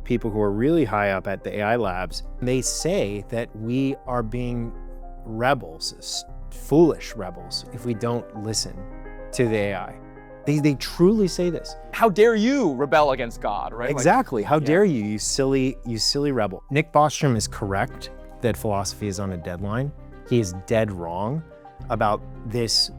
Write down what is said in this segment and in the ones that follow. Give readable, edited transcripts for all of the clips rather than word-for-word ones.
people who are really high up at the AI labs, they say that we are being rebels, foolish rebels, if we don't listen to the AI. They truly say this. How dare you rebel against God, right? Exactly. How dare you, you silly rebel. Nick Bostrom is correct that philosophy is on a deadline. He is dead wrong about this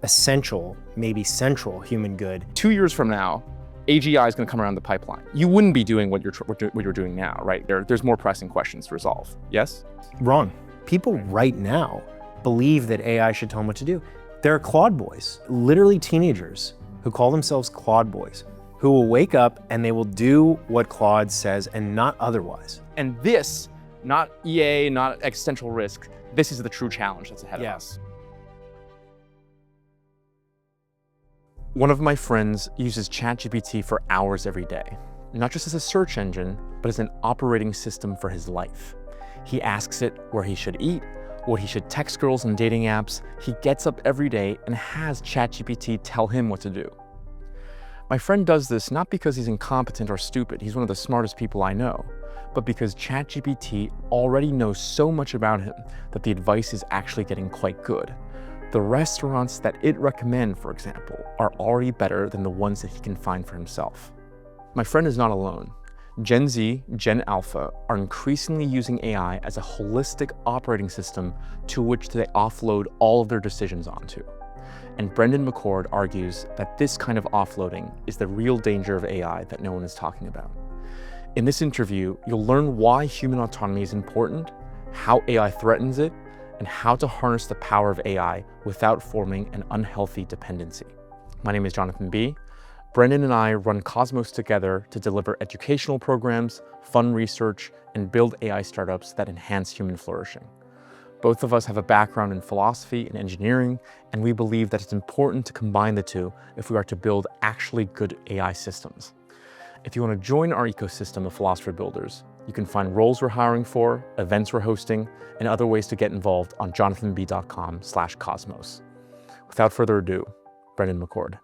essential, maybe central human good. 2 years from now, AGI is going to come around the pipeline. You wouldn't be doing what you're doing now, right? There's more pressing questions to resolve. Yes? Wrong. People right now believe that AI should tell them what to do. There are Claude boys, literally teenagers, who call themselves Claude boys, who will wake up and they will do what Claude says and not otherwise. And this, not EA, not existential risk, this is the true challenge that's ahead of us. One of my friends uses ChatGPT for hours every day, not just as a search engine, but as an operating system for his life. He asks it where he should eat, what he should text girls on dating apps. He gets up every day and has ChatGPT tell him what to do. My friend does this not because he's incompetent or stupid, he's one of the smartest people I know, but because ChatGPT already knows so much about him that the advice is actually getting quite good. The restaurants that it recommends, for example, are already better than the ones that he can find for himself. My friend is not alone. Gen Z, Gen Alpha are increasingly using AI as a holistic operating system to which they offload all of their decisions onto. And Brendan McCord argues that this kind of offloading is the real danger of AI that no one is talking about. In this interview, you'll learn why human autonomy is important, how AI threatens it, and how to harness the power of AI without forming an unhealthy dependency. My name is Johnathan B. Brendan and I run Cosmos together to deliver educational programs, fund research, and build AI startups that enhance human flourishing. Both of us have a background in philosophy and engineering, and we believe that it's important to combine the two if we are to build actually good AI systems. If you want to join our ecosystem of philosopher-builders, you can find roles we're hiring for, events we're hosting, and other ways to get involved on jonathanb.com/cosmos. Without further ado, Brendan McCord.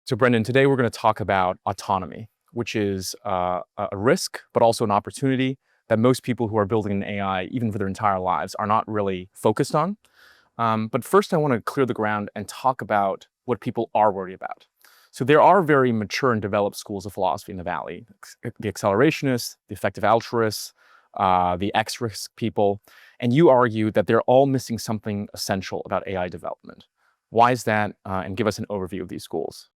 So Brendan, today we're going to talk about autonomy, which is a risk, but also an opportunity that most people who are building an AI, even for their entire lives, are not really focused on. But first I want to clear the ground and talk about what people are worried about. So there are very mature and developed schools of philosophy in the Valley, the Accelerationists, the effective altruists, the X-risk people, and you argue that they're all missing something essential about AI development. Why is that? And give us an overview of these schools.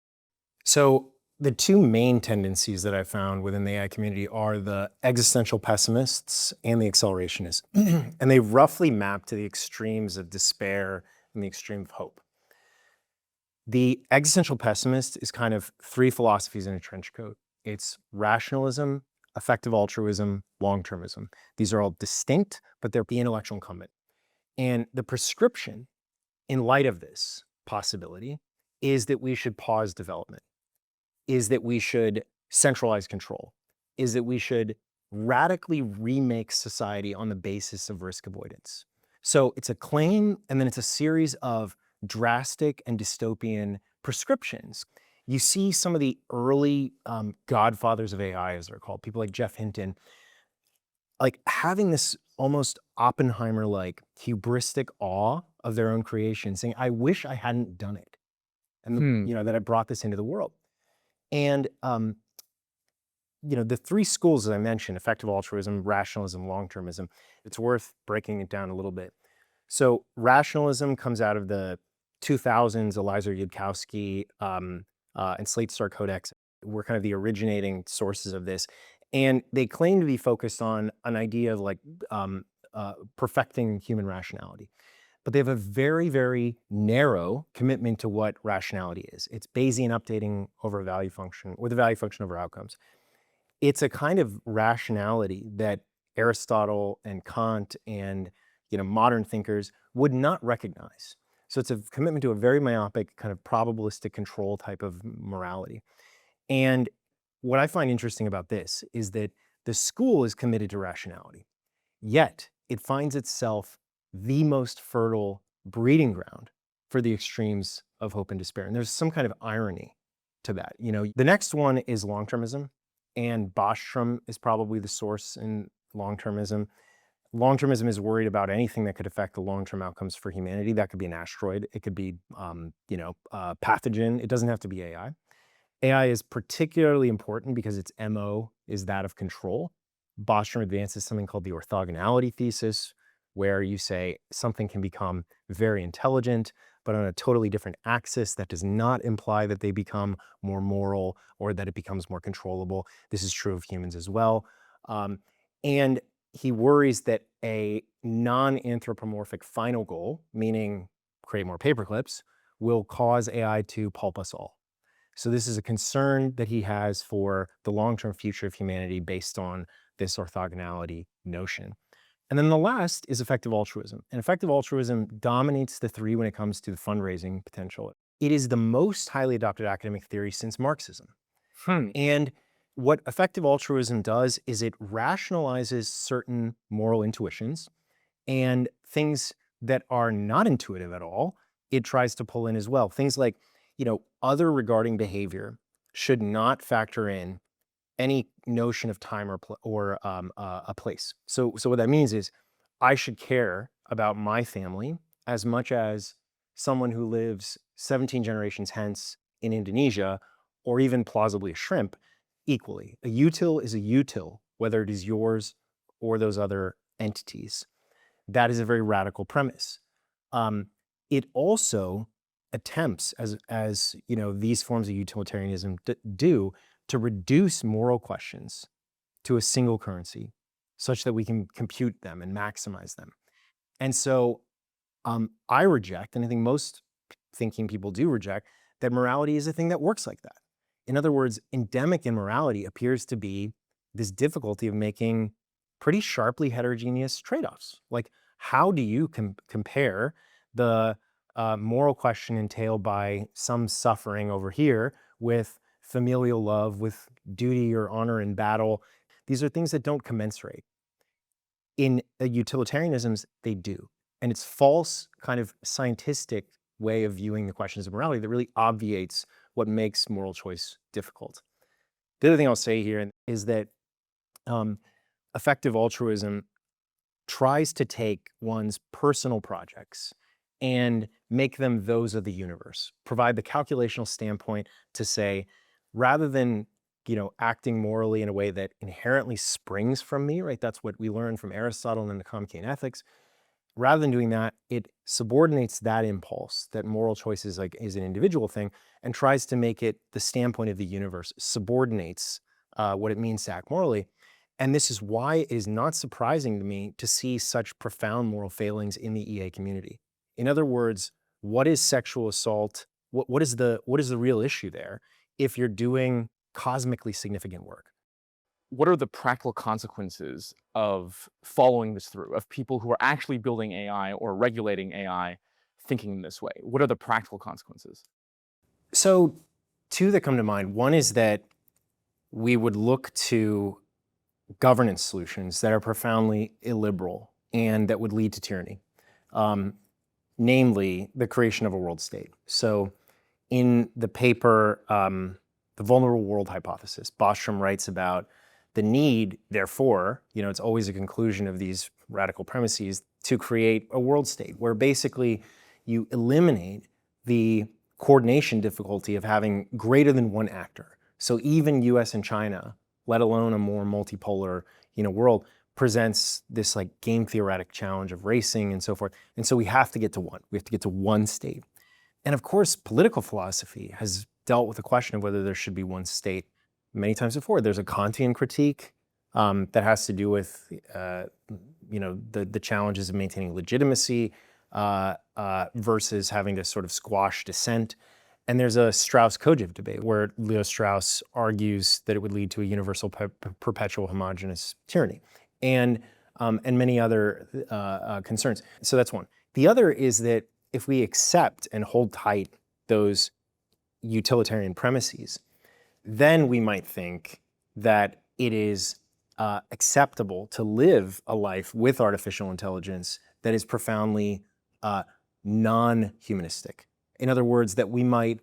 So the two main tendencies that I found within the AI community are the existential pessimists and the accelerationists. And they roughly map to the extremes of despair and the extreme of hope. The existential pessimist is kind of three philosophies in a trench coat. It's rationalism, effective altruism, long-termism. These are all distinct, but they're the intellectual incumbent. And the prescription, in light of this possibility, is that we should pause development, is that we should centralize control, is that we should radically remake society on the basis of risk avoidance. So it's a claim, and then it's a series of drastic and dystopian prescriptions. You see some of the early godfathers of AI, as they're called, people like Jeff Hinton, like having this almost Oppenheimer-like hubristic awe of their own creation, saying, I wish I hadn't done it. And that I brought this into the world. And the three schools, as I mentioned, effective altruism, rationalism, long-termism, it's worth breaking it down a little bit. So rationalism comes out of the 2000s, Eliezer Yudkowsky and Slate Star Codex were kind of the originating sources of this. And they claim to be focused on an idea of like perfecting human rationality. But they have a very, very narrow commitment to what rationality is. It's Bayesian updating over a value function, or the value function over outcomes. It's a kind of rationality that Aristotle and Kant and modern thinkers would not recognize. So it's a commitment to a very myopic kind of probabilistic control type of morality. And what I find interesting about this is that the school is committed to rationality, yet it finds itself the most fertile breeding ground for the extremes of hope and despair. And there's some kind of irony to that. The next one is long-termism, and Bostrom is probably the source in long-termism. Long-termism is worried about anything that could affect the long-term outcomes for humanity. That could be an asteroid. It could be, a pathogen. It doesn't have to be AI. AI is particularly important because its MO is that of control. Bostrom advances something called the orthogonality thesis, where you say something can become very intelligent, but on a totally different axis. That does not imply that they become more moral or that it becomes more controllable. This is true of humans as well. And he worries that a non-anthropomorphic final goal, meaning create more paperclips, will cause AI to pulp us all. So this is a concern that he has for the long-term future of humanity based on this orthogonality notion. And then the last is effective altruism. And effective altruism dominates the three when it comes to the fundraising potential. It is the most highly adopted academic theory since Marxism. And what effective altruism does is it rationalizes certain moral intuitions, and things that are not intuitive at all, it tries to pull in as well. Things like, other regarding behavior should not factor in any notion of time or a place. So what that means is I should care about my family as much as someone who lives 17 generations hence in Indonesia, or even plausibly a shrimp, equally. A util is a util, whether it is yours or those other entities. That is a very radical premise. It also attempts, as these forms of utilitarianism do, to reduce moral questions to a single currency, such that we can compute them and maximize them. And so I reject, and I think most thinking people do reject, that morality is a thing that works like that. In other words, endemic in morality appears to be this difficulty of making pretty sharply heterogeneous trade-offs. Like, how do you compare the moral question entailed by some suffering over here with familial love, with duty or honor in battle? These are things that don't commensurate. In utilitarianisms, they do. And it's false kind of scientific way of viewing the questions of morality that really obviates what makes moral choice difficult. The other thing I'll say here is that effective altruism tries to take one's personal projects and make them those of the universe, provide the calculational standpoint to say, rather than acting morally in a way that inherently springs from me, right? That's what we learned from Aristotle and the Nicomachean Ethics. Rather than doing that, it subordinates that impulse, that moral choice is an individual thing, and tries to make it the standpoint of the universe, subordinates what it means to act morally. And this is why it is not surprising to me to see such profound moral failings in the EA community. In other words, what is sexual assault? What is the real issue there if you're doing cosmically significant work? What are the practical consequences of following this through, of people who are actually building AI or regulating AI thinking this way? What are the practical consequences? So two that come to mind. One is that we would look to governance solutions that are profoundly illiberal and that would lead to tyranny, namely the creation of a world state. So in the paper, The Vulnerable World Hypothesis, Bostrom writes about the need, therefore, it's always a conclusion of these radical premises, to create a world state where basically you eliminate the coordination difficulty of having greater than one actor. So even US and China, let alone a more multipolar world, presents this like game theoretic challenge of racing and so forth. And so we have to get to one. We have to get to one state. And of course, political philosophy has dealt with the question of whether there should be one state many times before. There's a Kantian critique that has to do with the challenges of maintaining legitimacy versus having to sort of squash dissent. And there's a Strauss-Kojève debate where Leo Strauss argues that it would lead to a universal perpetual homogeneous tyranny, and many other concerns. So that's one. The other is that if we accept and hold tight those utilitarian premises, then we might think that it is acceptable to live a life with artificial intelligence that is profoundly non-humanistic. In other words, that we might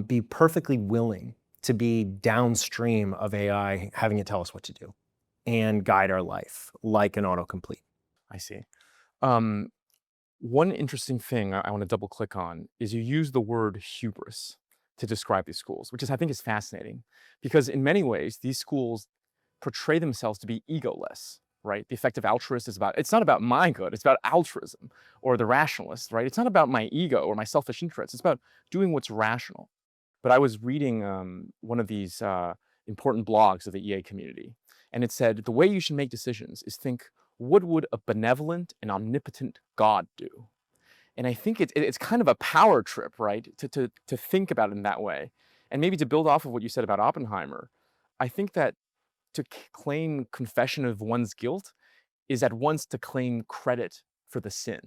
be perfectly willing to be downstream of AI, having it tell us what to do and guide our life like an autocomplete. I see. Um, One interesting thing I want to double click on is you use the word hubris to describe these schools, which I think is fascinating because in many ways, these schools portray themselves to be egoless, right? The effective altruist is it's not about my good, it's about altruism, or the rationalist, right? It's not about my ego or my selfish interests, it's about doing what's rational. But I was reading one of these important blogs of the EA community, and it said the way you should make decisions is think, what would a benevolent and omnipotent God do? And I think it's kind of a power trip, right? To think about it in that way. And maybe to build off of what you said about Oppenheimer, I think that to claim confession of one's guilt is at once to claim credit for the sin.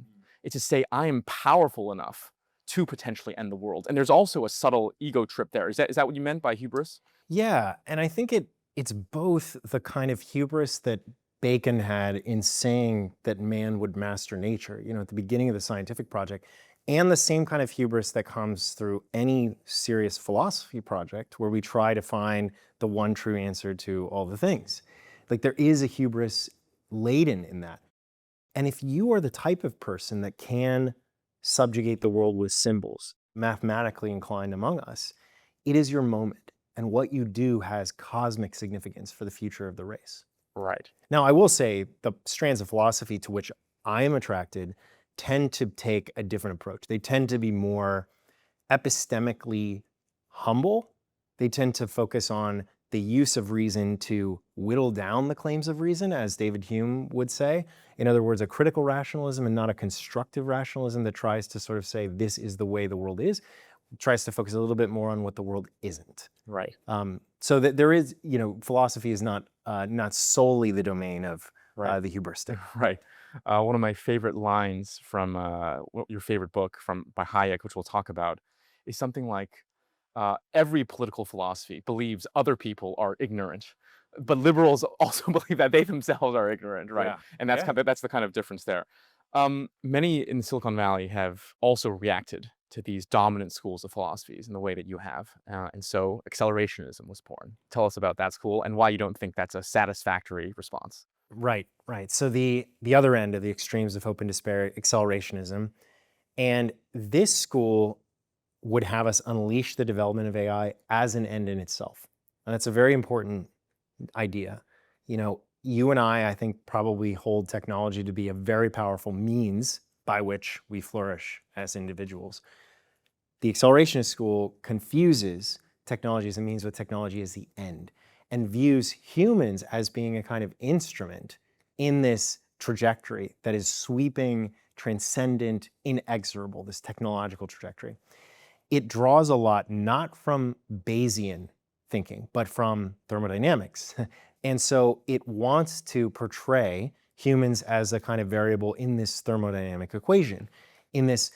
It's to say, I am powerful enough to potentially end the world. And there's also a subtle ego trip there. Is that what you meant by hubris? Yeah, and I think it's both the kind of hubris that Bacon had in saying that man would master nature, at the beginning of the scientific project, and the same kind of hubris that comes through any serious philosophy project where we try to find the one true answer to all the things. Like there is a hubris laden in that. And if you are the type of person that can subjugate the world with symbols, mathematically inclined among us, it is your moment. And what you do has cosmic significance for the future of the race. Right. Now, I will say the strands of philosophy to which I am attracted tend to take a different approach. They tend to be more epistemically humble. They tend to focus on the use of reason to whittle down the claims of reason, as David Hume would say. In other words, a critical rationalism and not a constructive rationalism that tries to sort of say this is the way the world is. It tries to focus a little bit more on what the world isn't. Right. So that there is, philosophy is not solely the domain of the hubristic. Right. One of my favorite lines from your favorite book by Hayek, which we'll talk about, is something like, every political philosophy believes other people are ignorant, but liberals also believe that they themselves are ignorant, right? Yeah. And that's Yeah. that's the kind of difference there. Many in Silicon Valley have also reacted to these dominant schools of philosophies in the way that you have. And so Accelerationism was born. Tell us about that school and why you don't think that's a satisfactory response. Right. So the other end of the extremes of hope and despair, accelerationism, and this school would have us unleash the development of AI as an end in itself. And that's a very important idea. You and I think, probably hold technology to be a very powerful means by which we flourish as individuals. The accelerationist school confuses technology as a means with technology as the end, and views humans as being a kind of instrument in this trajectory that is sweeping, transcendent, inexorable, this technological trajectory. It draws a lot not from Bayesian thinking, but from thermodynamics. And so it wants to portray humans as a kind of variable in this thermodynamic equation, in this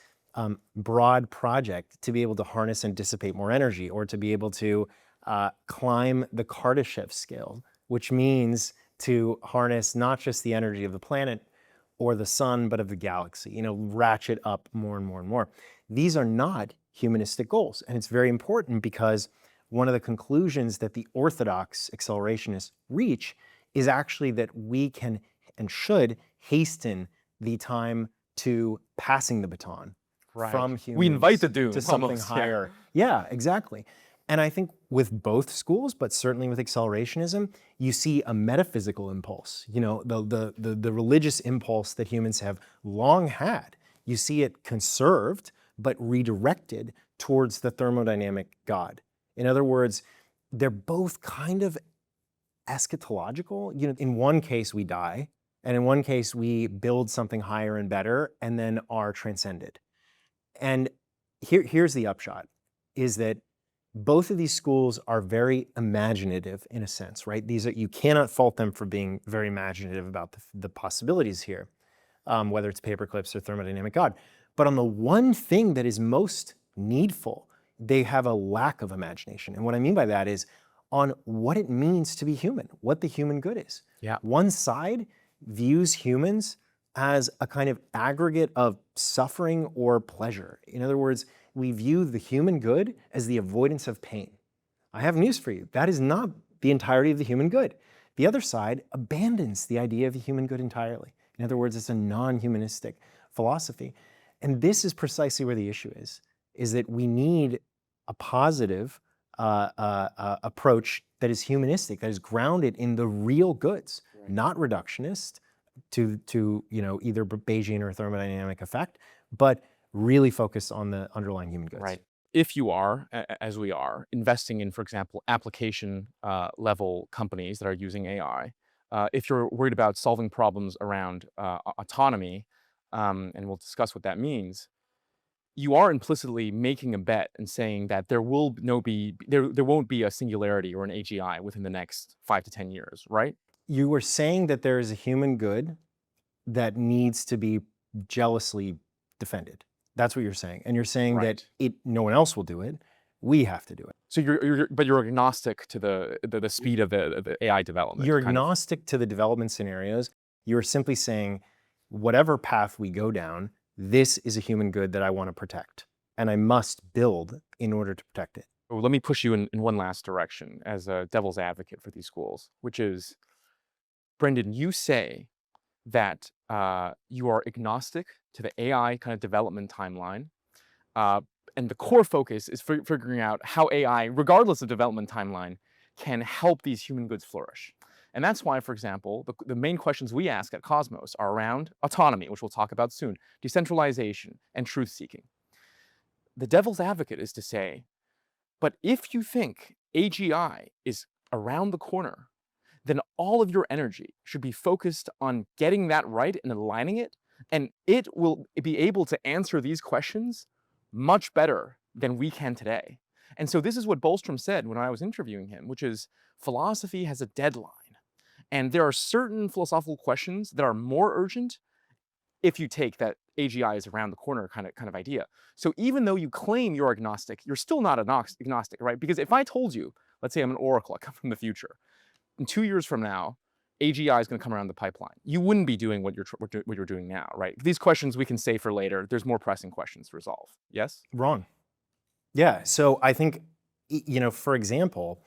broad project to be able to harness and dissipate more energy, or to be able to climb the Kardashev scale, which means to harness not just the energy of the planet or the sun, but of the galaxy, ratchet up more and more and more. These are not humanistic goals. And it's very important because one of the conclusions that the orthodox accelerationists reach is actually that we can and should hasten the time to passing the baton from humans we invite the doom to something almost, higher. Yeah, exactly. And I think with both schools, but certainly with accelerationism, you see a metaphysical impulse, the religious impulse that humans have long had. You see it conserved, but redirected towards the thermodynamic God. In other words, they're both kind of eschatological. In one case we die, and in one case we build something higher and better and then are transcended. And here's the upshot, is that both of these schools are very imaginative in a sense, right? You cannot fault them for being very imaginative about the possibilities here, whether it's paperclips or thermodynamic God. But on the one thing that is most needful, they have a lack of imagination. And what I mean by that is on what it means to be human, what the human good is. Yeah. One side views humans as a kind of aggregate of suffering or pleasure. In other words, we view the human good as the avoidance of pain. I have news for you. That is not the entirety of the human good. The other side abandons the idea of the human good entirely. In other words, it's a non-humanistic philosophy. And this is precisely where the issue is that we need a positive approach that is humanistic, that is grounded in the real goods, not reductionist to either Bayesian or thermodynamic effect, but really focused on the underlying human goods. Right. If you are, as we are, investing in, for example, application level companies that are using AI, if you're worried about solving problems around autonomy, and we'll discuss what that means, you are implicitly making a bet and saying that there won't be a singularity or an AGI within the next 5 to 10 years, right? You were saying that there is a human good that needs to be jealously defended. That's what you're saying. And you're saying that no one else will do it. We have to do it. So you're agnostic to the speed of the AI development. You're agnostic to the development scenarios. You're simply saying, whatever path we go down, this is a human good that I want to protect, and I must build in order to protect it. Well, let me push you in one last direction as a devil's advocate for these schools, which is, Brendan, you say that you are agnostic to the AI kind of development timeline, and the core focus is figuring out how AI, regardless of development timeline, can help these human goods flourish. And that's why, for example, the main questions we ask at Cosmos are around autonomy, which we'll talk about soon, decentralization, and truth-seeking. The devil's advocate is to say, but if you think AGI is around the corner, then all of your energy should be focused on getting that right and aligning it, and it will be able to answer these questions much better than we can today. And so this is what Bohlstrom said when I was interviewing him, which is philosophy has a deadline. And there are certain philosophical questions that are more urgent if you take that AGI is around the corner kind of idea. So even though you claim you're agnostic, you're still not agnostic, right? Because if I told you, let's say I'm an oracle, I come from the future, in 2 years from now, AGI is going to come around the pipeline, you wouldn't be doing what you're doing now, right? These questions we can save for later. There's more pressing questions to resolve. Yes? Wrong. Yeah. So I think, for example,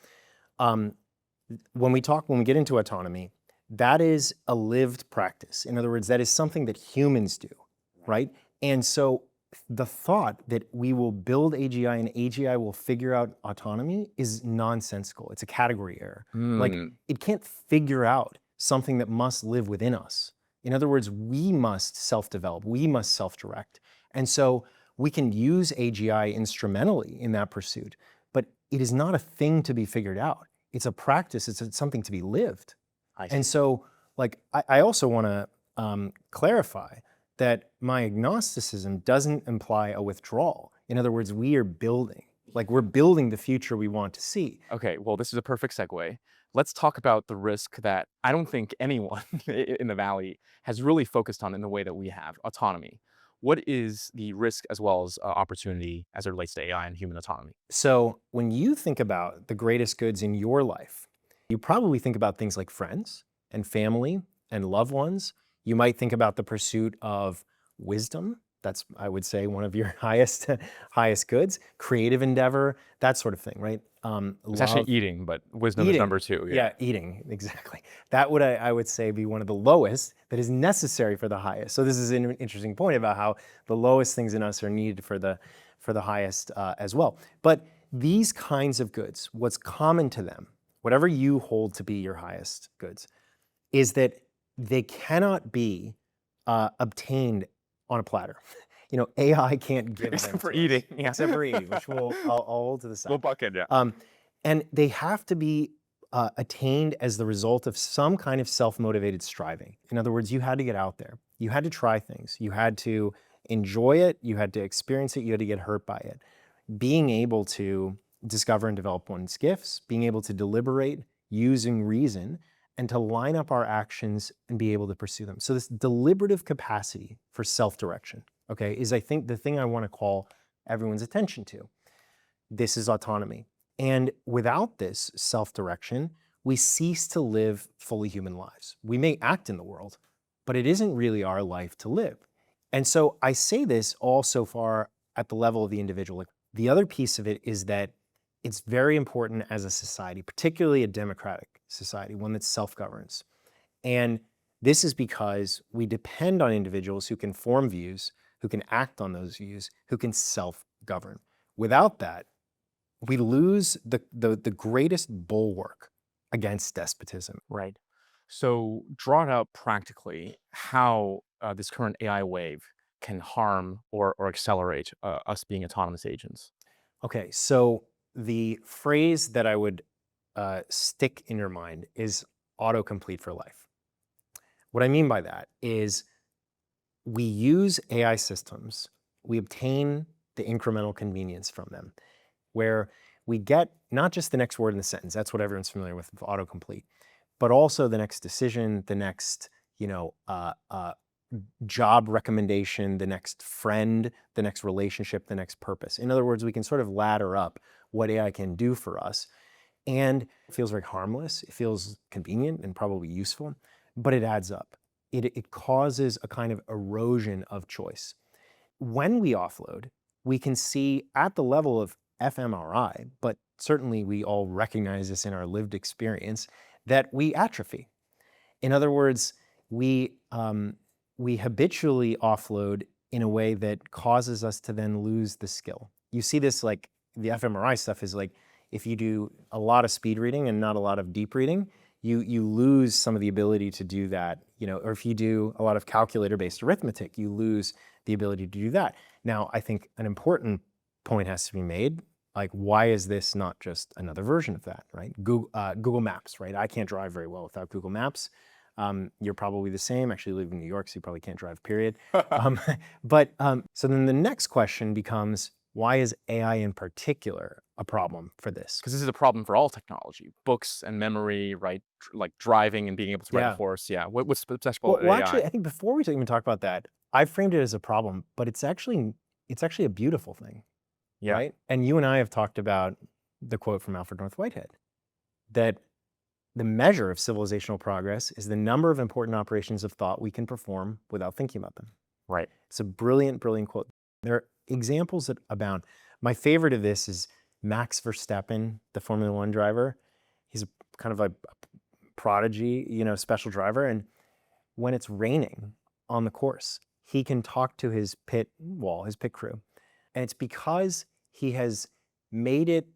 when we get into autonomy, that is a lived practice. In other words, that is something that humans do, right? And so the thought that we will build AGI and AGI will figure out autonomy is nonsensical. It's a category error. Like, it can't figure out something that must live within us. In other words, we must self-develop, we must self-direct. And so we can use AGI instrumentally in that pursuit, but it is not a thing to be figured out. It's a practice, it's something to be lived. And so, like, I also want to clarify that my agnosticism doesn't imply a withdrawal. In other words, we are building. Like, we're building the future we want to see. Okay, well, this is a perfect segue. Let's talk about the risk that I don't think anyone in the Valley has really focused on in the way that we have, autonomy. What is the risk as well as opportunity as it relates to AI and human autonomy? So when you think about the greatest goods in your life, you probably think about things like friends and family and loved ones. You might think about the pursuit of wisdom. That's, I would say, one of your highest goods. Creative endeavor, that sort of thing, right? It's actually eating, but wisdom is number 2. Yeah, eating, exactly. That would, I would say, be one of the lowest that is necessary for the highest. So this is an interesting point about how the lowest things in us are needed for the highest as well. But these kinds of goods, what's common to them, whatever you hold to be your highest goods, is that they cannot be obtained on a platter. AI can't give except for eating. Yeah. Except for eating, which I'll hold to the side. Little bucket, yeah. And they have to be attained as the result of some kind of self-motivated striving. In other words, you had to get out there. You had to try things. You had to enjoy it. You had to experience it. You had to get hurt by it. Being able to discover and develop one's gifts, being able to deliberate using reason, and to line up our actions and be able to pursue them. So this deliberative capacity for self-direction, okay, is, I think, the thing I want to call everyone's attention to. This is autonomy. And without this self-direction, we cease to live fully human lives. We may act in the world, but it isn't really our life to live. And so I say this all so far at the level of the individual. The other piece of it is that it's very important as a society, particularly a democratic society, one that self-governs. And this is because we depend on individuals who can form views, who can act on those views, who can self-govern. Without that, we lose the greatest bulwark against despotism. Right. So draw it out practically how this current AI wave can harm or accelerate us being autonomous agents. Okay, so the phrase that I would stick in your mind is autocomplete for life. What I mean by that is we use AI systems, we obtain the incremental convenience from them, where we get not just the next word in the sentence, that's what everyone's familiar with autocomplete, but also the next decision, the next, job recommendation, the next friend, the next relationship, the next purpose. In other words, we can sort of ladder up what AI can do for us. And it feels very harmless. It feels convenient and probably useful, but it adds up. It causes a kind of erosion of choice. When we offload, we can see at the level of fMRI, but certainly we all recognize this in our lived experience, that we atrophy. In other words, we habitually offload in a way that causes us to then lose the skill. You see this, like the fMRI stuff is like, if you do a lot of speed reading and not a lot of deep reading, you lose some of the ability to do that, or if you do a lot of calculator-based arithmetic, you lose the ability to do that. Now, I think an important point has to be made, like, why is this not just another version of that, right? Google Maps, right? I can't drive very well without Google Maps. You're probably the same. Actually, you live in New York, so you probably can't drive, period. So then the next question becomes, why is AI in particular a problem for this? Because this is a problem for all technology, books and memory, right? Like driving and being able to ride a horse. Yeah. What's special about AI? Actually, I think before we even talk about that, I framed it as a problem, but it's actually a beautiful thing, right? And you and I have talked about the quote from Alfred North Whitehead, that the measure of civilizational progress is the number of important operations of thought we can perform without thinking about them. Right. It's a brilliant, brilliant quote. There are examples that abound. My favorite of this is Max Verstappen, the Formula One driver. He's a kind of a prodigy, special driver. And when it's raining on the course, he can talk to his pit crew. And it's because he has made it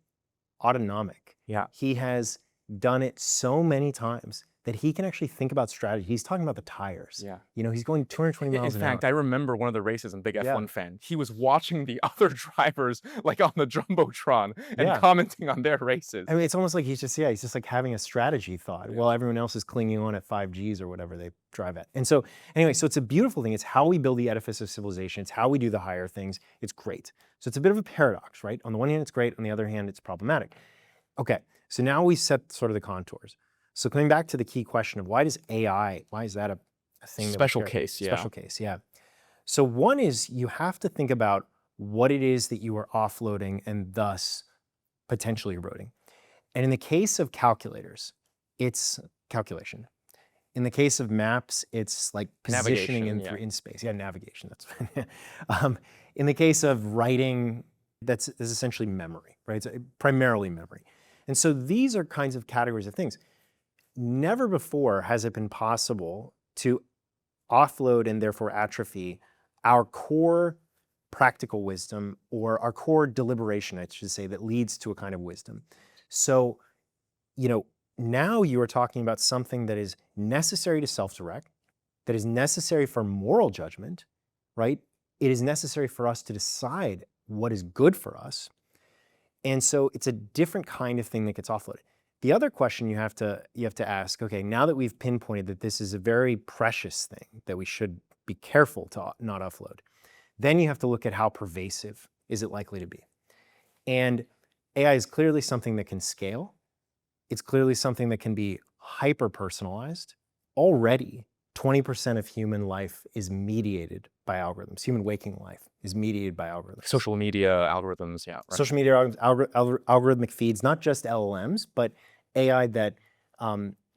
autonomic. Yeah. He has done it so many times that he can actually think about strategy. He's talking about the tires. Yeah. He's going 220 miles an hour. In fact, I remember one of the races, I'm a big F1 fan. He was watching the other drivers like on the Jumbotron and commenting on their races. I mean, it's almost like he's just like having a strategy thought while everyone else is clinging on at 5Gs or whatever they drive at. And so anyway, so it's a beautiful thing. It's how we build the edifice of civilization. It's how we do the higher things. It's great. So it's a bit of a paradox, right? On the one hand, it's great. On the other hand, it's problematic. Okay, so now we set sort of the contours. So coming back to the key question of why is that a thing? Special case, Special case, yeah. So one is you have to think about what it is that you are offloading and thus potentially eroding. And in the case of calculators, it's calculation. In the case of maps, it's like positioning in space. Yeah, navigation, that's in the case of writing, that's essentially memory, right? It's primarily memory. And so these are kinds of categories of things. Never before has it been possible to offload and therefore atrophy our core practical wisdom, or our core deliberation, I should say, that leads to a kind of wisdom. So, now you are talking about something that is necessary to self-direct, that is necessary for moral judgment, right? It is necessary for us to decide what is good for us. And so it's a different kind of thing that gets offloaded. The other question you have to ask, okay, now that we've pinpointed that this is a very precious thing that we should be careful to not offload, then you have to look at how pervasive is it likely to be. And AI is clearly something that can scale. It's clearly something that can be hyper-personalized. Already, 20% of human life is mediated by algorithms. Human waking life is mediated by algorithms. Social media algorithms, yeah. Right. Social media algorithmic feeds, not just LLMs, but AI that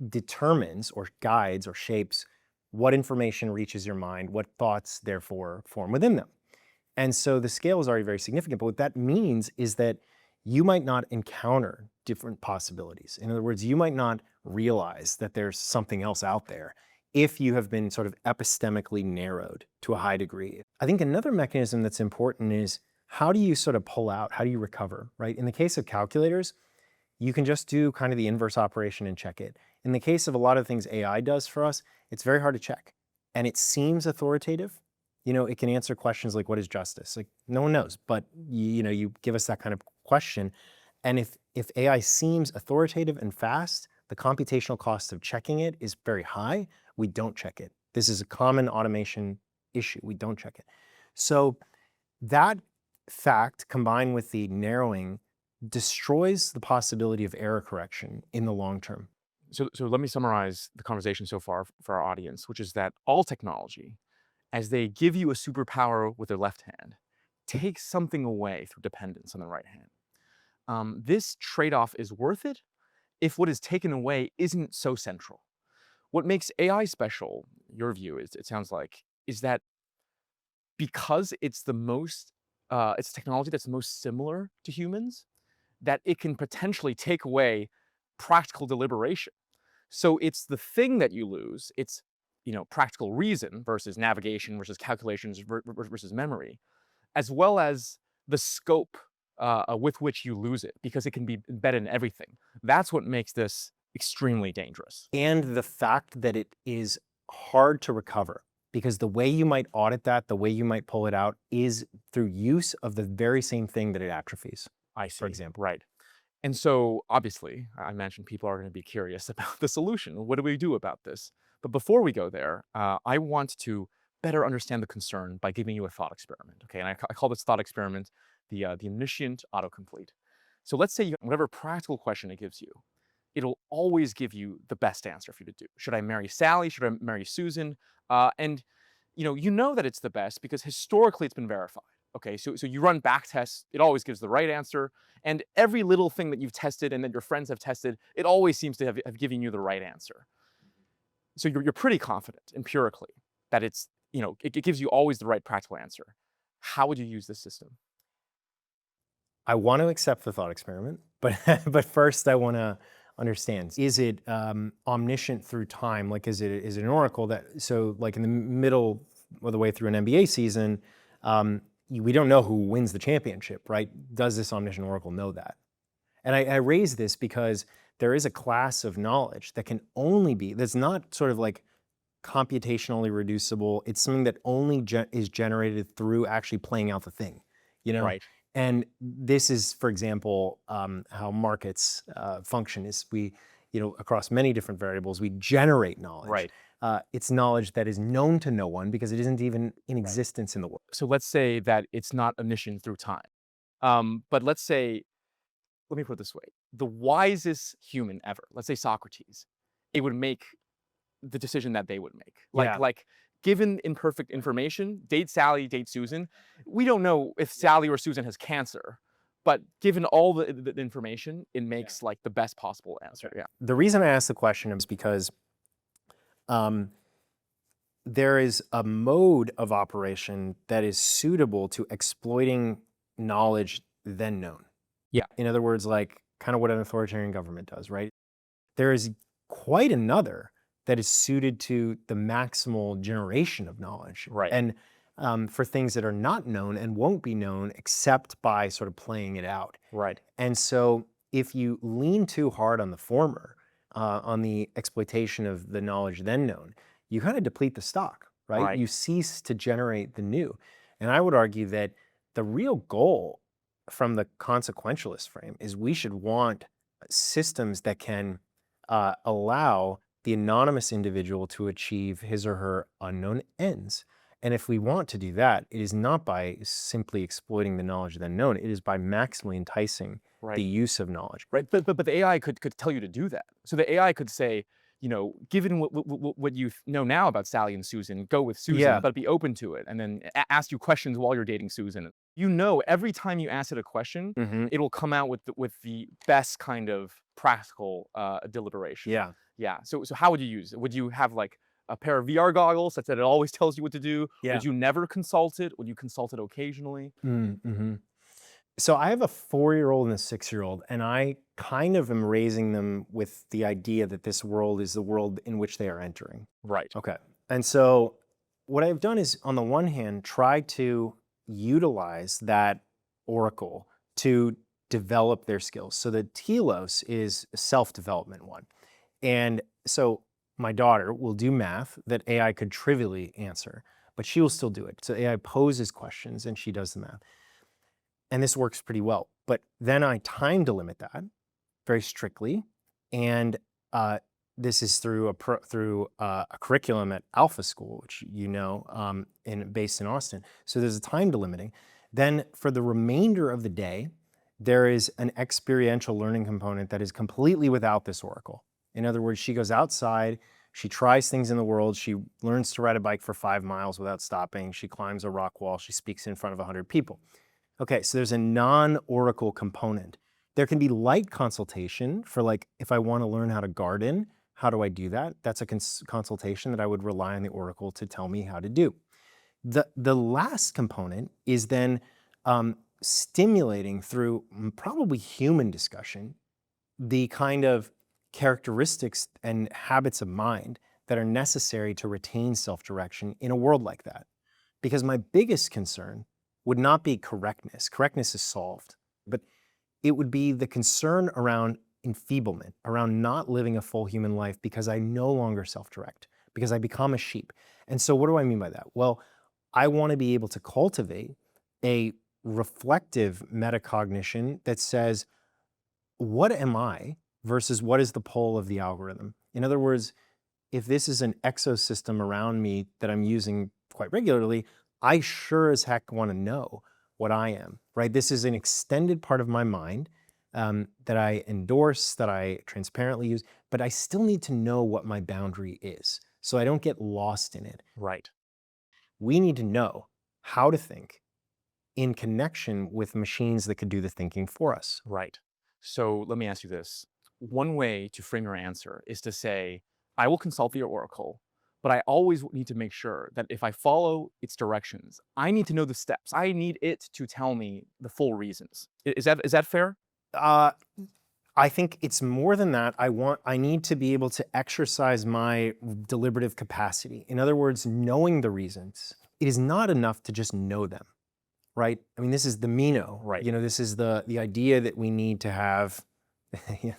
determines or guides or shapes what information reaches your mind, what thoughts therefore form within them. And so the scale is already very significant. But what that means is that you might not encounter different possibilities. In other words, you might not realize that there's something else out there if you have been sort of epistemically narrowed to a high degree. I think another mechanism that's important is how do you sort of pull out, how do you recover, right? In the case of calculators, you can just do kind of the inverse operation and check it. In the case of a lot of things AI does for us, it's very hard to check. And it seems authoritative. You know, it can answer questions like, what is justice? Like, no one knows, but you give us that kind of question. And if AI seems authoritative and fast, the computational cost of checking it is very high. We don't check it. This is a common automation issue. We don't check it. So that fact combined with the narrowing destroys the possibility of error correction in the long term. So let me summarize the conversation so far for our audience, which is that all technology, as they give you a superpower with their left hand, takes something away through dependence on the right hand. This trade-off is worth it if what is taken away isn't so central. What makes AI special, your view is, it sounds like, is that because it's it's a technology that's most similar to humans, that it can potentially take away practical deliberation. So it's the thing that you lose. It's practical reason versus navigation versus calculations versus memory, as well as the scope with which you lose it, because it can be embedded in everything. That's what makes this extremely dangerous. And the fact that it is hard to recover, because the way you might audit that, the way you might pull it out is through use of the very same thing that it atrophies. I see. For example. Right. And so obviously, I mentioned people are going to be curious about the solution. What do we do about this? But before we go there, I want to better understand the concern by giving you a thought experiment. Okay, and I call this thought experiment the omniscient autocomplete. So let's say whatever practical question it gives you, it'll always give you the best answer for you to do. Should I marry Sally? Should I marry Susan? And you know that it's the best because historically it's been verified. Okay, so you run back tests, it always gives the right answer, and every little thing that you've tested and that your friends have tested, it always seems to have given you the right answer. So you're pretty confident empirically that it gives you always the right practical answer. How would you use this system? I want to accept the thought experiment, but but first I want to understand: is it omniscient through time? Like, is it an oracle that like in the middle of the way through an NBA season? We don't know who wins the championship, right? Does this omniscient oracle know that? And I raise this because there is a class of knowledge that can only that's not sort of like computationally reducible. It's something that only is generated through actually playing out the thing, Right. And this is, for example, how markets function is across many different variables, we generate knowledge. Right. It's knowledge that is known to no one because it isn't even in existence in the world. So let's say that it's not omniscient through time. But let me put it this way. The wisest human ever, let's say Socrates, it would make the decision that they would make. Like given imperfect information, date Sally, date Susan. We don't know if Sally or Susan has cancer, but given all the information, it makes like the best possible answer. Yeah. The reason I asked the question is because there is a mode of operation that is suitable to exploiting knowledge then known. Yeah. In other words, like kind of what an authoritarian government does, right? There is quite another that is suited to the maximal generation of knowledge. Right. And for things that are not known and won't be known except by sort of playing it out. Right. And so if you lean too hard on the former, on the exploitation of the knowledge then known, you kind of deplete the stock, right? You cease to generate the new. And I would argue that the real goal from the consequentialist frame is we should want systems that can allow the anonymous individual to achieve his or her unknown ends. And if we want to do that, it is not by simply exploiting the knowledge then known, it is by maximally enticing the use of knowledge. Right, but the AI could tell you to do that. So the AI could say, given what you know now about Sally and Susan, go with Susan, but be open to it, and then ask you questions while you're dating Susan. Every time you ask it a question, it will come out with the best kind of practical deliberation. Yeah. Yeah. So how would you use it? Would you have like a pair of VR goggles that said it always tells you what to do? Yeah. Would you never consult it? Would you consult it occasionally? Mm-hmm. So I have a 4-year-old and a 6-year-old, and I kind of am raising them with the idea that this world is the world in which they are entering. Right. Okay. And so what I've done is, on the one hand, try to utilize that oracle to develop their skills. So the telos is a self-development one. And so my daughter will do math that AI could trivially answer, but she will still do it. So AI poses questions and she does the math. And this works pretty well. But then I time delimit that very strictly. And this is through a curriculum at Alpha School, which you know, based in Austin. So there's a time delimiting. Then for the remainder of the day, there is an experiential learning component that is completely without this oracle. In other words, she goes outside, she tries things in the world, she learns to ride a bike for 5 miles without stopping, she climbs a rock wall, she speaks in front of 100 people. Okay, so there's a non-oracle component. There can be light consultation for, like, if I want to learn how to garden, how do I do that? That's a consultation that I would rely on the oracle to tell me how to do. The last component is then stimulating through probably human discussion the kind of characteristics and habits of mind that are necessary to retain self-direction in a world like that. Because my biggest concern would not be correctness. Correctness is solved. But it would be the concern around enfeeblement, around not living a full human life because I no longer self-direct, because I become a sheep. And so what do I mean by that? Well, I want to be able to cultivate a reflective metacognition that says, what am I versus what is the pull of the algorithm? In other words, if this is an exosystem around me that I'm using quite regularly, I sure as heck want to know what I am, right? This is an extended part of my mind that I endorse, that I transparently use, but I still need to know what my boundary is so I don't get lost in it. Right. We need to know how to think in connection with machines that could do the thinking for us. Right. So let me ask you this. One way to frame your answer is to say, I will consult the oracle, but I always need to make sure that if I follow its directions, I need to know the steps. I need it to tell me the full reasons. Is that fair? I think it's more than that. I need to be able to exercise my deliberative capacity. In other words, knowing the reasons. It is not enough to just know them, right? I mean, this is the Meno, Right. You know, this is the idea that we need to have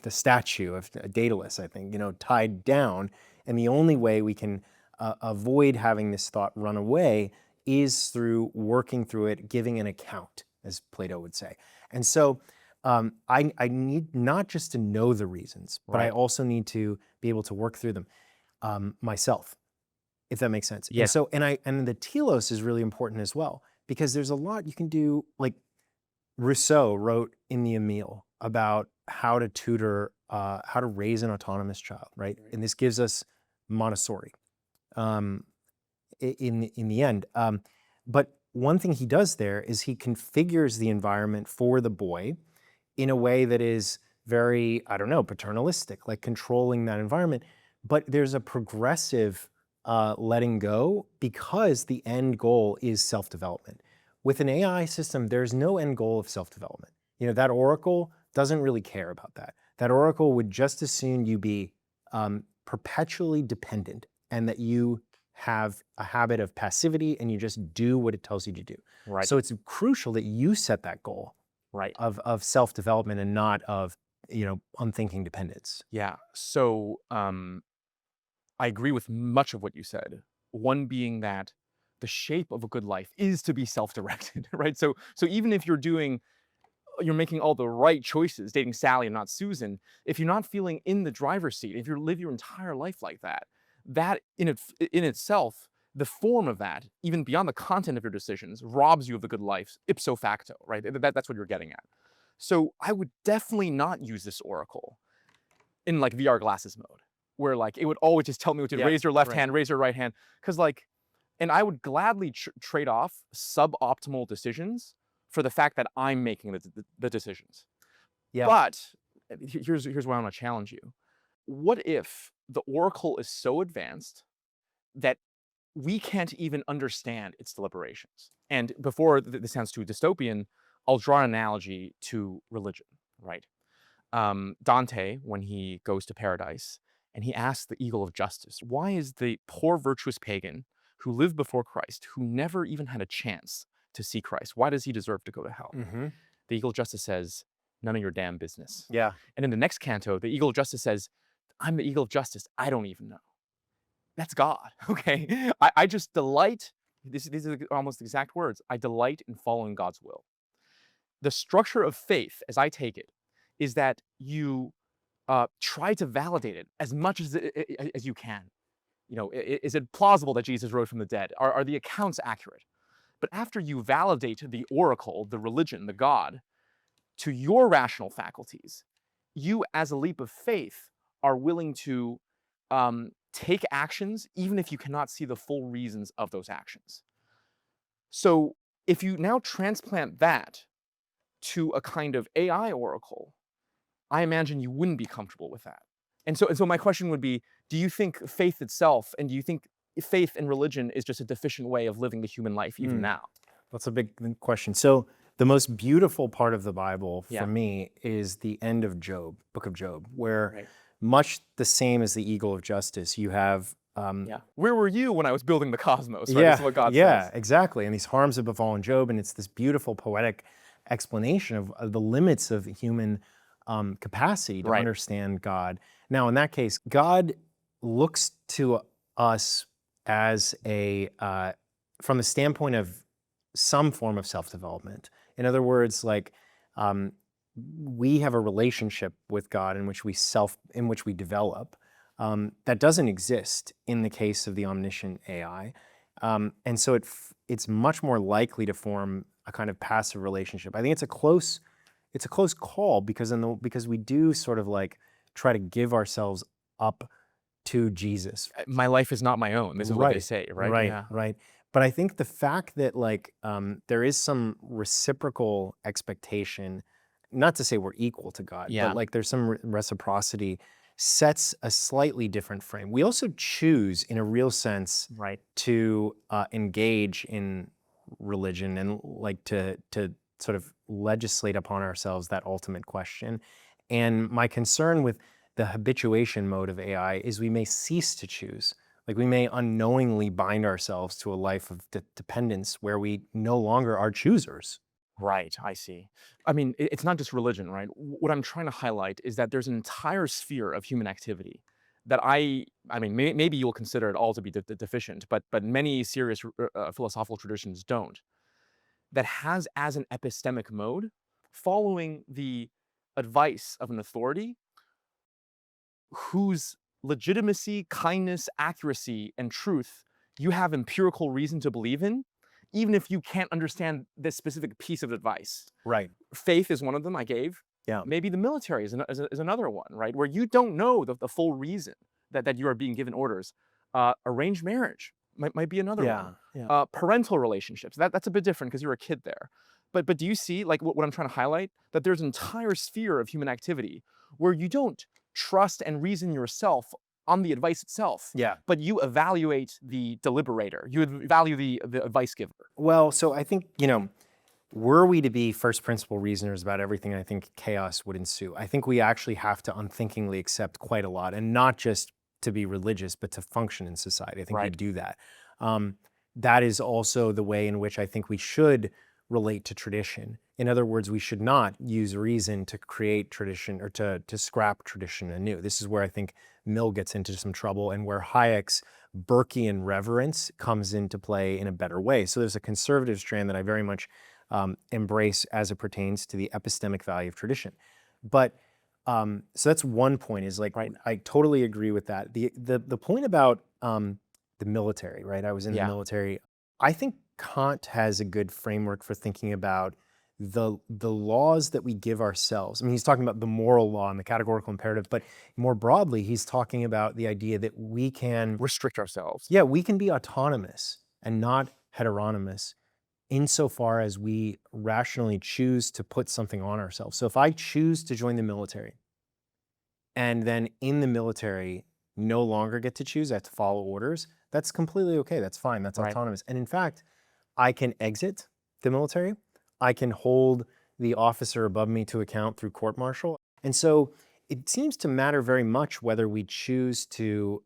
the statue of Daedalus, I think, you know, tied down. And the only way we can avoid having this thought run away is through working through it, giving an account, as Plato would say. And so I need not just to know the reasons, but I Right. also need to be able to work through them myself, if that makes sense. Yeah. And so, and the telos is really important as well, because there's a lot you can do. Like Rousseau wrote in the Emile about how to tutor, how to raise an autonomous child, right? And this gives us Montessori in the end. But one thing he does there is he configures the environment for the boy in a way that is very, I don't know, paternalistic, like controlling that environment. But there's a progressive letting go because the end goal is self-development. With an AI system, there's no end goal of self-development. You know, that oracle doesn't really care about that. That oracle would just as soon you be perpetually dependent and that you have a habit of passivity and you just do what it tells you to do. Right. So it's crucial that you set that goal Right. of self-development and not of, you know, unthinking dependence. Yeah. So I agree with much of what you said. One being that the shape of a good life is to be self-directed, right? So even if you're making all the right choices, dating Sally and not Susan, if you're not feeling in the driver's seat, if you live your entire life like that, that in itself, the form of that, even beyond the content of your decisions, robs you of the good life ipso facto, right? That's what you're getting at. So I would definitely not use this oracle in like VR glasses mode, where like it would always just tell me what to Yeah, raise your left right. hand, raise your right hand, because like, and I would gladly trade off suboptimal decisions for the fact that I'm making the decisions. Yeah. But here's why I want to challenge you. What if the oracle is so advanced that we can't even understand its deliberations. And before this sounds too dystopian, I'll draw an analogy to religion, right? Dante, when he goes to paradise, and he asks the eagle of justice, why is the poor virtuous pagan who lived before Christ, who never even had a chance to see Christ, why does he deserve to go to hell? Mm-hmm. The eagle of justice says, none of your damn business. Yeah. And in the next canto, the eagle of justice says, I'm the eagle of justice, I don't even know. That's God, okay? I just delight, these are almost the exact words, I delight in following God's will. The structure of faith, as I take it, is that you try to validate it as much as you can. You know, is it plausible that Jesus rose from the dead? Are the accounts accurate? But after you validate the oracle, the religion, the God, to your rational faculties, you, as a leap of faith, are willing to take actions even if you cannot see the full reasons of those actions. So if you now transplant that to a kind of AI oracle, I imagine you wouldn't be comfortable with that. And so my question would be, do you think faith itself, and do you think faith and religion is just a deficient way of living the human life even now? That's a big question. So the most beautiful part of the Bible for Yeah. me is the end of Job, book of Job, where Right. much the same as the eagle of justice, you have Yeah. Where were you when I was building the cosmos? Right? This is what God says. Exactly. And these harms have befallen Job, and it's this beautiful poetic explanation of the limits of human capacity to Right. understand God. Now, in that case, God looks to us as from the standpoint of some form of self-development. In other words, like we have a relationship with God in which we develop. That doesn't exist in the case of the omniscient AI. And so it's much more likely to form a kind of passive relationship. I think it's a close call because we do sort of like try to give ourselves up to Jesus. My life is not my own. This is what they say, right? Right, Yeah. right. But I think the fact that like there is some reciprocal expectation, not to say we're equal to God, Yeah. but like there's some reciprocity, sets a slightly different frame. We also choose, in a real sense, Right. to engage in religion and like to sort of legislate upon ourselves that ultimate question. And my concern with the habituation mode of AI is we may cease to choose. Like we may unknowingly bind ourselves to a life of dependence where we no longer are choosers. Right, I see. I mean, it's not just religion, right? What I'm trying to highlight is that there's an entire sphere of human activity that I mean, maybe you'll consider it all to be deficient, but many serious philosophical traditions don't. That has as an epistemic mode, following the advice of an authority whose legitimacy, kindness, accuracy, and truth you have empirical reason to believe in, even if you can't understand this specific piece of advice. Right. Faith is one of them I gave. Yeah. Maybe the military is another one, right? Where you don't know the full reason that you are being given orders. Arranged marriage might be another one. Yeah. Parental relationships, that's a bit different because you're a kid there. But do you see, like what I'm trying to highlight? That there's an entire sphere of human activity where you don't trust and reason yourself on the advice itself. Yeah. But you evaluate the deliberator. You value the advice giver. Well, so I think, were we to be first principle reasoners about everything, I think chaos would ensue. I think we actually have to unthinkingly accept quite a lot, and not just to be religious, but to function in society. I think we do that. That is also the way in which I think we should relate to tradition. In other words, we should not use reason to create tradition or to scrap tradition anew. This is where I think Mill gets into some trouble and where Hayek's Burkean reverence comes into play in a better way. So there's a conservative strand that I very much embrace as it pertains to the epistemic value of tradition. But so that's one point is like, I totally agree with that. The point about the military, right? I was in the military. I think Kant has a good framework for thinking about the laws that we give ourselves. I mean, he's talking about the moral law and the categorical imperative, but more broadly, he's talking about the idea that we can restrict ourselves. Yeah, we can be autonomous and not heteronomous insofar as we rationally choose to put something on ourselves. So if I choose to join the military and then in the military no longer get to choose, I have to follow orders, That's completely okay. That's fine. That's Right. autonomous. And in fact, I can exit the military. I can hold the officer above me to account through court martial. And so it seems to matter very much whether we choose to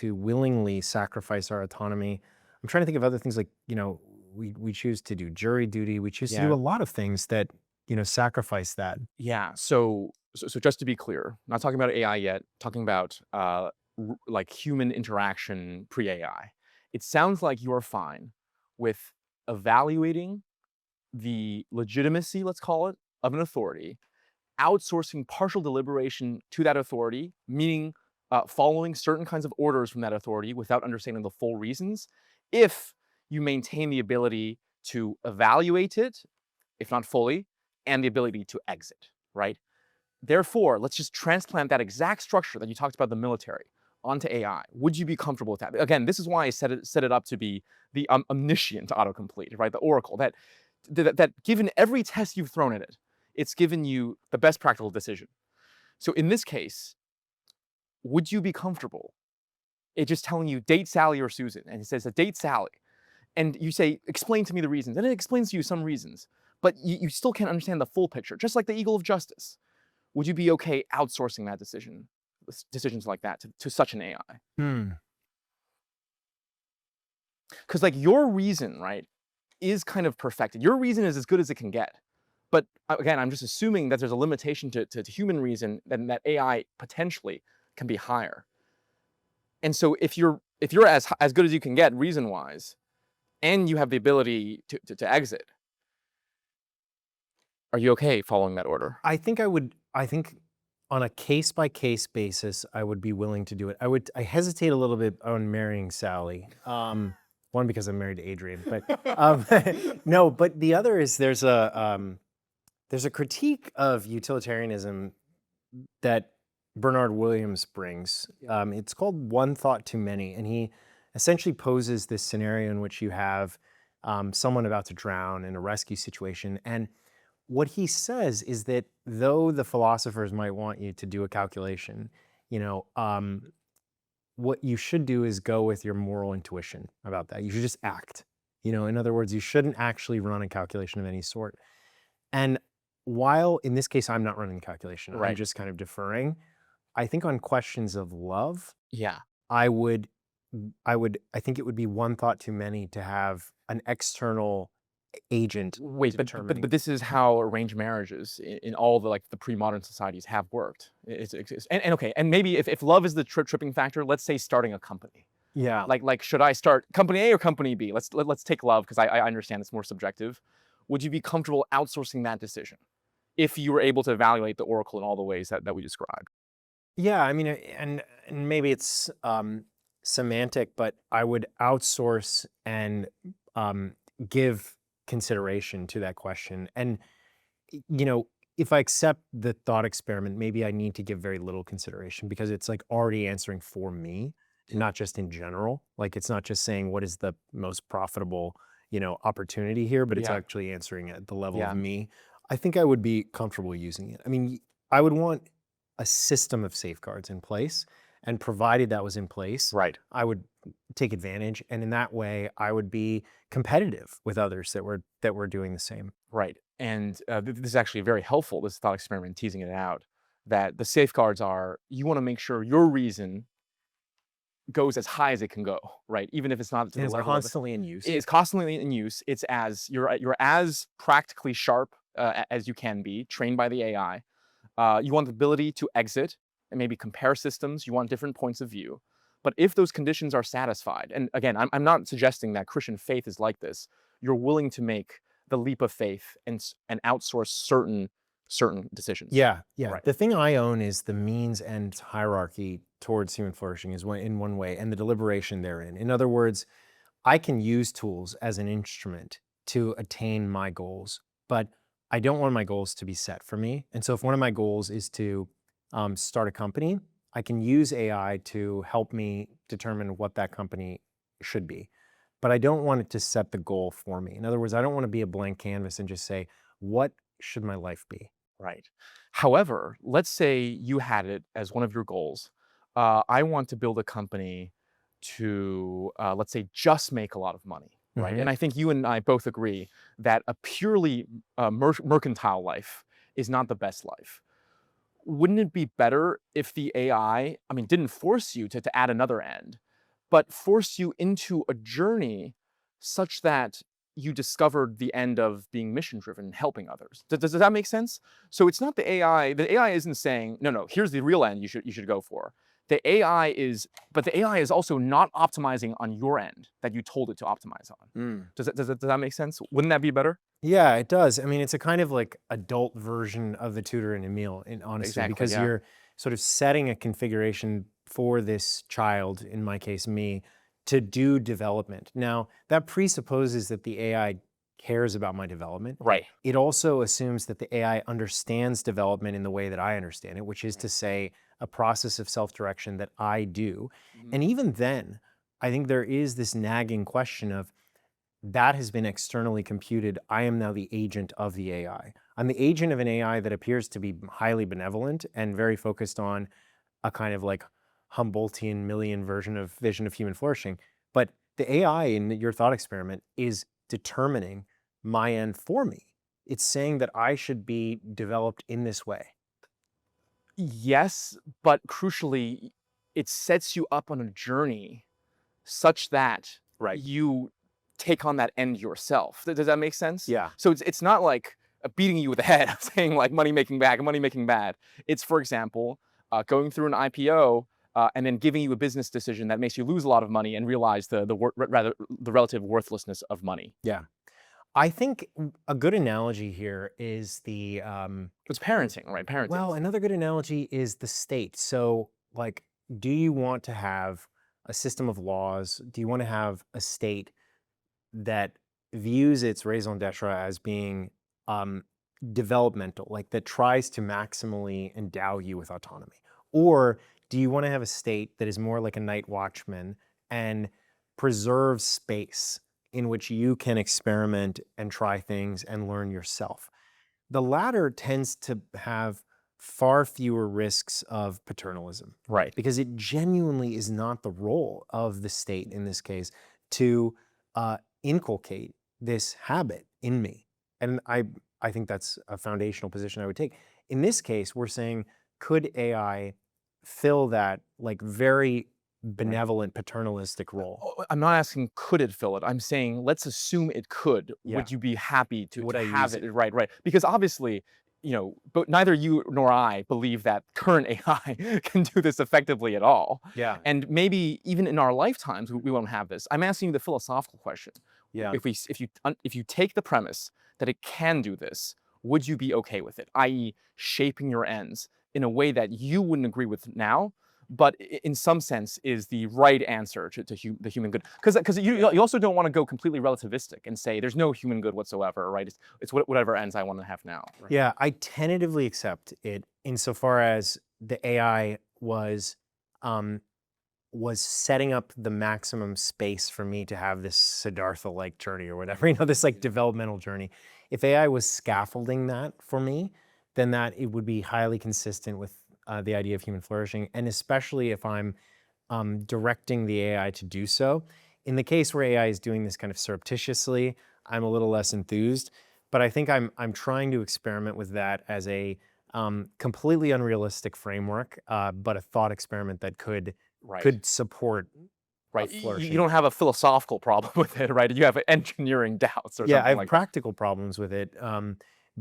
willingly sacrifice our autonomy. I'm trying to think of other things like, we choose to do jury duty. We choose to do Yeah. a lot of things that, sacrifice that. Yeah. So just to be clear, not talking about AI yet, talking about like human interaction pre-AI. It sounds like you're fine with evaluating the legitimacy, let's call it, of an authority, outsourcing partial deliberation to that authority, meaning following certain kinds of orders from that authority without understanding the full reasons, if you maintain the ability to evaluate it, if not fully, and the ability to exit, right? Therefore, let's just transplant that exact structure that you talked about the military onto AI. Would you be comfortable with that? Again, this is why I set it up to be the omniscient autocomplete, right? The oracle that given every test you've thrown at it, it's given you the best practical decision. So in this case, would you be comfortable it just telling you date Sally or Susan? And it says date Sally. And you say, explain to me the reasons. And it explains to you some reasons, but you still can't understand the full picture, just like the Eagle of Justice. Would you be okay outsourcing that decisions like that to such an AI? Because like your reason, right, is kind of perfected. Your reason is as good as it can get. But again, I'm just assuming that there's a limitation to human reason, then that AI potentially can be higher. And so if you're as good as you can get reason-wise, and you have the ability to exit, are you okay following that order? I think on a case by case basis, I would be willing to do it. I hesitate a little bit on marrying Sally. One, because I'm married to Adrian, but no, but the other is there's a critique of utilitarianism that Bernard Williams brings. It's called One Thought Too Many, and he essentially poses this scenario in which you have someone about to drown in a rescue situation. And what he says is that though the philosophers might want you to do a calculation, what you should do is go with your moral intuition about that. You should just act. In other words, you shouldn't actually run a calculation of any sort. And while in this case, I'm not running a calculation, I'm Right. just kind of deferring. I think on questions of love, Yeah. I think it would be one thought too many to have an external agent Wait, determining. but this is how arranged marriages in all the the pre-modern societies have worked. And okay, and maybe if love is the tripping factor, let's say starting a company. Yeah. Like should I start company A or company B? Let's take love because I understand it's more subjective. Would you be comfortable outsourcing that decision if you were able to evaluate the oracle in all the ways that we described? Yeah, I mean, and maybe it's semantic, but I would outsource and give consideration to that question. And if I accept the thought experiment, maybe I need to give very little consideration because it's like already answering for me, not just in general. Like it's not just saying what is the most profitable, opportunity here, but it's Yeah. actually answering at the level Yeah. of me. I think I would be comfortable using it. I mean, I would want a system of safeguards in place, and provided that was in place, Right. I would take advantage, and in that way, I would be competitive with others that were doing the same. Right. And this is actually very helpful, this thought experiment, teasing it out, that the safeguards are you want to make sure your reason goes as high as it can go, right? Even if it's not to And the it's level of constantly in use. it's constantly in use. It's as you're as practically sharp as you can be, trained by the AI. You want the ability to exit and maybe compare systems. You want different points of view. But if those conditions are satisfied, and again, I'm not suggesting that Christian faith is like this. You're willing to make the leap of faith and outsource certain decisions. Yeah, yeah. Right. The thing I own is the means and hierarchy towards human flourishing is in one way, and the deliberation therein. In other words, I can use tools as an instrument to attain my goals, but I don't want my goals to be set for me. And so if one of my goals is to start a company, I can use AI to help me determine what that company should be. But I don't want it to set the goal for me. In other words, I don't want to be a blank canvas and just say, what should my life be? Right. However, let's say you had it as one of your goals. I want to build a company to, let's say, just make a lot of money, right? Mhm. And I think you and I both agree that a purely mercantile life is not the best life. Wouldn't it be better if the AI, I mean, didn't force you to add another end, but force you into a journey such that you discovered the end of being mission driven and helping others? Does that make sense? So it's not the AI. The AI isn't saying, no, no, here's the real end you should go for. The AI is, but the AI is also not optimizing on your end that you told it to optimize on. Mm. Does that make sense? Wouldn't that be better? Yeah, it does. I mean, it's a kind of like adult version of the tutor and Emil, honestly, Exactly. because Yeah. you're sort of setting a configuration for this child, in my case, me, to do development. Now, that presupposes that the AI cares about my development. Right. It also assumes that the AI understands development in the way that I understand it, which is to say, a process of self-direction that I do. And even then, I think there is this nagging question of, that has been externally computed. I am now the agent of the AI. I'm the agent of an AI that appears to be highly benevolent and very focused on a kind of like Humboldtian Millian vision of human flourishing. But the AI in your thought experiment is determining my end for me. It's saying that I should be developed in this way. Yes, but crucially, it sets you up on a journey such that Right. you take on that end yourself. Does that make sense? Yeah. So it's not like beating you with the head, saying like money making bad, money making bad. It's, for example, going through an IPO and then giving you a business decision that makes you lose a lot of money and realize rather the relative worthlessness of money. Yeah. I think a good analogy here is the It's parenting, right? Parenting. well, another good analogy is the state. So, like, do you want to have a system of laws? Do you want to have a state that views its raison d'etre as being um, developmental, like that tries to maximally endow you with autonomy? Or do you want to have a state that is more like a night watchman and preserves space in which you can experiment and try things and learn yourself? The latter tends to have far fewer risks of paternalism, Right. because it genuinely is not the role of the state in this case to inculcate this habit in me. And I think that's a foundational position I would take. In this case, we're saying, could AI fill that like very benevolent paternalistic role? I'm not asking could it fill it. I'm saying let's assume it could. Yeah. Would you be happy to, Would to I have use it? it? Right, right. Because obviously, but neither you nor I believe that current AI can do this effectively at all. Yeah. And maybe even in our lifetimes, we won't have this. I'm asking you the philosophical question. Yeah. If you take the premise that it can do this, would you be okay with it? I.e., shaping your ends in a way that you wouldn't agree with now, but in some sense is the right answer to the human good. Because you also don't want to go completely relativistic and say there's no human good whatsoever, right? It's whatever ends I want to have now. Right? Yeah, I tentatively accept it insofar as the AI was setting up the maximum space for me to have this Siddhartha-like journey or whatever, this like developmental journey. If AI was scaffolding that for me, then that it would be highly consistent with the idea of human flourishing, and especially if I'm directing the AI to do so. In the case where AI is doing this kind of surreptitiously, I'm a little less enthused, but I think I'm trying to experiment with that as a completely unrealistic framework, but a thought experiment that could support Right. flourishing. You don't have a philosophical problem with it, right? You have engineering doubts or Yeah, I something have like practical problems with it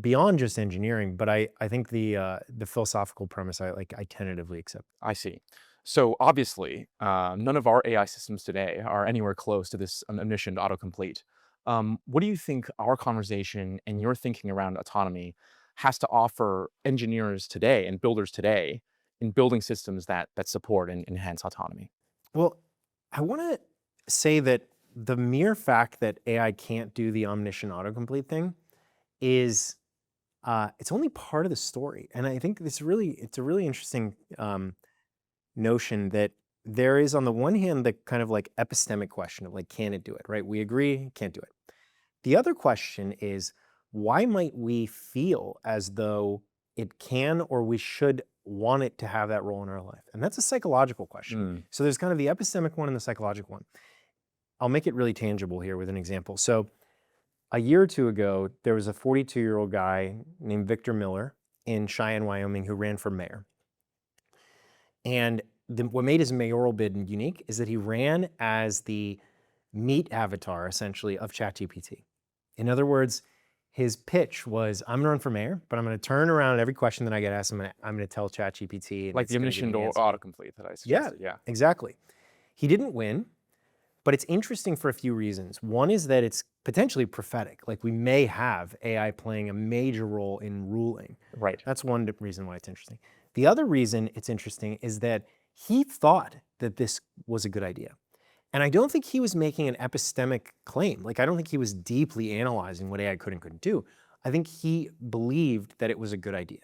beyond just engineering, but I think the philosophical premise I tentatively accept. I see. So obviously, none of our AI systems today are anywhere close to this omniscient autocomplete. What do you think our conversation and your thinking around autonomy has to offer engineers today and builders today in building systems that support and enhance autonomy? Well, I want to say that the mere fact that AI can't do the omniscient autocomplete thing is it's only part of the story, and I think it's a really interesting notion that there is, on the one hand, the kind of like epistemic question of like, can it do it, right? We agree, can't do it. The other question is, why might we feel as though it can or we should want it to have that role in our life? And that's a psychological question. So there's kind of the epistemic one and the psychological one. I'll make it really tangible here with an example. So a year or two ago, there was a 42-year-old guy named Victor Miller in Cheyenne, Wyoming, who ran for mayor. And what made his mayoral bid unique is that he ran as the meat avatar, essentially, of ChatGPT. In other words, his pitch was, I'm gonna run for mayor, but I'm gonna turn around every question that I get asked, I'm gonna tell ChatGPT. Like the Omniscient or Autocomplete that I suggested. Yeah, exactly. He didn't win, but it's interesting for a few reasons. One is that it's potentially prophetic. Like we may have AI playing a major role in ruling. Right. That's one reason why it's interesting. The other reason it's interesting is that he thought that this was a good idea. And I don't think he was making an epistemic claim. Like, I don't think he was deeply analyzing what AI could and couldn't do. I think he believed that it was a good idea.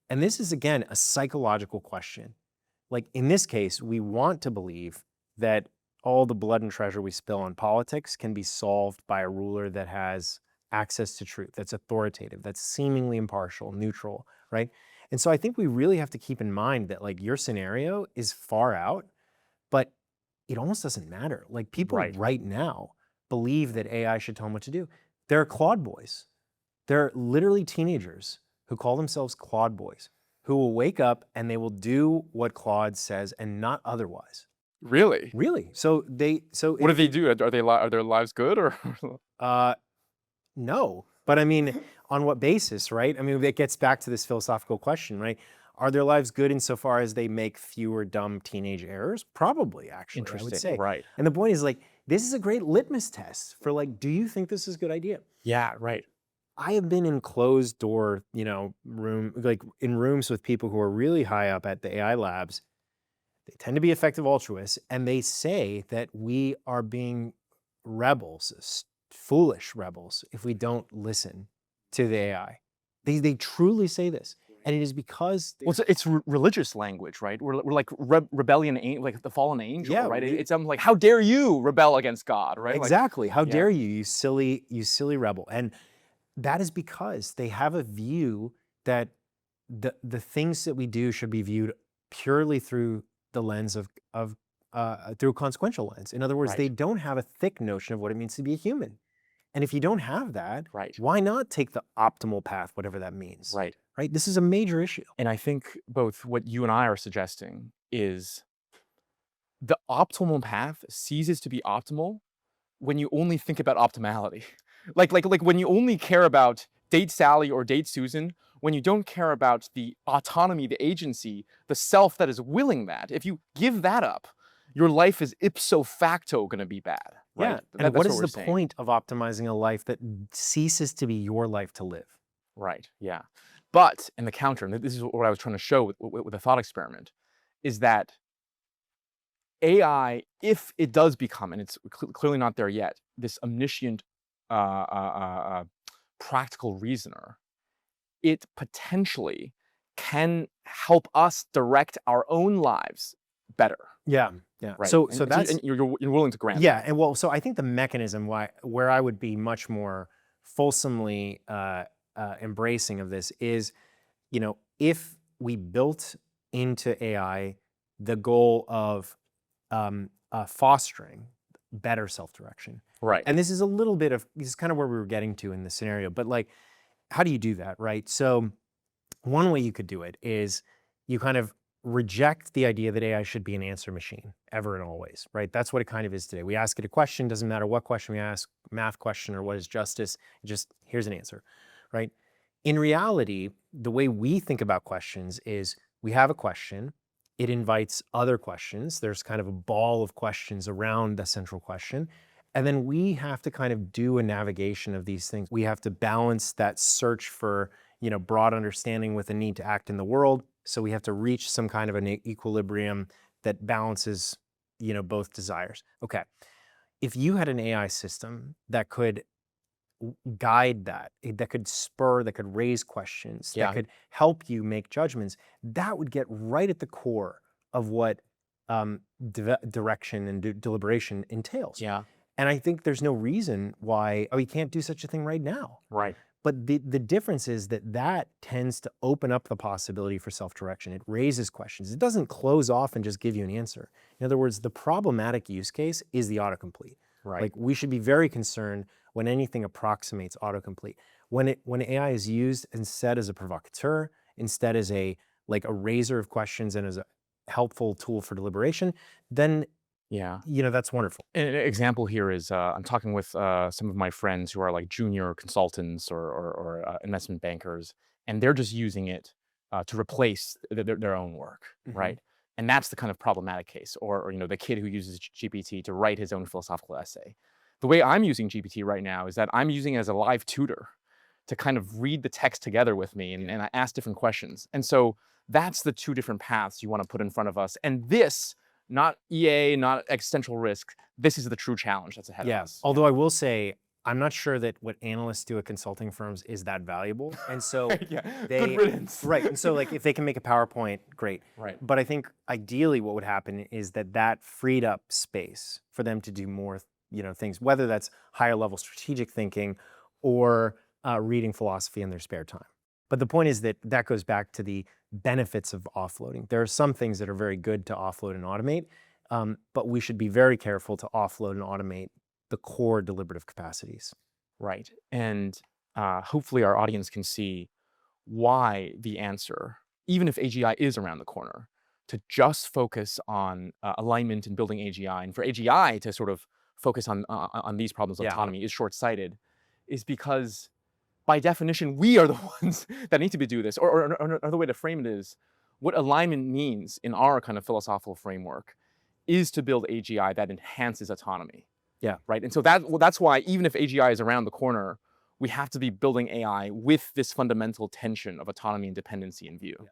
And this is, again, a psychological question. Like, in this case, we want to believe that all the blood and treasure we spill on politics can be solved by a ruler that has access to truth, that's authoritative, that's seemingly impartial, neutral, right? And so I think we really have to keep in mind that, like, your scenario is far out, but it almost doesn't matter. Like, people right now believe that AI should tell them what to do. There are Claude boys. There are literally teenagers who call themselves Claude boys, who will wake up and they will do what Claude says and not otherwise. Really? Really. So what do they do? Are their lives good or? No, but I mean, on what basis, right? I mean, it gets back to this philosophical question, right? Are their lives good insofar as they make fewer dumb teenage errors? Probably, actually, I would say. Right. And the point is, like, this is a great litmus test for, like, do you think this is a good idea? Yeah, right. I have been in closed door, in rooms with people who are really high up at the AI labs. They tend to be effective altruists, and they say that we are being rebels, foolish rebels, if we don't listen to the AI. They truly say this. And it is because it's religious language, right? We're like rebellion, like the fallen angel, right? It's like, how dare you rebel against God, right? Exactly. Like, how dare you, you silly rebel? And that is because they have a view that the things that we do should be viewed purely through the lens through a consequential lens. In other words, they don't have a thick notion of what it means to be a human. And if you don't have that, why not take the optimal path, whatever that means? Right. This is a major issue. And I think both what you and I are suggesting is the optimal path ceases to be optimal when you only think about optimality. Like when you only care about date Sally or date Susan, when you don't care about the autonomy, the agency, the self that is willing that. If you give that up, your life is ipso facto going to be bad. Right? Yeah. And what is the point of optimizing a life that ceases to be your life to live? Right. Yeah. But in the counter, and this is what I was trying to show with the thought experiment, is that AI, if it does become, and it's clearly not there yet, this omniscient practical reasoner, it potentially can help us direct our own lives better. Yeah. Right. So that's, and you're willing to grant. Yeah. And well, so I think the mechanism where I would be much more fulsomely embracing of this is, if we built into AI the goal of fostering better self-direction. Right. And this is kind of where we were getting to in the scenario, but like, how do you do that, right? So one way you could do it is you kind of reject the idea that AI should be an answer machine ever and always, right? That's what it kind of is today. We ask it a question, doesn't matter what question we ask, math question or what is justice, just here's an answer, right? In reality, the way we think about questions is we have a question, it invites other questions, there's kind of a ball of questions around the central question, and then we have to kind of do a navigation of these things. We have to balance that search for, broad understanding with a need to act in the world. So we have to reach some kind of an equilibrium that balances, both desires. Okay. If you had an AI system that could guide that could spur, that could raise questions, that could help you make judgments, that would get right at the core of what direction and deliberation entails. Yeah. And I think there's no reason why we can't do such a thing right now. Right. But the difference is that tends to open up the possibility for self-direction. It raises questions. It doesn't close off and just give you an answer. In other words, the problematic use case is the autocomplete. Right. Like, we should be very concerned when anything approximates autocomplete. When AI is used instead as a provocateur, instead as a raiser of questions and as a helpful tool for deliberation, then Yeah. that's wonderful. An example here is I'm talking with some of my friends who are like junior consultants or investment bankers, and they're just using it to replace their own work, right? And that's the kind of problematic case. Or the kid who uses GPT to write his own philosophical essay. The way I'm using GPT right now is that I'm using it as a live tutor to kind of read the text together with me, and I ask different questions. And so that's the two different paths you want to put in front of us. And this, not EA, not existential risk, this is the true challenge that's ahead of us. Although I will say, I'm not sure that what analysts do at consulting firms is that valuable. And so good riddance. Right. And so if they can make a PowerPoint, great. Right. But I think ideally what would happen is that freed up space for them to do more, things, whether that's higher level strategic thinking or reading philosophy in their spare time. But the point is that goes back to the benefits of offloading. There are some things that are very good to offload and automate, but we should be very careful to offload and automate the core deliberative capacities. Right. And hopefully our audience can see why the answer, even if AGI is around the corner, to just focus on alignment and building AGI, and for AGI to sort of focus on these problems of autonomy is short-sighted, is because by definition, we are the ones that need to do this. Or another way to frame it is, what alignment means in our kind of philosophical framework is to build AGI that enhances autonomy. Yeah. Right. And so that's why even if AGI is around the corner, we have to be building AI with this fundamental tension of autonomy and dependency in view.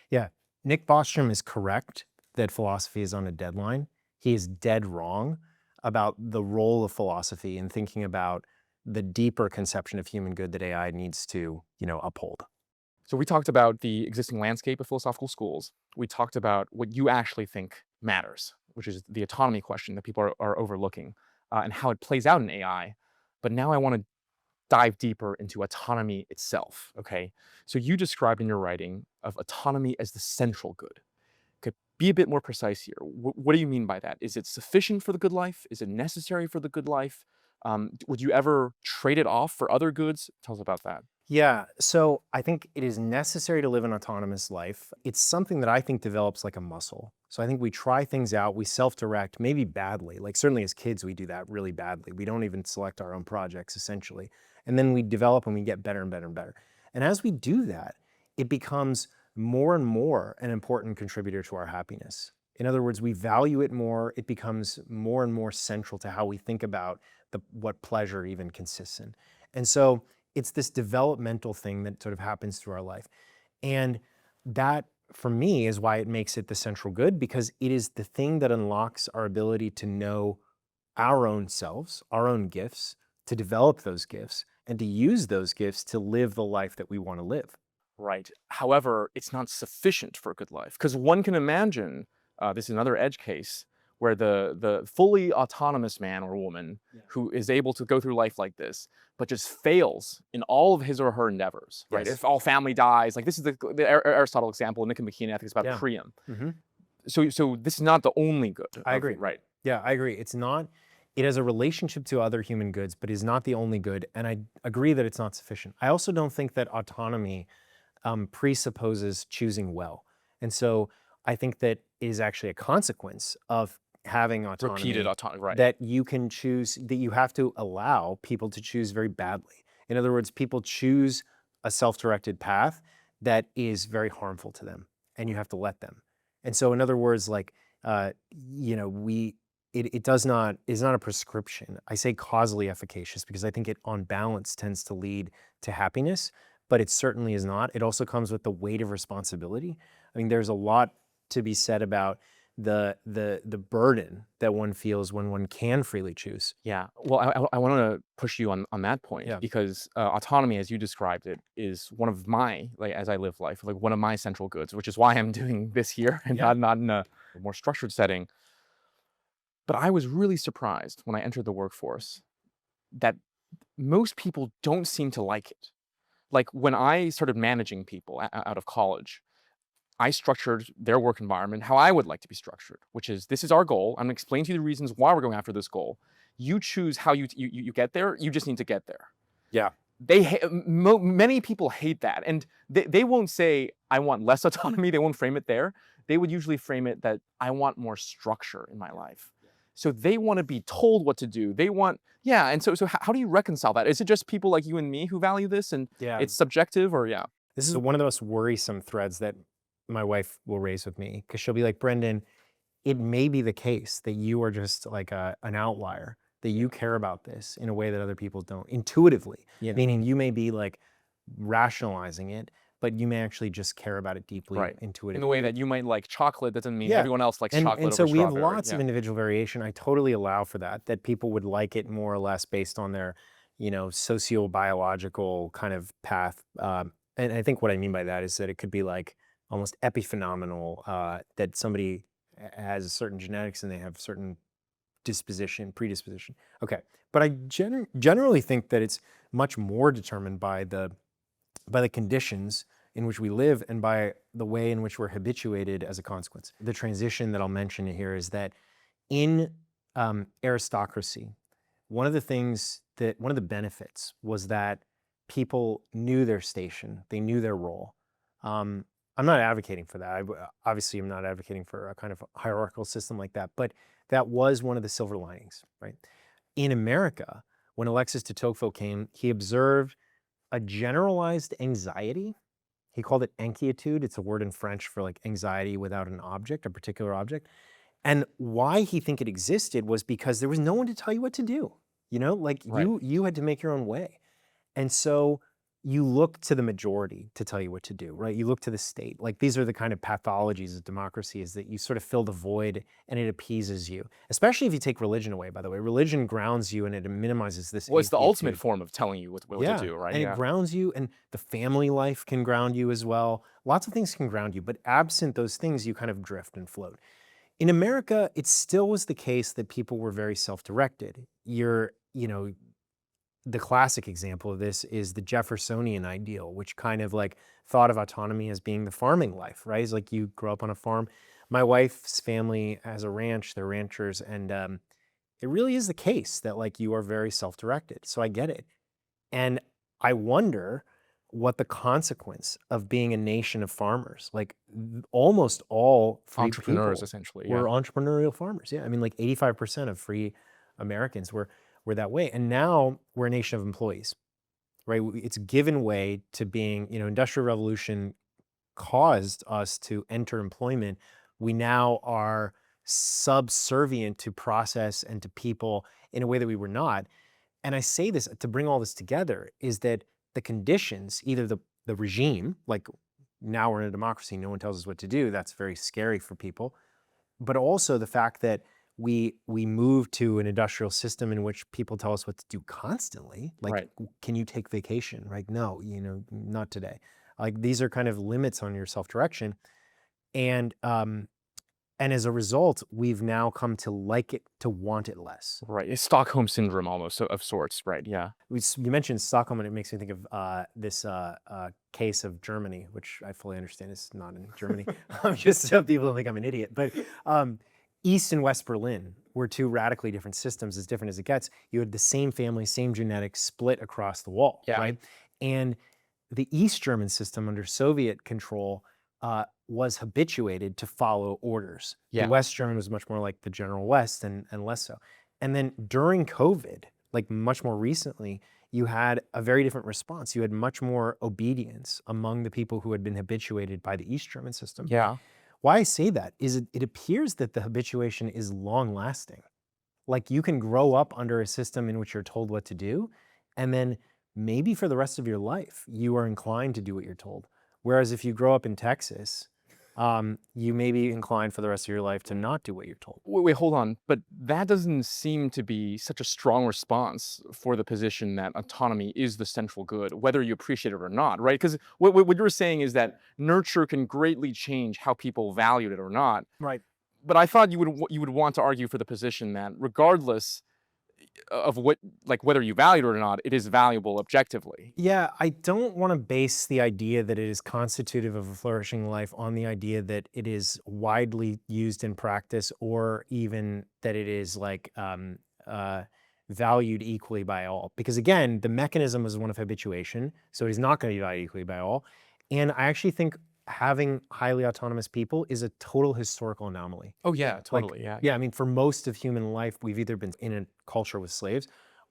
Yeah. Nick Bostrom is correct that philosophy is on a deadline. He is dead wrong about the role of philosophy in thinking about the deeper conception of human good that AI needs to, uphold. So we talked about the existing landscape of philosophical schools. We talked about what you actually think matters, which is the autonomy question that people are overlooking, and how it plays out in AI. But now I want to dive deeper into autonomy itself, okay? So you described in your writing of autonomy as the central good. Okay, be a bit more precise here. What do you mean by that? Is it sufficient for the good life? Is it necessary for the good life? Would you ever trade it off for other goods? Tell us about that. Yeah, so I think it is necessary to live an autonomous life. It's something that I think develops like a muscle. So I think we try things out, we self-direct, maybe badly. Like, certainly as kids, we do that really badly. We don't even select our own projects, essentially. And then we develop and we get better and better and better. And as we do that, it becomes more and more an important contributor to our happiness. In other words, we value it more. It becomes more and more central to how we think about what pleasure even consists in. And so it's this developmental thing that sort of happens through our life. And that, for me, is why it makes it the central good, because it is the thing that unlocks our ability to know our own selves, our own gifts, to develop those gifts, and to use those gifts to live the life that we want to live. Right. However, it's not sufficient for a good life, because one can imagine, this is another edge case, where the fully autonomous man or woman who is able to go through life like this, but just fails in all of his or her endeavors, right? If all family dies, like this is the Aristotle example, Nick and McKean ethics about Priam. So this is not the only good. I agree. Right. Yeah, I agree. It's not. It has a relationship to other human goods, but is not the only good. And I agree that it's not sufficient. I also don't think that autonomy presupposes choosing well. And so I think that is actually a consequence of having autonomy. Repeated autonomy, right. That you can choose, that you have to allow people to choose very badly. In other words, people choose a self-directed path that is very harmful to them, and you have to let them. And so in other words, like, it is not a prescription. I say causally efficacious because I think it on balance tends to lead to happiness, but it certainly is not. It also comes with the weight of responsibility. I mean, there's a lot to be said about the burden that one feels when one can freely choose. Yeah. Well, I want to push you on that point, because autonomy, as you described it, is one of my, like, as I live life, like one of my central goods, which is why I'm doing this here and not in a more structured setting. But I was really surprised when I entered the workforce that most people don't seem to like it. Like when I started managing people out of college, I structured their work environment how I would like to be structured, which is, this is our goal. I'm gonna explain to you the reasons why we're going after this goal. You choose how you get there. You just need to get there. Yeah. Many people hate that, and they won't say, I want less autonomy. They won't frame it there. They would usually frame it that I want more structure in my life. So they want to be told what to do. They want, yeah. And so how do you reconcile that? Is it just people like you and me who value this, and it's subjective, or yeah? This is one of the most worrisome threads that my wife will raise with me, because she'll be like, Brendan, it may be the case that you are just like an outlier, that you care about this in a way that other people don't intuitively, meaning you may be like rationalizing it, but you may actually just care about it deeply, intuitively. In the way that you might like chocolate doesn't mean everyone else likes chocolate and over so we have strawberry. lots of individual variation. I totally allow for that people would like it more or less based on their, socio-biological kind of path. And I think what I mean by that is that it could be like almost epiphenomenal, that somebody has certain genetics and they have certain predisposition. Okay, but I generally think that it's much more determined by the conditions in which we live and by the way in which we're habituated as a consequence. The transition that I'll mention here is that in aristocracy, one of the benefits was that people knew their station, they knew their role. I'm not advocating for that. Obviously, I'm not advocating for a kind of hierarchical system like that, but that was one of the silver linings, right? In America, when Alexis de Tocqueville came, he observed a generalized anxiety. He called it inquiétude. It's a word in French for like anxiety without an object, a particular object. And why he think it existed was because there was no one to tell you what to do. You had to make your own way. And so you look to the majority to tell you what to do, right? You look to the state. Like these are the kind of pathologies of democracy, is that you sort of fill the void and it appeases you. Especially if you take religion away, by the way. Religion grounds you and it minimizes this. Well, it's the ultimate form of telling you what to do, right? And it grounds you, and the family life can ground you as well. Lots of things can ground you, but absent those things, you kind of drift and float. In America, it still was the case that people were very self-directed. The classic example of this is the Jeffersonian ideal, which kind of like thought of autonomy as being the farming life, right? It's like you grow up on a farm. My wife's family has a ranch, they're ranchers, and it really is the case that like you are very self-directed. So I get it. And I wonder what the consequence of being a nation of farmers, like almost all free entrepreneurs, people essentially, were entrepreneurial farmers. Yeah, I mean like 85% of free Americans were that way. And now we're a nation of employees, right? It's given way to being, Industrial Revolution caused us to enter employment. We now are subservient to process and to people in a way that we were not. And I say this to bring all this together, is that the conditions, either the regime, like now we're in a democracy, no one tells us what to do, that's very scary for people, but also the fact that we move to an industrial system in which people tell us what to do constantly. Like, can you take vacation? Right? No, not today. Like these are kind of limits on your self-direction. And as a result, we've now come to like it, to want it less. Right, it's Stockholm syndrome almost of sorts, right? Yeah. You mentioned Stockholm, and it makes me think of this case of Germany, which I fully understand is not in Germany. Just so people don't think I'm an idiot. But East and West Berlin were two radically different systems, as different as it gets. You had the same family, same genetics, split across the wall, right? And the East German system under Soviet control was habituated to follow orders. The West German was much more like the General West and less so. And then during COVID, like much more recently, you had a very different response. You had much more obedience among the people who had been habituated by the East German system. Yeah. Why I say that is it appears that the habituation is long lasting. Like you can grow up under a system in which you're told what to do, and then maybe for the rest of your life, you are inclined to do what you're told. Whereas if you grow up in Texas, you may be inclined for the rest of your life to not do what you're told. Wait, hold on. But that doesn't seem to be such a strong response for the position that autonomy is the central good, whether you appreciate it or not, right? Because what you're saying is that nurture can greatly change how people valued it or not. Right. But I thought you would want to argue for the position that regardless, of what, like whether you value it or not, it is valuable objectively. Yeah, I don't want to base the idea that it is constitutive of a flourishing life on the idea that it is widely used in practice, or even that it is like valued equally by all. Because again, the mechanism is one of habituation, so it is not going to be valued equally by all. And I actually think having highly autonomous people is a total historical anomaly. Oh yeah, Like, totally. Yeah. yeah, I mean, for most of human life, we've either been in a culture with slaves,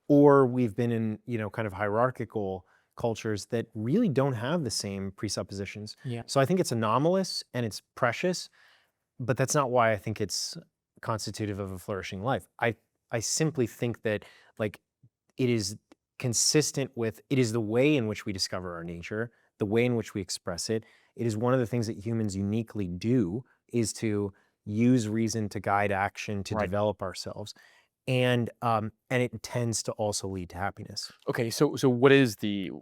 or we've been in, kind of hierarchical cultures that really don't have the same presuppositions. Yeah. So I think it's anomalous and it's precious, but that's not why I think it's constitutive of a flourishing life. I simply think that, like, it is consistent with, it is the way in which we discover our nature, the way in which we express it. It is one of the things that humans uniquely do, is to use reason to guide action, to Right. develop ourselves. And it tends to also lead to happiness. Okay, so what is the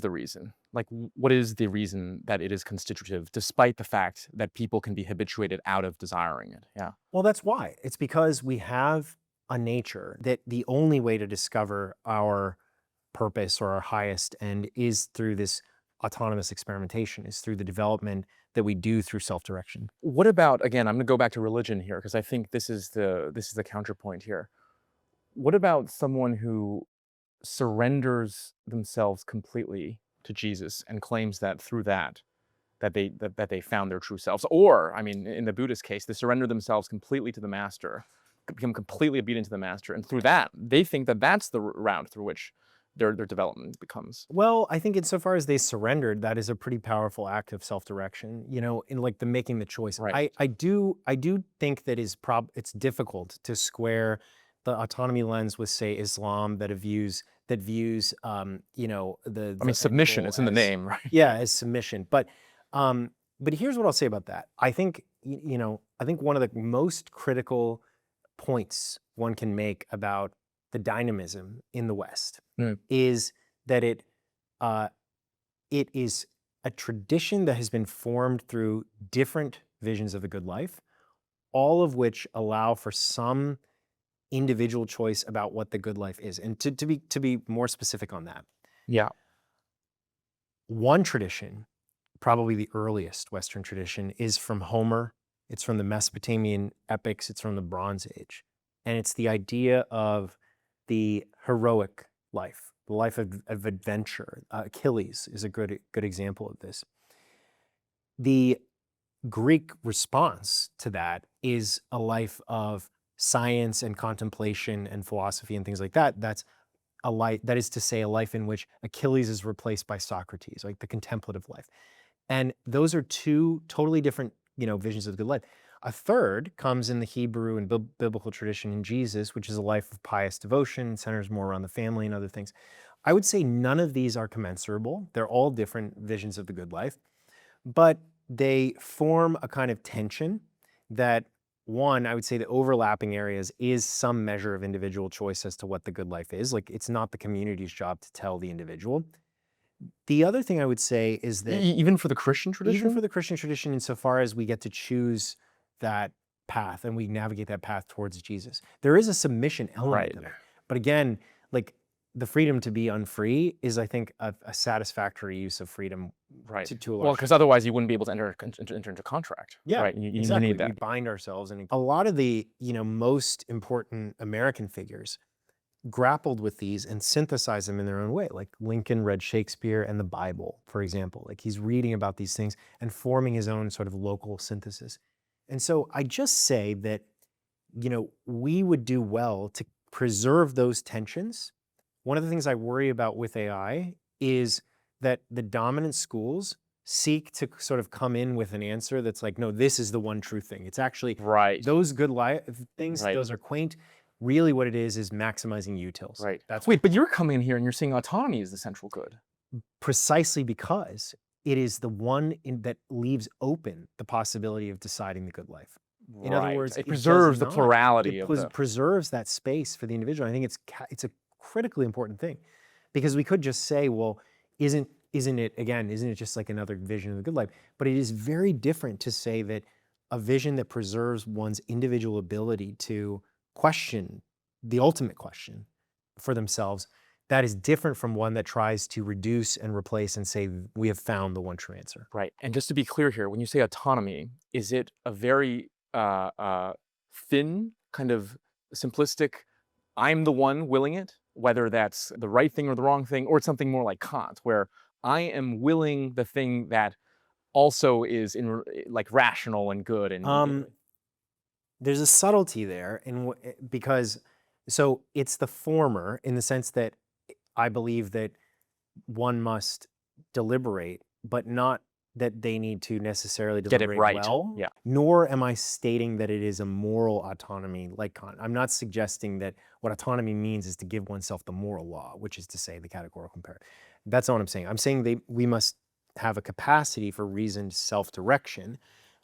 reason? Like, what is the reason that it is constitutive, despite the fact that people can be habituated out of desiring it? Yeah. Well, that's why. It's because we have a nature that the only way to discover our purpose or our highest end is through this autonomous experimentation, is through the development that we do through self-direction. What about, again, I'm going to go back to religion here because I think this is the counterpoint here. What about someone who surrenders themselves completely to Jesus and claims that through that they found their true selves? Or, I mean, in the Buddhist case, they surrender themselves completely to the master, become completely obedient to the master, and through that, they think that that's the route through which their development becomes. Well, I think insofar as they surrendered, that is a pretty powerful act of self-direction, in like the making the choice. Right. I do think that it's difficult to square the autonomy lens with, say, Islam, that views the I mean, submission, goal it's in the as, name, right? yeah, as submission. But here's what I'll say about that. I think I think one of the most critical points one can make about the dynamism in the West Mm. is that it is a tradition that has been formed through different visions of the good life, all of which allow for some individual choice about what the good life is. And to be more specific on that, Yeah. one tradition, probably the earliest Western tradition, is from Homer. It's from the Mesopotamian epics. It's from the Bronze Age. And it's the idea of the heroic life, the life of adventure. Achilles is a good example of this. The Greek response to that is a life of science and contemplation and philosophy and things like that. That's a life, that is to say, a life in which Achilles is replaced by Socrates, like the contemplative life. And those are two totally different, visions of the good life. A third comes in the Hebrew and biblical tradition in Jesus, which is a life of pious devotion, centers more around the family and other things. I would say none of these are commensurable. They're all different visions of the good life, but they form a kind of tension that, one, I would say the overlapping areas is some measure of individual choice as to what the good life is. Like, it's not the community's job to tell the individual. The other thing I would say is that Even for the Christian tradition? even for the Christian tradition, insofar as we get to choose that path and we navigate that path towards Jesus, there is a submission element Right. of it. But again, like, the freedom to be unfree is, I think, a satisfactory use of freedom. Right. To a Well, large because otherwise you wouldn't be able to enter into contract. Yeah, Right. You exactly. need We that. bind ourselves, and a lot of the most important American figures grappled with these and synthesized them in their own way. Like Lincoln read Shakespeare and the Bible, for example. Like, he's reading about these things and forming his own sort of local synthesis. And so I just say that we would do well to preserve those tensions. One of the things I worry about with AI is that the dominant schools seek to sort of come in with an answer that's like, no, this is the one true thing. It's actually Right. those good things, Right. those are quaint. Really what it is maximizing utils. Right. That's Wait, but you're coming in here and you're saying autonomy is the central good. precisely because it is the one that leaves open the possibility of deciding the good life. In other Right. words, it does preserves the not. plurality It of the. preserves that space for the individual. I think it's a critically important thing, because we could just say, well, isn't it just like another vision of the good life? But it is very different to say that a vision that preserves one's individual ability to question the ultimate question for themselves, that is different from one that tries to reduce and replace and say, we have found the one true answer. Right. And just to be clear here, when you say autonomy, is it a very thin, kind of simplistic, I'm the one willing it, whether that's the right thing or the wrong thing, or it's something more like Kant, where I am willing the thing that also is like rational and good and There's a subtlety there because so it's the former in the sense that I believe that one must deliberate, but not that they need to necessarily get it deliberate right. well. Yeah. Nor am I stating that it is a moral autonomy like Kant. I'm not suggesting that what autonomy means is to give oneself the moral law, which is to say the categorical imperative. That's not what I'm saying. I'm saying we must have a capacity for reasoned self-direction.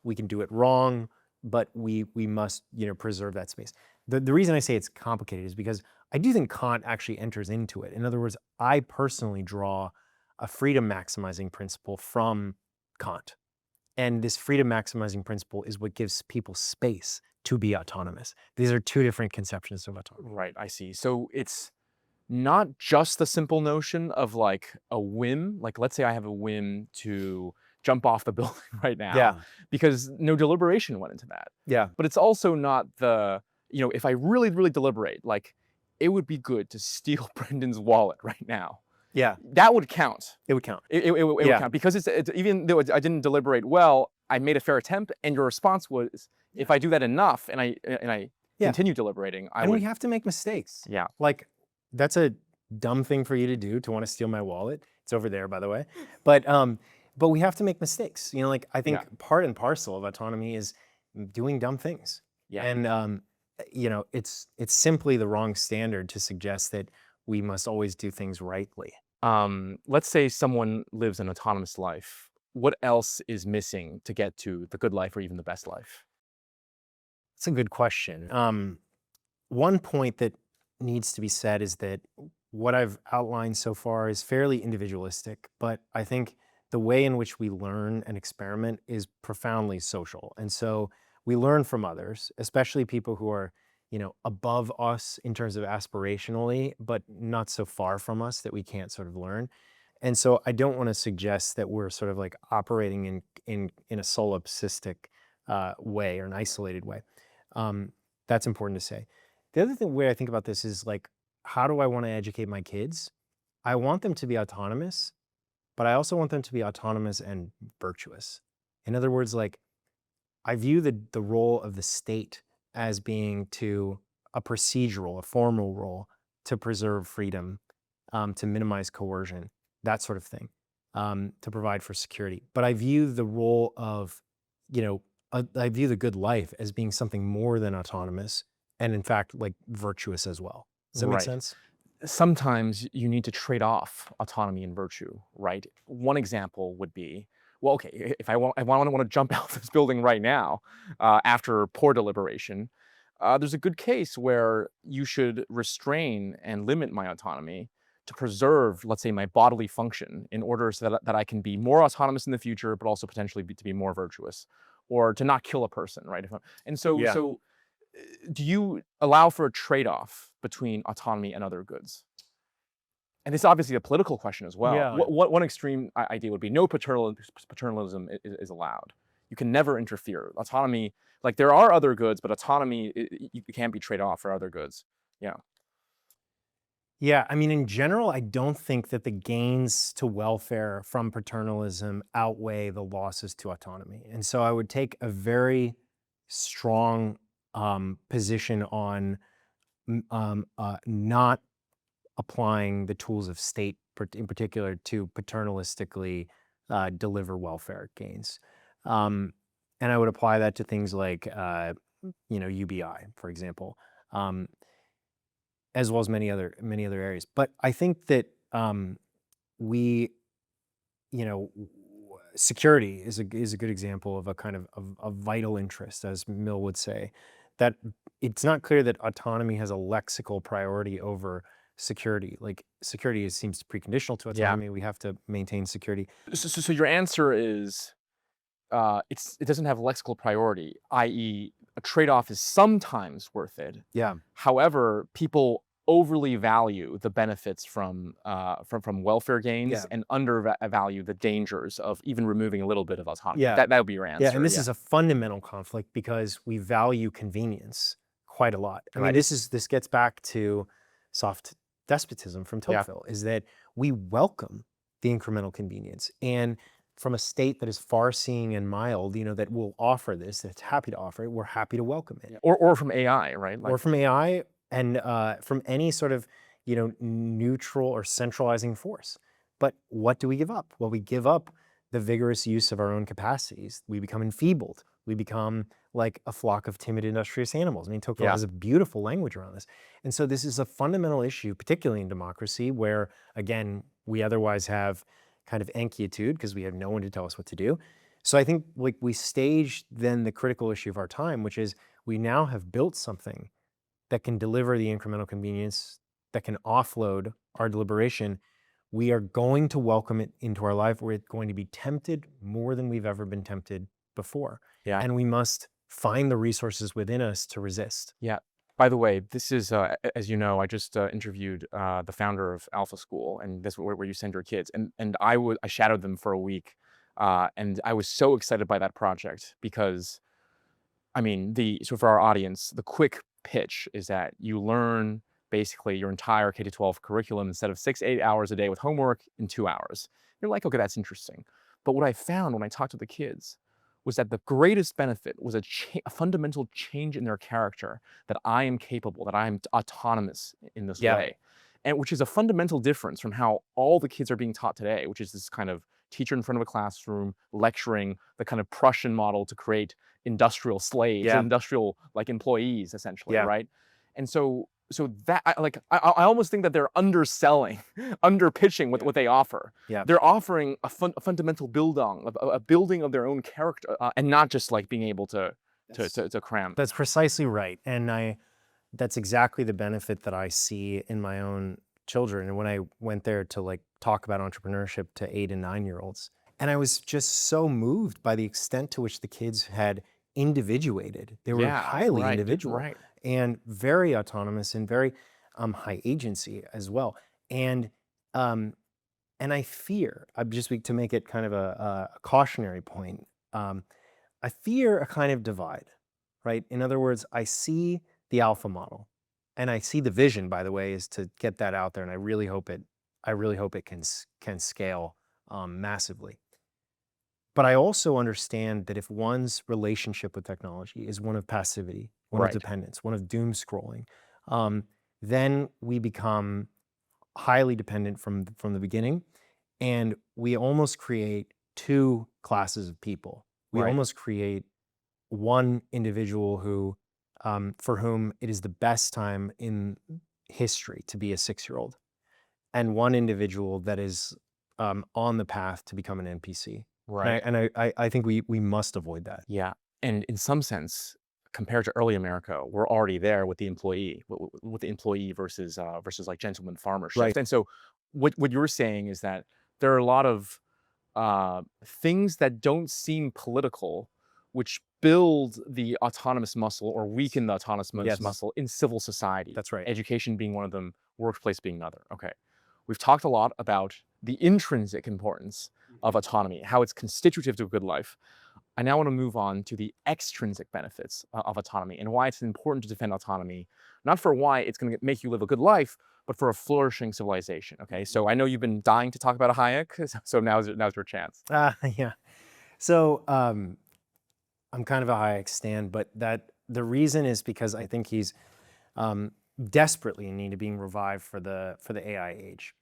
We can do it wrong, but we must preserve that space. The reason I say it's complicated is because I do think Kant actually enters into it. In other words, I personally draw a freedom maximizing principle from Kant. And this freedom maximizing principle is what gives people space to be autonomous. These are two different conceptions of autonomy. Right, I see. So it's not just the simple notion of like a whim, like let's say I have a whim to jump off the building right now, Yeah. because no deliberation went into that. Yeah. But it's also not the, if I really, really deliberate, like it would be good to steal Brendan's wallet right now. Yeah. That would count. It would count. It would count because it's even though I didn't deliberate well, I made a fair attempt, and your response was, if I do that enough and I continue deliberating, we have to make mistakes. Yeah. Like that's a dumb thing for you to do, to want to steal my wallet. It's over there, by the way. But we have to make mistakes. Like I think part and parcel of autonomy is doing dumb things. Yeah. And it's simply the wrong standard to suggest that we must always do things rightly. Let's say someone lives an autonomous life. What else is missing to get to the good life or even the best life? That's a good question. One point that needs to be said is that what I've outlined so far is fairly individualistic, but I think the way in which we learn and experiment is profoundly social. And so we learn from others, especially people who are above us in terms of aspirationally, but not so far from us that we can't sort of learn. And so I don't want to suggest that we're sort of like operating in a solipsistic way or an isolated way. That's important to say. The other way I think about this is like, how do I want to educate my kids? I want them to be autonomous, but I also want them to be autonomous and virtuous. In other words, like I view the role of the state as being a formal role to preserve freedom, to minimize coercion, that sort of thing, to provide for security. But I view the role of, I view the good life as being something more than autonomous and in fact, like virtuous as well. Does that make sense? Sometimes you need to trade off autonomy and virtue, right? One example would be, well, okay, if I want to jump out this building right now after poor deliberation, there's a good case where you should restrain and limit my autonomy to preserve, let's say, my bodily function in order so that I can be more autonomous in the future, but also potentially to be more virtuous, or to not kill a person, right? So do you allow for a trade-off between autonomy and other goods? And it's obviously a political question as well. Yeah. What one extreme idea would be no paternalism is allowed. You can never interfere. Autonomy, like there are other goods, but autonomy, you can't be trade off for other goods. Yeah. Yeah, I mean, in general, I don't think that the gains to welfare from paternalism outweigh the losses to autonomy. And so I would take a very strong position on not applying the tools of state, in particular, to paternalistically deliver welfare gains. And I would apply that to things like, UBI, for example, as well as many other areas. But I think that security is a good example of a kind of a vital interest, as Mill would say, that it's not clear that autonomy has a lexical priority over security. Like security seems preconditional to autonomy. We have to maintain security. So your answer is it doesn't have lexical priority, i.e. a trade-off is sometimes worth it. Yeah. However, people overly value the benefits from welfare gains Yeah. and undervalue the dangers of even removing a little bit of autonomy. Yeah. That would be your answer. Yeah, and this is a fundamental conflict because we value convenience quite a lot. I mean, Right. this gets back to soft despotism from Yeah. Tocqueville, is that we welcome the incremental convenience. And from a state that is far-seeing and mild, that will offer this, that's happy to offer it, we're happy to welcome it. Or from AI, right? Or from AI and from any sort of, neutral or centralizing force. But what do we give up? Well, we give up the vigorous use of our own capacities. We become enfeebled. We become like a flock of timid industrious animals. I mean, Tocqueville has a beautiful language around this. And so this is a fundamental issue, particularly in democracy, where, again, we otherwise have kind of inquietude because we have no one to tell us what to do. So I think like we stage then the critical issue of our time, which is we now have built something that can deliver the incremental convenience, that can offload our deliberation. We are going to welcome it into our life. We're going to be tempted more than we've ever been tempted before. Yeah. And we must find the resources within us to resist. Yeah. By the way, this is, as you know, I just interviewed the founder of Alpha School, and this is where you send your kids. And I shadowed them for a week, and I was so excited by that project because, I mean, so for our audience, the quick pitch is that you learn basically your entire K-12 curriculum instead of 6-8 hours a day with homework in 2 hours. You're like, okay, that's interesting. But what I found when I talked to the kids was that the greatest benefit was a fundamental change in their character, that I am capable, that I am autonomous in this way. And which is a fundamental difference from how all the kids are being taught today, which is this kind of teacher in front of a classroom lecturing, the kind of Prussian model to create industrial slaves, industrial like employees essentially, right? And so that I almost think that they're underselling, underpitching what they offer. They're offering a fundamental a building of their own character, and not just like being able to cram. That's precisely right. And that's exactly the benefit that I see in my own children. And when I went there to like talk about entrepreneurship to 8 and 9-year-olds, and I was just so moved by the extent to which the kids had individuated. They were highly individual and very autonomous and very high agency as well. And I fear, to make it kind of a cautionary point, I fear a kind of divide, right? In other words, I see the alpha model, and I see the vision, by the way, is to get that out there, and I really hope it can scale massively. But I also understand that if one's relationship with technology is one of passivity, one of dependence, one of doom scrolling, then we become highly dependent from the beginning, and we almost create two classes of people. We almost create one individual who, for whom it is the best time in history to be a 6-year-old, and one individual that is on the path to become an NPC. And I think we must avoid that. Yeah. And in some sense, compared to early America, we're already there with the employee, versus like gentleman farmership. And so what you're saying is that there are a lot of things that don't seem political, which build the autonomous muscle or weaken the autonomous muscle in civil society. That's right. Education being one of them, workplace being another. Okay. We've talked a lot about the intrinsic importance of autonomy, how it's constitutive to a good life. I now want to move on to the extrinsic benefits of autonomy and why it's important to defend autonomy, not for why it's going to make you live a good life, but for a flourishing civilization. Okay, so I know you've been dying to talk about Hayek, so now's your chance. Yeah. So I'm kind of a Hayek stan, but the reason is because I think he's desperately in need of being revived for the AI age.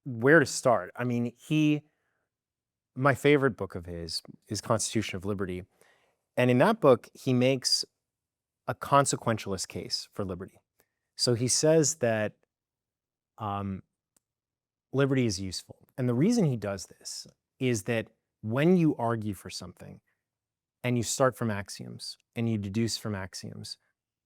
Where to start? I mean, my favorite book of his is Constitution of Liberty. And in that book, he makes a consequentialist case for liberty. So he says that liberty is useful. And the reason he does this is that when you argue for something and you start from axioms and you deduce from axioms,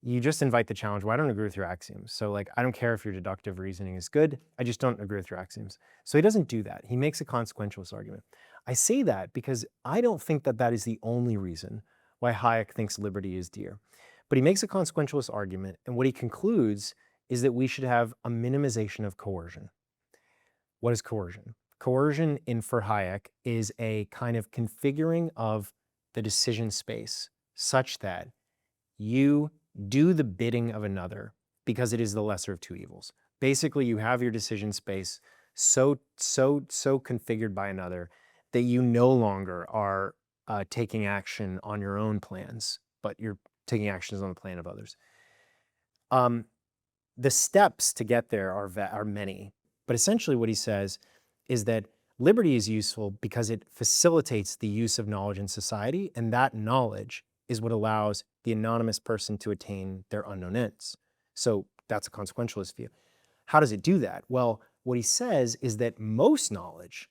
you just invite the challenge. Well, I don't agree with your axioms. So like, I don't care if your deductive reasoning is good. I just don't agree with your axioms. So he doesn't do that. He makes a consequentialist argument. I say that because I don't think that that is the only reason why Hayek thinks liberty is dear. But he makes a consequentialist argument, and what he concludes is that we should have a minimization of coercion. What is coercion? Coercion, for Hayek, is a kind of configuring of the decision space such that you do the bidding of another because it is the lesser of two evils. Basically, you have your decision space so configured by another that you no longer are taking action on your own plans, but you're taking actions on the plan of others. The steps to get there are many, but essentially what he says is that liberty is useful because it facilitates the use of knowledge in society, and that knowledge is what allows the anonymous person to attain their unknown ends. So that's a consequentialist view. How does it do that? Well, what he says is that most knowledge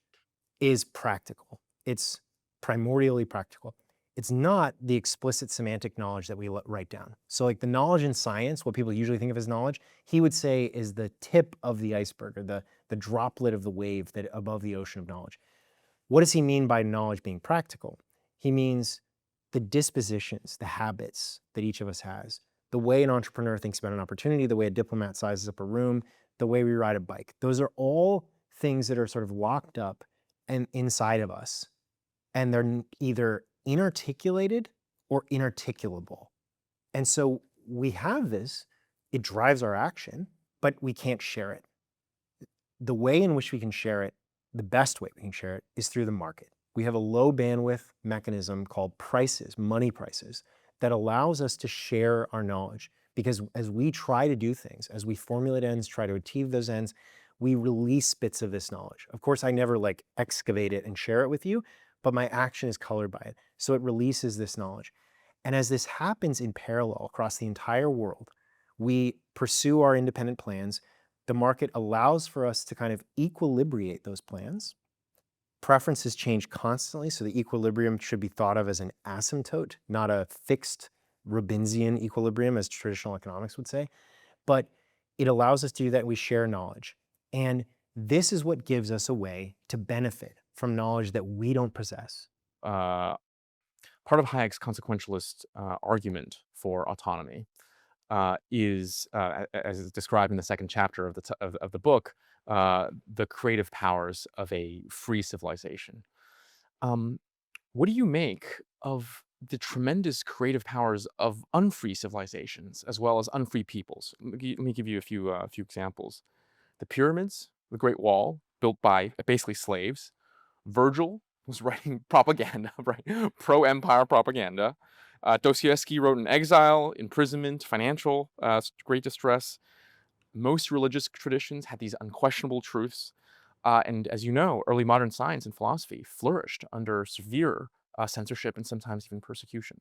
is practical. It's primordially practical. It's not the explicit semantic knowledge that we write down. So like the knowledge in science, what people usually think of as knowledge, he would say is the tip of the iceberg, or the droplet of the wave that above the ocean of knowledge. What does he mean by knowledge being practical? He means the dispositions, the habits that each of us has, the way an entrepreneur thinks about an opportunity, the way a diplomat sizes up a room, the way we ride a bike. Those are all things that are sort of locked up and inside of us, and they're either inarticulated or inarticulable. And so we have this, it drives our action, but we can't share it. The way in which we can share it, the best way we can share it, is through the market. We have a low bandwidth mechanism called prices, money prices, that allows us to share our knowledge. Because as we try to do things, as we formulate ends, try to achieve those ends, we release bits of this knowledge. Of course, I never like excavate it and share it with you, but my action is colored by it. So it releases this knowledge. And as this happens in parallel across the entire world, we pursue our independent plans. The market allows for us to kind of equilibrate those plans. Preferences change constantly, so the equilibrium should be thought of as an asymptote, not a fixed Robinsian equilibrium, as traditional economics would say. But it allows us to do that. We share knowledge. And this is what gives us a way to benefit from knowledge that we don't possess. Part of Hayek's consequentialist argument for autonomy is, as is described in the second chapter of the book, the creative powers of a free civilization. What do you make of the tremendous creative powers of unfree civilizations as well as unfree peoples? Let me give you a few examples. The pyramids, the Great Wall, built by basically slaves. Virgil was writing propaganda, right? Pro-empire propaganda. Dostoevsky wrote in exile, imprisonment, financial great distress. Most religious traditions had these unquestionable truths. And as you know, early modern science and philosophy flourished under severe censorship and sometimes even persecution.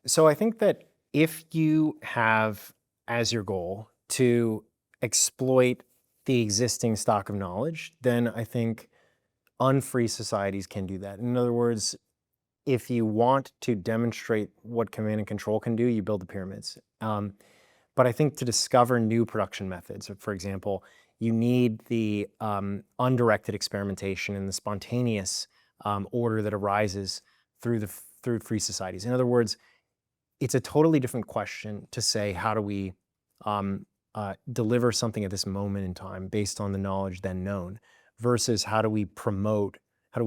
So I think that if you have as your goal to exploit the existing stock of knowledge, then I think unfree societies can do that. In other words, if you want to demonstrate what command and control can do, you build the pyramids. But I think to discover new production methods, for example, you need the undirected experimentation and the spontaneous order that arises through free societies. In other words, it's a totally different question to say, how do we deliver something at this moment in time based on the knowledge then known, versus how do we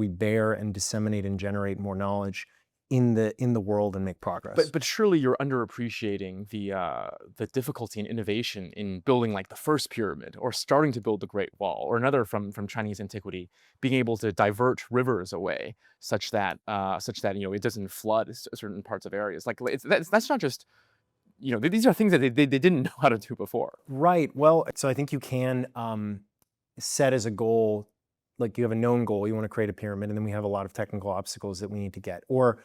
bear and disseminate and generate more knowledge in the world and make progress. But surely you're underappreciating the difficulty and innovation in building like the first pyramid, or starting to build the Great Wall, or another from Chinese antiquity, being able to divert rivers away such that it doesn't flood certain parts of areas. Like that's not just, these are things that they didn't know how to do before. Right. Well, so I think you can set as a goal, like you have a known goal, you want to create a pyramid, and then we have a lot of technical obstacles that we need to get. Or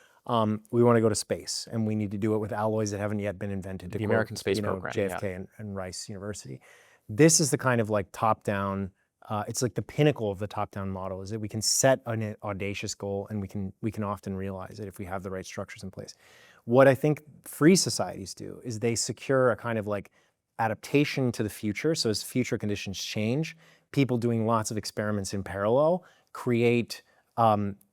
we want to go to space, and we need to do it with alloys that haven't yet been invented. The American space program, JFK and Rice University. This is the kind of like top-down, it's like the pinnacle of the top-down model, is that we can set an audacious goal, and we can often realize it if we have the right structures in place. What I think free societies do is they secure a kind of like adaptation to the future. So as future conditions change, people doing lots of experiments in parallel create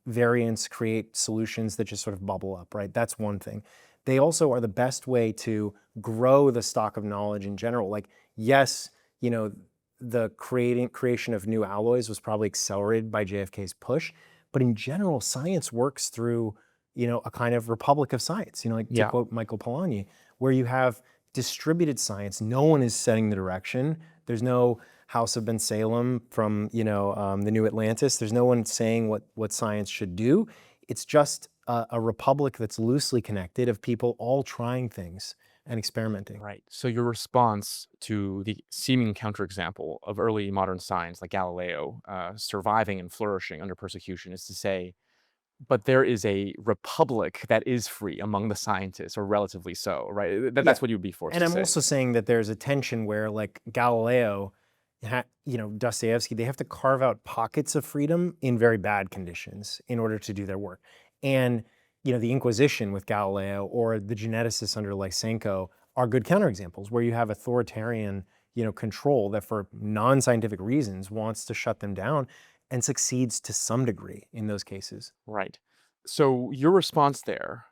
variants, create solutions that just sort of bubble up, right? That's one thing. they also are the best way to grow the stock of knowledge in general. Like, yes, the creation of new alloys was probably accelerated by JFK's push, but in general, science works through, a kind of republic of science, like to quote Michael Polanyi, where you have distributed science. No one is setting the direction. There's no House of Ben Salem from, the New Atlantis. There's no one saying what science should do. It's just a republic that's loosely connected of people all trying things and experimenting. Right. So your response to the seeming counterexample of early modern science, like Galileo, surviving and flourishing under persecution, is to say, but there is a republic that is free among the scientists, or relatively so, right? That's what you'd be forced And to I'm say. also saying that there's a tension where, like Galileo, Dostoevsky, they have to carve out pockets of freedom in very bad conditions in order to do their work. And, the Inquisition with Galileo or the geneticists under Lysenko are good counterexamples where you have authoritarian, control that for non-scientific reasons wants to shut them down and succeeds to some degree in those cases. Right. So your response there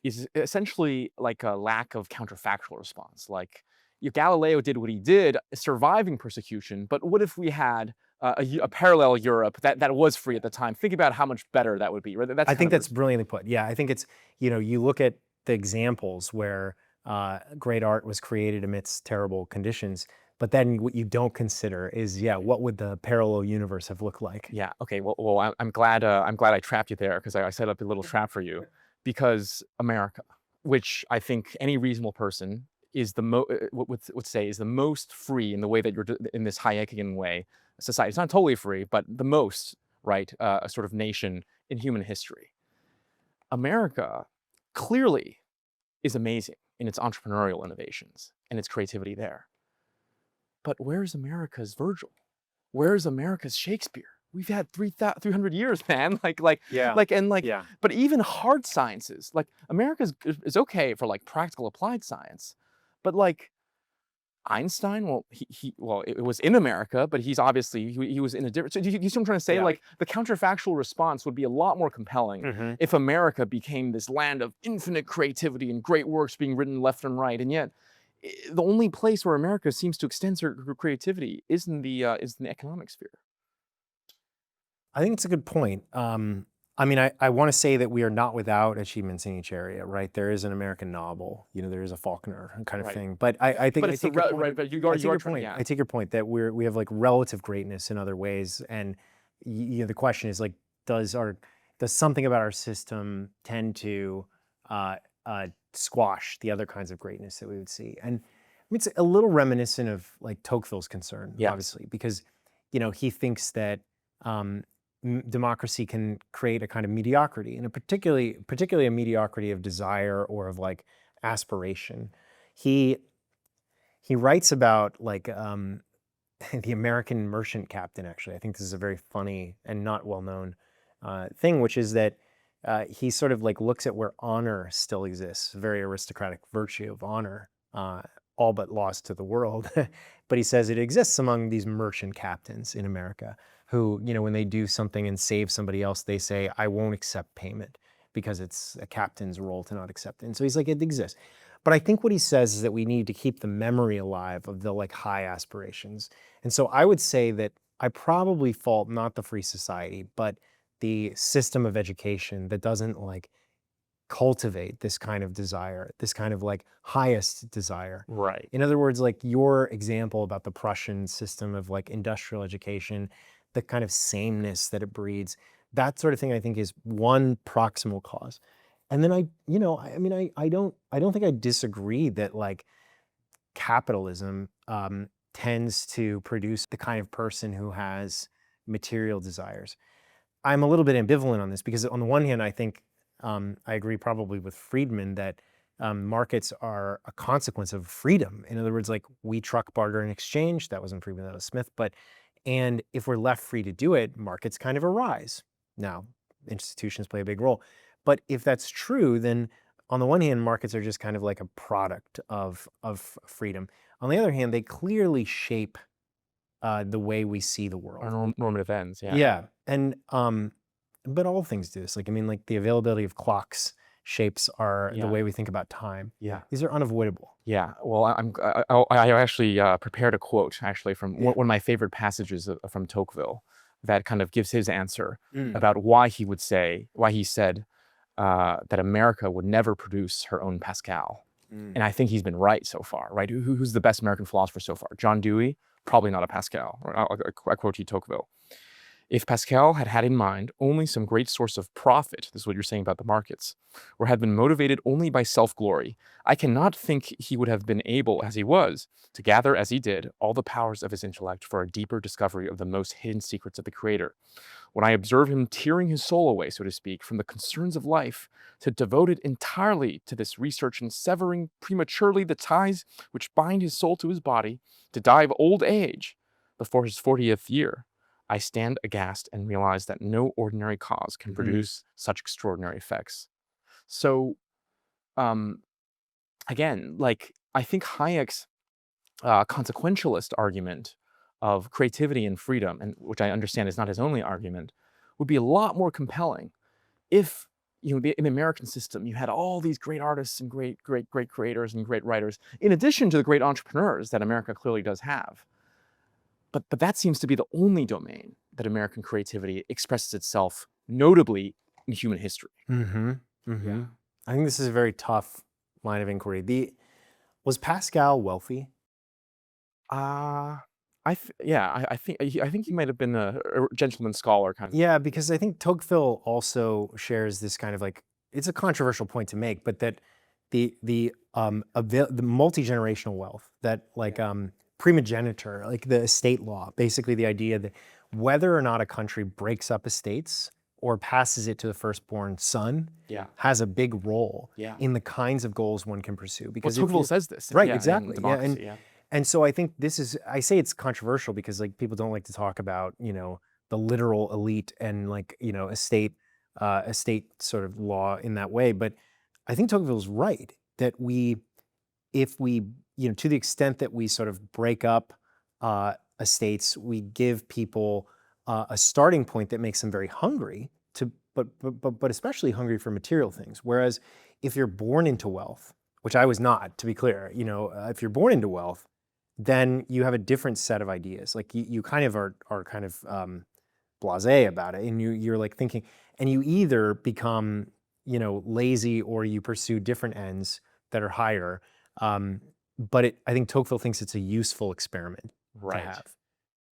is essentially like a lack of counterfactual response. Like, Galileo did what he did, surviving persecution, but what if we had a parallel Europe that was free at the time? Think about how much better that would be. Right? I think that's brilliantly put. Yeah, I think it's, you look at the examples where great art was created amidst terrible conditions, but then what you don't consider is, what would the parallel universe have looked like? Yeah. Okay. Well, I'm glad I trapped you there, because I set up a little trap for you, because America, which I think any reasonable person is would say is the most free in the way that you're in this Hayekian way society. It's not totally free, but the most, right, a sort of nation in human history. America clearly is amazing in its entrepreneurial innovations and its creativity there. But where's America's Virgil? Where's America's Shakespeare? We've had 300 years, man. But even hard sciences, like America is okay for like practical applied science, but like Einstein, well, it was in America, but he's obviously he was in a different. So you see what I'm trying to say? Like, the counterfactual response would be a lot more compelling if America became this land of infinite creativity and great works being written left and right, and yet the only place where America seems to extend her creativity is in the economic sphere. I think it's a good point. I want to say that we are not without achievements in each area, right? There is an American novel, there is a Faulkner kind of thing. But I think I take your point that we have like relative greatness in other ways, and the question is like, does something about our system tend to squash the other kinds of greatness that we would see? And it's a little reminiscent of like Tocqueville's concern, obviously, because he thinks that democracy can create a kind of mediocrity, and particularly a mediocrity of desire or of like aspiration. He writes about like the American merchant captain. Actually, I think this is a very funny and not well known thing, which is that he sort of like looks at where honor still exists, very aristocratic virtue of honor, all but lost to the world. But he says it exists among these merchant captains in America who, when they do something and save somebody else, they say, I won't accept payment because it's a captain's role to not accept it. And so he's like, it exists. But I think what he says is that we need to keep the memory alive of the like high aspirations. And so I would say that I probably fault not the free society, but the system of education that doesn't like cultivate this kind of desire, this kind of like highest desire. Right. In other words, like your example about the Prussian system of like industrial education, the kind of sameness that it breeds, that sort of thing, I think is one proximal cause. And then I don't think I disagree that like capitalism tends to produce the kind of person who has material desires. I'm a little bit ambivalent on this because on the one hand, I think I agree probably with Friedman that markets are a consequence of freedom. In other words, like we truck, barter, and exchange. That wasn't Friedman, that was Smith. And if we're left free to do it, markets kind of arise. Now, institutions play a big role. But if that's true, then on the one hand, markets are just kind of like a product of freedom. On the other hand, they clearly shape the way we see the world. Our normative ends, yeah. Yeah. And but all things do this. Like, like the availability of clocks shapes the Yeah. way we think about time. Yeah. These are unavoidable. Yeah, well, I actually prepared a quote actually from one of my favorite passages from Tocqueville that kind of gives his answer about why he said that America would never produce her own Pascal. And I think he's been right so far, right? Who's the best American philosopher so far? John Dewey, probably not a Pascal. I quote you Tocqueville. If Pascal had had in mind only some great source of profit, this is what you're saying about the markets, or had been motivated only by self-glory, I cannot think he would have been able, as he was, to gather, as he did, all the powers of his intellect for a deeper discovery of the most hidden secrets of the Creator. When I observe him tearing his soul away, so to speak, from the concerns of life, to devote it entirely to this research and severing prematurely the ties which bind his soul to his body, to die of old age before his 40th year, I stand aghast and realize that no ordinary cause can produce such extraordinary effects. So, again, like, I think Hayek's consequentialist argument of creativity and freedom, and which I understand is not his only argument, would be a lot more compelling if, in the American system, you had all these great artists and great creators and great writers, in addition to the great entrepreneurs that America clearly does have. But that seems to be the only domain that American creativity expresses itself notably in human history. Yeah. I think this is a very tough line of inquiry. Was Pascal wealthy? I think he might have been a gentleman scholar kind of. Yeah, because I think Tocqueville also shares this kind of like, it's a controversial point to make, but that the multi-generational wealth, that like primogeniture, like the estate law, basically the idea that whether or not a country breaks up estates or passes it to the firstborn son has a big role in the kinds of goals one can pursue. Because Tocqueville says this. Right, in exactly. Democracy, And so I think I say it's controversial because like people don't like to talk about, the literal elite and like, estate sort of law in that way. But I think Tocqueville's right that if we, to the extent that we sort of break up estates, we give people a starting point that makes them very hungry but especially hungry for material things. Whereas if you're born into wealth, which I was not, to be clear, if you're born into wealth, then you have a different set of ideas. Like you kind of are kind of blasé about it, and you're like thinking, and you either become lazy or you pursue different ends that are higher. But I think Tocqueville thinks it's a useful experiment to have.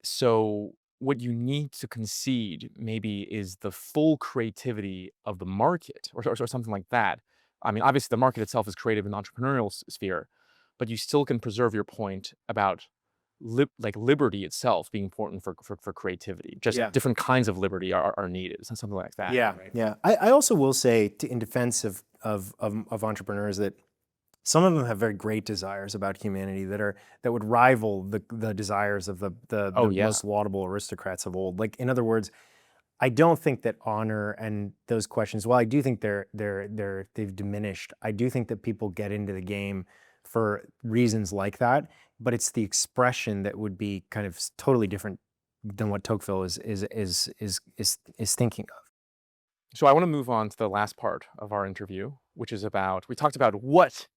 So what you need to concede maybe is the full creativity of the market or something like that. I mean, obviously the market itself is creative in the entrepreneurial sphere, but you still can preserve your point about liberty itself being important for creativity. Just different kinds of liberty are needed, something like that. Yeah, right? Yeah. I also will say, in defense of entrepreneurs, that some of them have very great desires about humanity that would rival the desires of the most laudable aristocrats of old. Like, in other words, I don't think that honor and those questions, while I do think they've diminished, I do think that people get into the game for reasons like that, but it's the expression that would be kind of totally different than what Tocqueville is thinking of. So I want to move on to the last part of our interview, which is we talked about what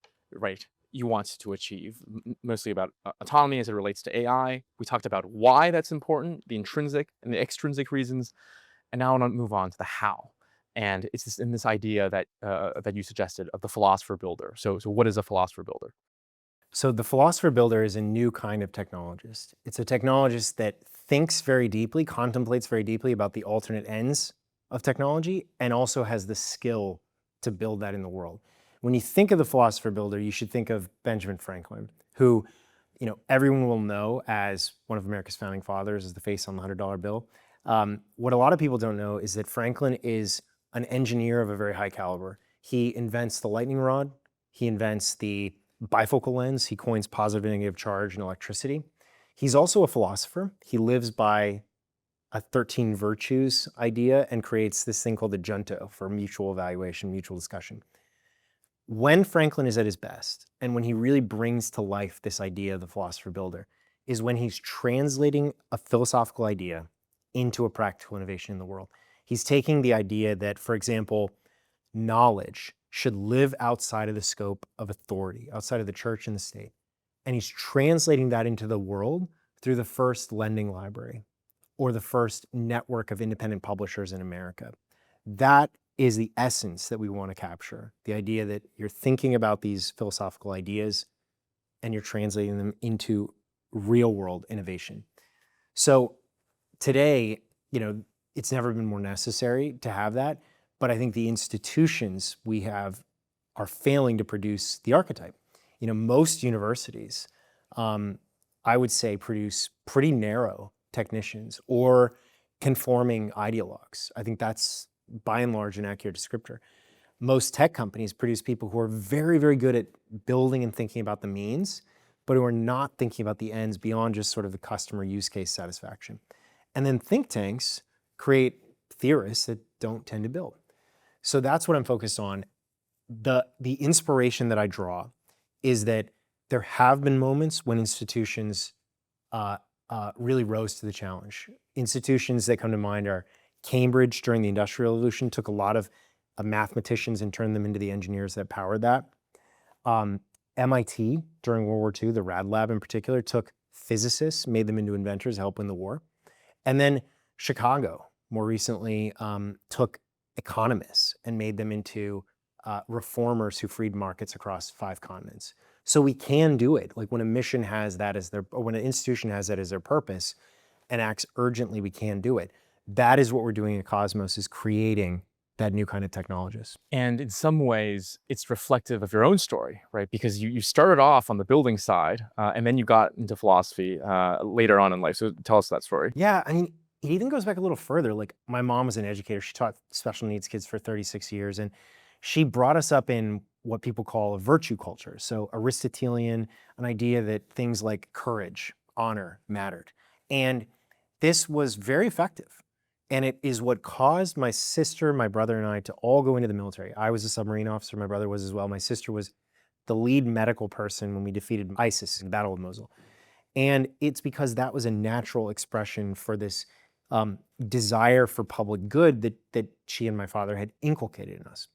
you want to achieve, mostly about autonomy as it relates to AI. We talked about why that's important, the intrinsic and the extrinsic reasons, and now I want to move on to the how. And it's this idea that you suggested of the philosopher-builder. So what is a philosopher-builder? So the philosopher-builder is a new kind of technologist. It's a technologist that thinks very deeply, contemplates very deeply about the alternate ends of technology, and also has the skill to build that in the world. When you think of the philosopher-builder, you should think of Benjamin Franklin, who everyone will know as one of America's founding fathers, as the face on the $100 bill. What a lot of people don't know is that Franklin is an engineer of a very high caliber. He invents the lightning rod. He invents the bifocal lens. He coins positive and negative charge in electricity. He's also a philosopher. He lives by a 13 virtues idea and creates this thing called the junto for mutual evaluation, mutual discussion. When Franklin is at his best, and when he really brings to life this idea of the philosopher-builder, is when he's translating a philosophical idea into a practical innovation in the world. He's taking the idea that, for example, knowledge should live outside of the scope of authority, outside of the church and the state. And he's translating that into the world through the first lending library or the first network of independent publishers in America. That is the essence that we want to capture. The idea that you're thinking about these philosophical ideas and you're translating them into real world innovation. So today, it's never been more necessary to have that, but I think the institutions we have are failing to produce the archetype. Most universities, I would say, produce pretty narrow technicians or conforming ideologues. I think that's by and large an accurate descriptor. Most tech companies produce people who are very, very good at building and thinking about the means, but who are not thinking about the ends beyond just sort of the customer use case satisfaction. And then think tanks create theorists that don't tend to build. So that's what I'm focused on. The inspiration that I draw is that there have been moments when institutions really rose to the challenge. Institutions that come to mind are Cambridge during the Industrial Revolution took a lot of mathematicians and turned them into the engineers that powered that. MIT during World War II, the Rad Lab in particular, took physicists, made them into inventors, helped win the war. And then Chicago, more recently, took economists and made them into reformers who freed markets across 5 continents. So we can do it. Like when a mission has that as their, or when an institution has that as their purpose and acts urgently, we can do it. That is what we're doing at Cosmos, is creating that new kind of technologist. And in some ways, it's reflective of your own story, right? Because you started off on the building side, and then you got into philosophy later on in life. So tell us that story. Yeah, I mean, it even goes back a little further. Like my mom was an educator. She taught special needs kids for 36 years. And she brought us up in what people call a virtue culture. So Aristotelian, an idea that things like courage, honor mattered. And this was very effective. And it is what caused my sister, my brother, and I to all go into the military. I was a submarine officer. My brother was as well. My sister was the lead medical person when we defeated ISIS in the Battle of Mosul. And it's because that was a natural expression for this desire for public good that she and my father had inculcated in us.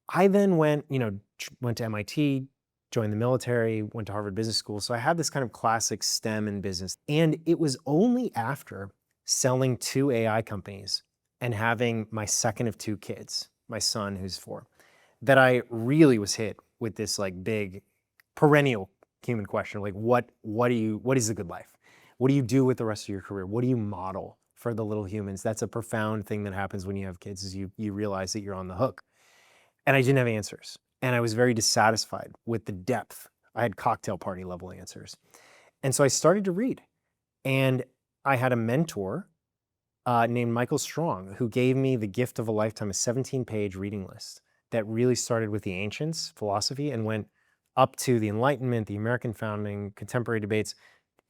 I then went to MIT, joined the military, went to Harvard Business School. So I had this kind of classic STEM in business. And it was only after selling 2 AI companies and having my second of 2 kids, my son who's 4, that I really was hit with this like big perennial human question, like what is a good life? What do you do with the rest of your career? What do you model for the little humans? That's a profound thing that happens when you have kids, is you realize that you're on the hook. And I didn't have answers. And I was very dissatisfied with the depth. I had cocktail party level answers. And so I started to read. And I had a mentor named Michael Strong, who gave me the gift of a lifetime, a 17-page reading list that really started with the ancients, philosophy, and went up to the Enlightenment, the American founding, contemporary debates.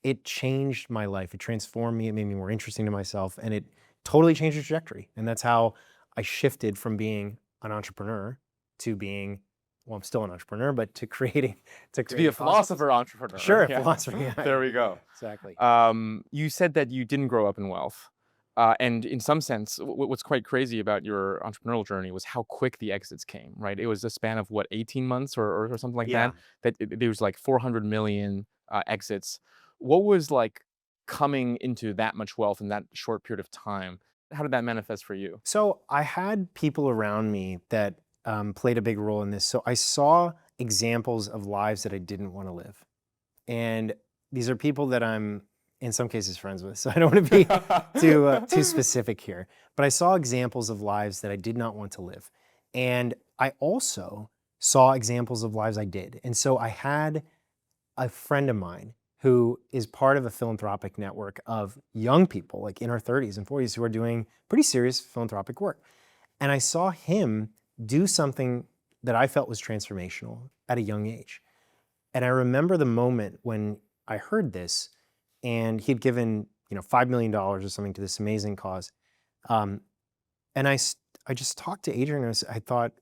It changed my life. It transformed me. It made me more interesting to myself. And it totally changed the trajectory. And that's how I shifted from being an entrepreneur to being, well, I'm still an entrepreneur, but to creating, to be a philosopher entrepreneur. Sure, yeah. philosopher. Yeah. There we go. Exactly. You said that you didn't grow up in wealth. And in some sense, what's quite crazy about your entrepreneurial journey was how quick the exits came, right? It was a span of 18 months or something like Yeah. that there was like 400 million exits. What was like coming into that much wealth in that short period of time? How did that manifest for you? So I had people around me that played a big role in this. So I saw examples of lives that I didn't want to live. And these are people that I'm in some cases friends with, so I don't want to be too specific here. But I saw examples of lives that I did not want to live. And I also saw examples of lives I did. And so I had a friend of mine who is part of a philanthropic network of young people, like in our 30s and 40s, who are doing pretty serious philanthropic work. And I saw him do something that I felt was transformational at a young age. And I remember the moment when I heard this, and he'd given $5 million or something to this amazing cause. And I just talked to Adrian, and I thought,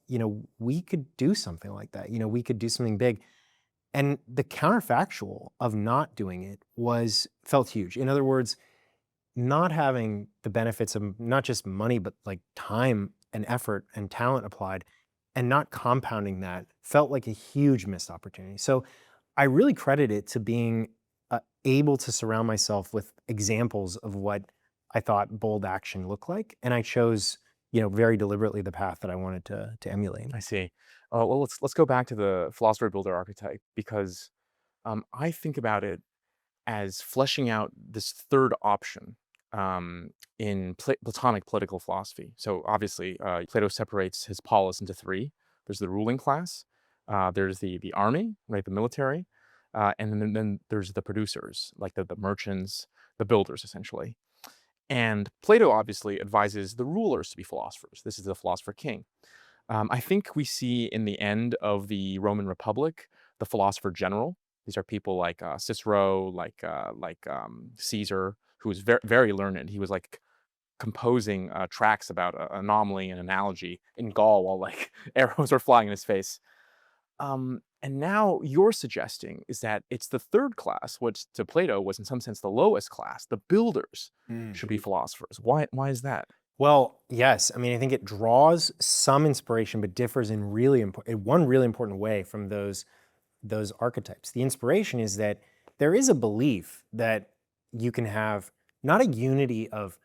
we could do something like that. We could do something big. And the counterfactual of not doing it felt huge. In other words, not having the benefits of not just money, but like time and effort and talent applied and not compounding that felt like a huge missed opportunity. So I really credit it to being able to surround myself with examples of what I thought bold action looked like. And I chose, very deliberately the path that I wanted to emulate. I see. Well, let's go back to the philosopher-builder archetype, because I think about it as fleshing out this third option in Platonic political philosophy. So obviously, Plato separates his polis into three. There's the ruling class, there's the army, right, the military, and then there's the producers, like the merchants, the builders, essentially. And Plato obviously advises the rulers to be philosophers. This is the philosopher king. I think we see in the end of the Roman Republic the philosopher general. These are people like Cicero, like Caesar, who was very, very learned. He was like composing tracts about anomaly and analogy in Gaul while like arrows were flying in his face. And now you're suggesting is that it's the third class, which to Plato was in some sense the lowest class. The builders should be philosophers. Why is that? Well, yes. I mean, I think it draws some inspiration, but differs in one really important way from those archetypes. The inspiration is that there is a belief that you can have not a unity of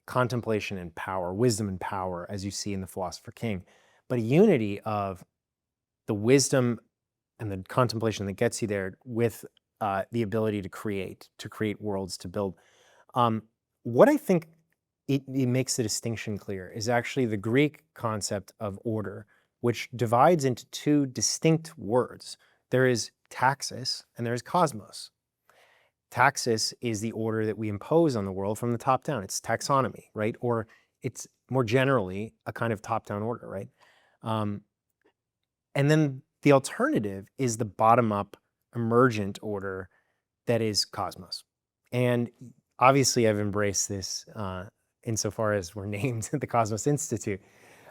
contemplation and power, wisdom and power, as you see in the Philosopher King, but a unity of the wisdom and the contemplation that gets you there with the ability to create worlds, to build. What I think it makes the distinction clear is actually the Greek concept of order, which divides into two distinct words. There is taxis and there is cosmos. Taxis is the order that we impose on the world from the top down. It's taxonomy, right? Or it's more generally a kind of top-down order, right? And then the alternative is the bottom-up emergent order that is cosmos. And obviously I've embraced this insofar as we're named the Cosmos Institute.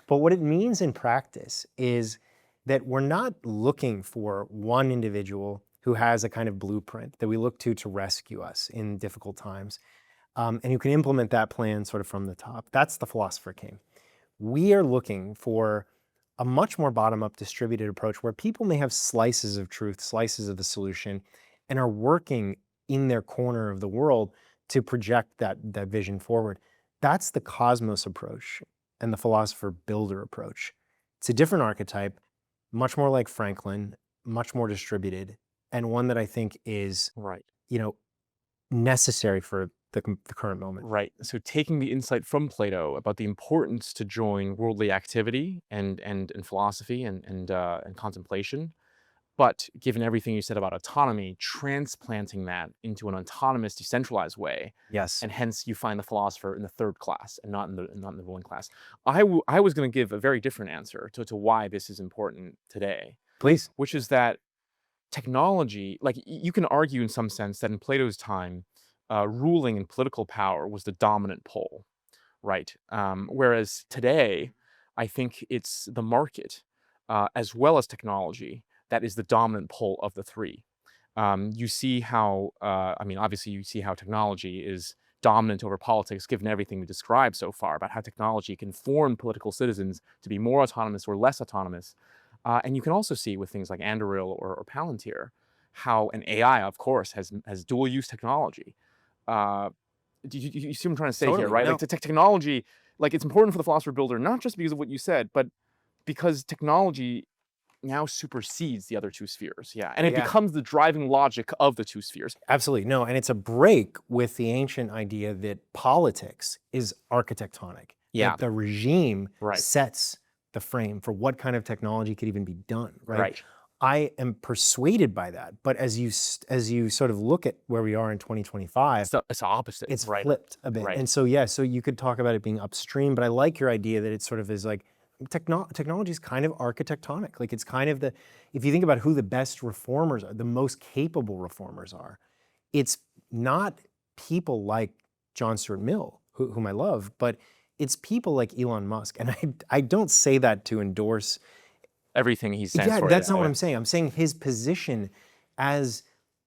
But what it means in practice is that we're not looking for one individual who has a kind of blueprint that we look to rescue us in difficult times, and who can implement that plan sort of from the top. That's the Philosopher King. We are looking for a much more bottom-up distributed approach where people may have slices of truth, slices of the solution, and are working in their corner of the world to project that vision forward. That's the Cosmos approach and the Philosopher-Builder approach. It's a different archetype, much more like Franklin, much more distributed, and one that I think is right, necessary for the current moment. Right. So taking the insight from Plato about the importance to join worldly activity and philosophy and contemplation, but given everything you said about autonomy, transplanting that into an autonomous, decentralized way. Yes. And hence you find the philosopher in the third class and not in the ruling class. I was going to give a very different answer to why this is important today. Please. Which is that technology, like you can argue in some sense that in Plato's time, ruling and political power was the dominant pole, right? Whereas today, I think it's the market as well as technology that is the dominant pole of the three. You see how, obviously you see how technology is dominant over politics, given everything we described so far about how technology can form political citizens to be more autonomous or less autonomous. And you can also see with things like Anduril or Palantir, how an AI, of course, has dual-use technology. You see what I'm trying to say here, right? No. Like the technology, like it's important for the philosopher-builder, not just because of what you said, but because technology now supersedes the other two spheres. Yeah. And it becomes the driving logic of the two spheres. Absolutely. No. And it's a break with the ancient idea that politics is architectonic. Yeah. That the regime Right. sets the frame for what kind of technology could even be done. Right. Right. I am persuaded by that. But as you sort of look at where we are in 2025, it's opposite. It's right. flipped a bit. Right. And so, so you could talk about it being upstream, but I like your idea that it sort of is like, technology is kind of architectonic. Like it's kind of if you think about who the best reformers are, the most capable reformers are, it's not people like John Stuart Mill, whom I love, but it's people like Elon Musk. And I don't say that to endorse everything he stands for. Yeah, that's not what I'm saying. I'm saying his position as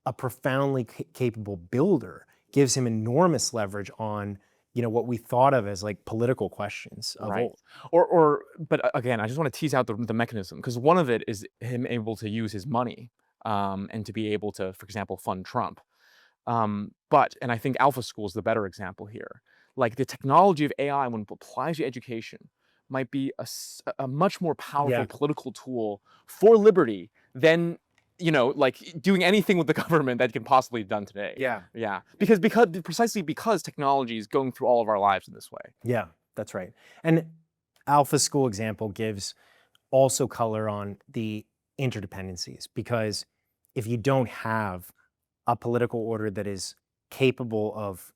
a profoundly capable builder gives him enormous leverage on what we thought of as like political questions of Right. old. But again, I just want to tease out the mechanism, because one of it is him able to use his money, and to be able to, for example, fund Trump. And I think Alpha School is the better example here. Like the technology of AI, when applied to education, might be a much more powerful Yeah. political tool for liberty than, like doing anything with the government that can possibly be done today. Yeah. Yeah, precisely because technology is going through all of our lives in this way. Yeah, that's right. And Alpha School example gives also color on the interdependencies, because if you don't have a political order that is capable of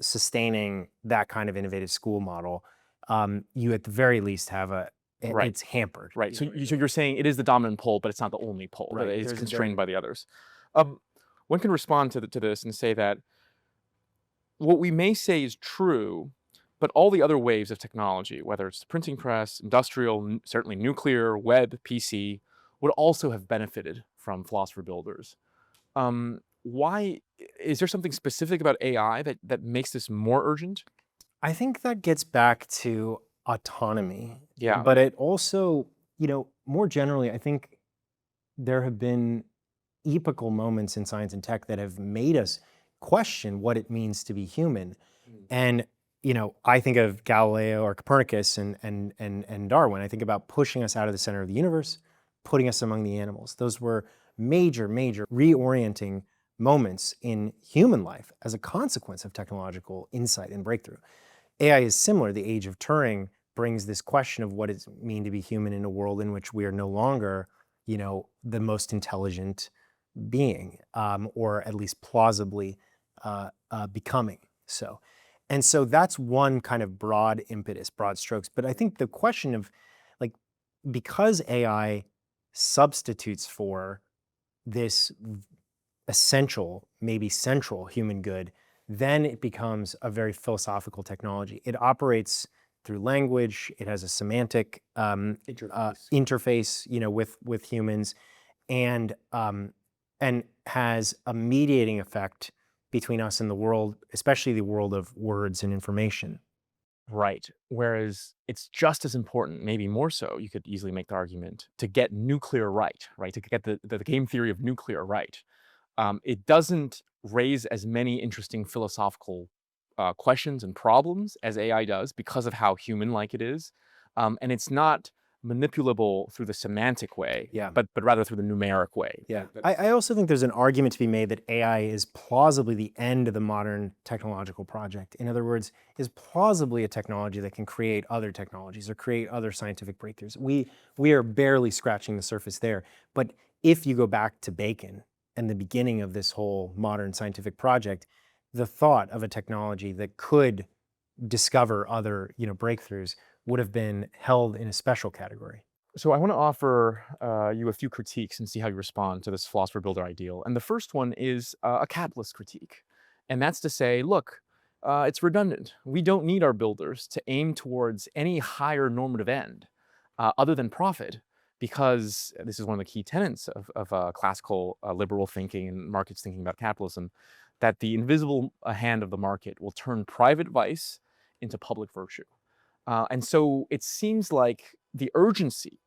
sustaining that kind of innovative school model, you at the very least have Right. it's hampered. Right. So you're saying it is the dominant pole, but it's not the only pole. That Right. it's There's a constrained very- by the others. One can respond to this and say that what we may say is true, but all the other waves of technology, whether it's the printing press, industrial, certainly nuclear, web, PC, would also have benefited from philosopher builders. Why is there something specific about AI that makes this more urgent? I think that gets back to autonomy. Yeah. But it also, more generally, I think there have been epochal moments in science and tech that have made us question what it means to be human. And I think of Galileo or Copernicus and Darwin. I think about pushing us out of the center of the universe, putting us among the animals. Those were major, major reorienting moments in human life as a consequence of technological insight and breakthrough. AI is similar. The age of Turing brings this question of what does it mean to be human in a world in which we are no longer, the most intelligent being, or at least plausibly becoming so. And so that's one kind of broad impetus, broad strokes. But I think the question of, like, because AI substitutes for this essential, maybe central human good, then it becomes a very philosophical technology. It operates through language. It has a semantic interface, with humans, and has a mediating effect between us and the world, especially the world of words and information. Right. Whereas it's just as important, maybe more so, you could easily make the argument, to get nuclear right, to get the game theory of nuclear right. It doesn't raise as many interesting philosophical questions and problems as AI does because of how human-like it is. And it's not manipulable through the semantic way, Yeah. but rather through the numeric way. Yeah. I also think there's an argument to be made that AI is plausibly the end of the modern technological project. In other words, is plausibly a technology that can create other technologies or create other scientific breakthroughs. We are barely scratching the surface there. But if you go back to Bacon and the beginning of this whole modern scientific project, the thought of a technology that could discover other, breakthroughs would have been held in a special category. So I want to offer you a few critiques and see how you respond to this philosopher builder ideal. And the first one is a capitalist critique. And that's to say, look, it's redundant. We don't need our builders to aim towards any higher normative end other than profit, because this is one of the key tenets of classical liberal thinking and markets thinking about capitalism, that the invisible hand of the market will turn private vice into public virtue. And so it seems like the urgency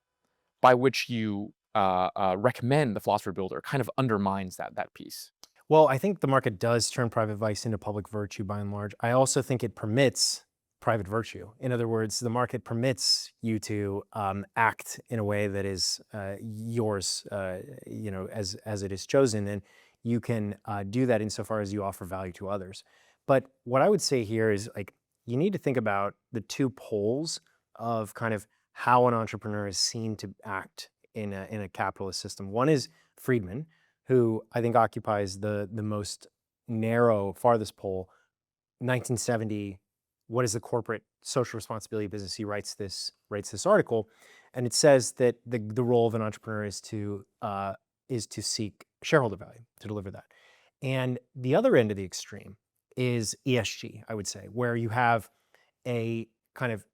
by which you recommend the philosopher builder kind of undermines that piece. Well, I think the market does turn private vice into public virtue by and large. I also think it permits private virtue. In other words, the market permits you to act in a way that is yours, as it is chosen, and you can do that insofar as you offer value to others. But what I would say here is, like, you need to think about the two poles of kind of how an entrepreneur is seen to act in a capitalist system. One is Friedman, who I think occupies the most narrow, farthest pole. 1970, what is the corporate social responsibility of business? He writes this article, and it says that the role of an entrepreneur is to seek shareholder value, to deliver that. And the other end of the extreme is ESG, I would say, where you have a kind of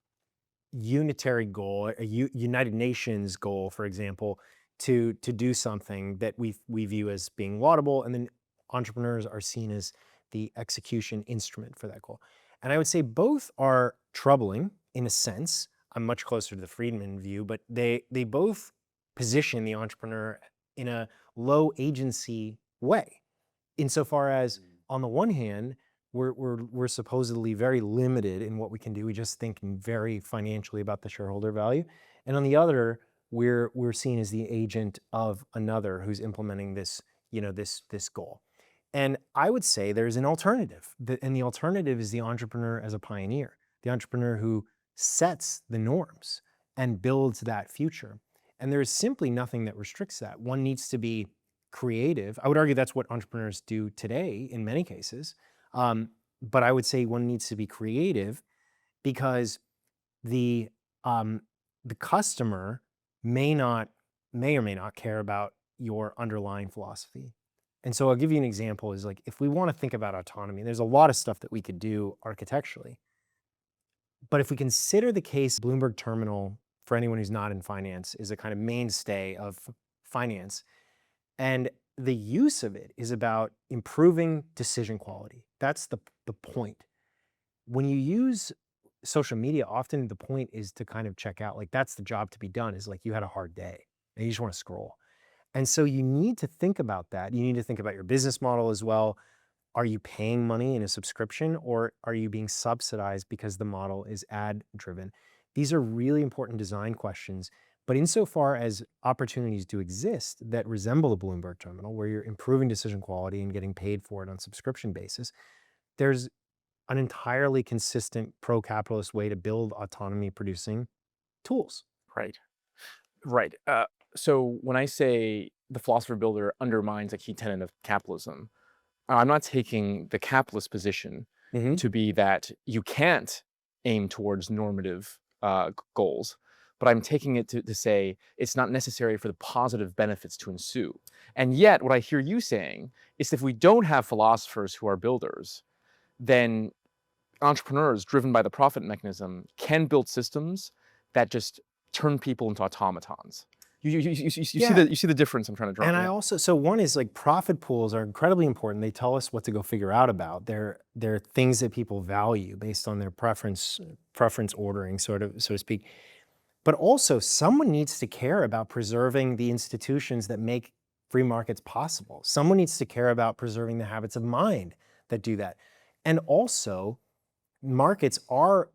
unitary goal, a United Nations goal, for example, to do something that we view as being laudable, and then entrepreneurs are seen as the execution instrument for that goal. And I would say both are troubling in a sense. I'm much closer to the Friedman view, but they both position the entrepreneur in a low agency way. Insofar as, on the one hand, we're supposedly very limited in what we can do. We just think very financially about the shareholder value. And on the other, we're seen as the agent of another who's implementing this, this goal. And I would say there's an alternative. And the alternative is the entrepreneur as a pioneer, the entrepreneur who sets the norms and builds that future. And there is simply nothing that restricts that. One needs to be creative. I would argue that's what entrepreneurs do today in many cases. But I would say one needs to be creative because the customer may or may not care about your underlying philosophy. And so I'll give you an example is like, if we want to think about autonomy, there's a lot of stuff that we could do architecturally. But if we consider the case Bloomberg Terminal, for anyone who's not in finance, is a kind of mainstay of finance. And the use of it is about improving decision quality. That's the point. When you use social media, often the point is to kind of check out, like that's the job to be done, is like you had a hard day and you just want to scroll. And so you need to think about that. You need to think about your business model as well. Are you paying money in a subscription, or are you being subsidized because the model is ad driven? These are really important design questions. But insofar as opportunities do exist that resemble the Bloomberg Terminal, where you're improving decision quality and getting paid for it on subscription basis, there's an entirely consistent pro-capitalist way to build autonomy producing tools. Right. Right. So when I say the philosopher-builder undermines a key tenet of capitalism, I'm not taking the capitalist position to be that you can't aim towards normative goals, but I'm taking it to say it's not necessary for the positive benefits to ensue. And yet, what I hear you saying is if we don't have philosophers who are builders, then entrepreneurs driven by the profit mechanism can build systems that just turn people into automatons. You see the difference I'm trying to draw. And I also, so one is like profit pools are incredibly important. They tell us what to go figure out about. They're things that people value based on their preference ordering, so to speak. But also someone needs to care about preserving the institutions that make free markets possible. Someone needs to care about preserving the habits of mind that do that. And also markets are,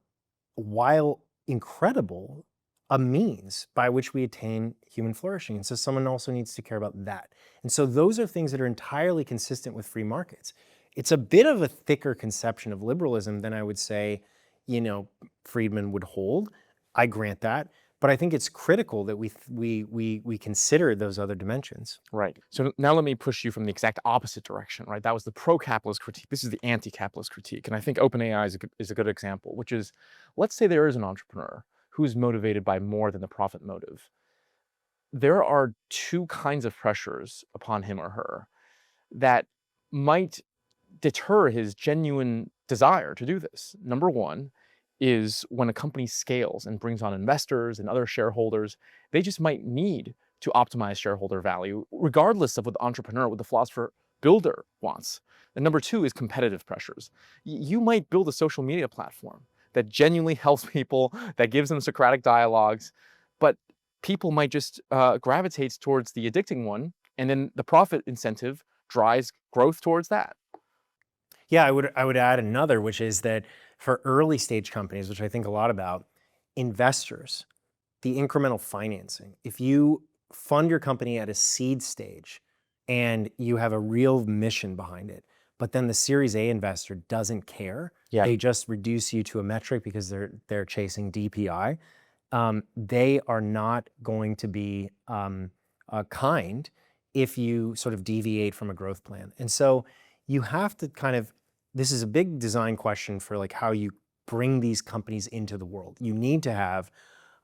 while incredible, a means by which we attain human flourishing. And so someone also needs to care about that. And so those are things that are entirely consistent with free markets. It's a bit of a thicker conception of liberalism than I would say, Friedman would hold. I grant that. But I think it's critical that we consider those other dimensions. Right. So now let me push you from the exact opposite direction, right? That was the pro-capitalist critique. This is the anti-capitalist critique. And I think OpenAI is a good example, which is, let's say there is an entrepreneur who's motivated by more than the profit motive. There are two kinds of pressures upon him or her that might deter his genuine desire to do this. Number one is when a company scales and brings on investors and other shareholders, they just might need to optimize shareholder value, regardless of what the entrepreneur, what the philosopher-builder wants. And number two is competitive pressures. You might build a social media platform that genuinely helps people, that gives them Socratic dialogues, but people might just gravitate towards the addicting one, and then the profit incentive drives growth towards that. Yeah, I would add another, which is that for early stage companies, which I think a lot about, investors, the incremental financing, if you fund your company at a seed stage and you have a real mission behind it, but then the Series A investor doesn't care, they just reduce you to a metric because they're chasing DPI, they are not going to be kind if you sort of deviate from a growth plan. And so you have to kind of, this is a big design question for like how you bring these companies into the world. You need to have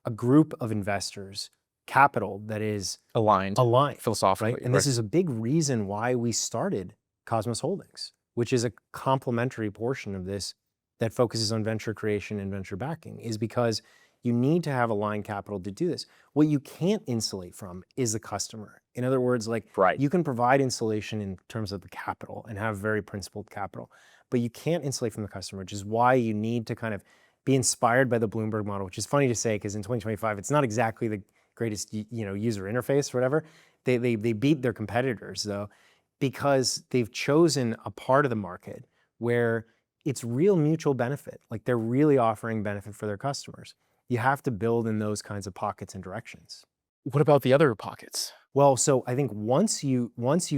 a group of investors, capital that is aligned philosophically. Right? And this is a big reason why we started Cosmos Holdings, which is a complementary portion of this that focuses on venture creation and venture backing, is because You need to have aligned capital to do this. What you can't insulate from is the customer. In other words, like Right. you can provide insulation in terms of the capital and have very principled capital, but you can't insulate from the customer, which is why you need to kind of be inspired by the Bloomberg model, which is funny to say because in 2025, it's not exactly the greatest user interface or whatever. They beat their competitors though, because they've chosen a part of the market where it's real mutual benefit. Like they're really offering benefit for their customers. You have to build in those kinds of pockets and directions. What about the other pockets? Well, so I think once you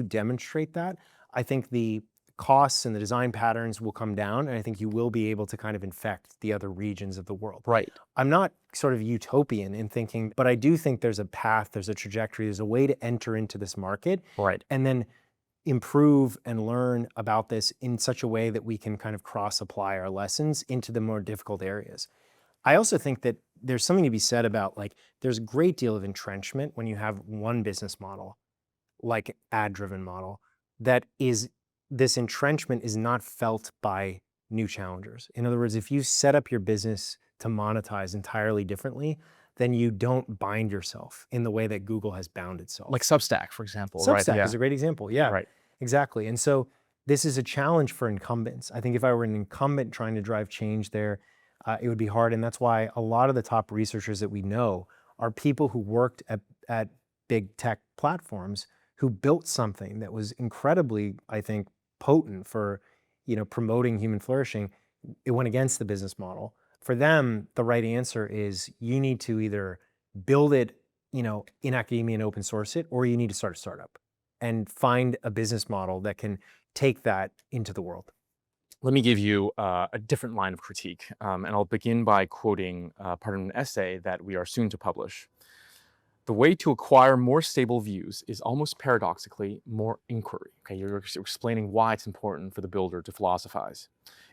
demonstrate that, I think the costs and the design patterns will come down, and I think you will be able to kind of infect the other regions of the world. Right. I'm not sort of utopian in thinking, but I do think there's a path, there's a trajectory, there's a way to enter into this market, Right. and then improve and learn about this in such a way that we can kind of cross-apply our lessons into the more difficult areas. I also think that there's something to be said about like, there's a great deal of entrenchment when you have one business model, like ad-driven model, that is, this entrenchment is not felt by new challengers. In other words, if you set up your business to monetize entirely differently, then you don't bind yourself in the way that Google has bound itself. Like Substack, for example. Substack Right. Yeah. is a great example. Yeah, Right. exactly. And so this is a challenge for incumbents. I think if I were an incumbent trying to drive change there, it would be hard. And that's why a lot of the top researchers that we know are people who worked at big tech platforms who built something that was incredibly, I think, potent for promoting human flourishing. It went against the business model. For them, the right answer is you need to either build it in academia and open source it, or you need to start a startup and find a business model that can take that into the world. Let me give you a different line of critique, and I'll begin by quoting part of an essay that we are soon to publish. The way to acquire more stable views is almost paradoxically more inquiry. Okay, you're explaining why it's important for the builder to philosophize.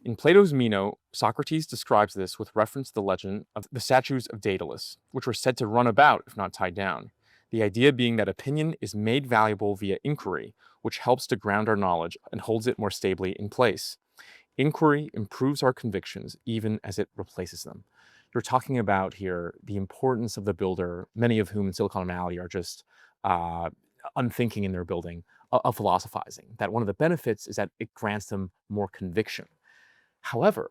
In Plato's Meno, Socrates describes this with reference to the legend of the statues of Daedalus, which were said to run about if not tied down. The idea being that opinion is made valuable via inquiry, which helps to ground our knowledge and holds it more stably in place. Inquiry improves our convictions even as it replaces them. You're talking about here the importance of the builder, many of whom in Silicon Valley are just unthinking in their building, of philosophizing. That one of the benefits is that it grants them more conviction. However,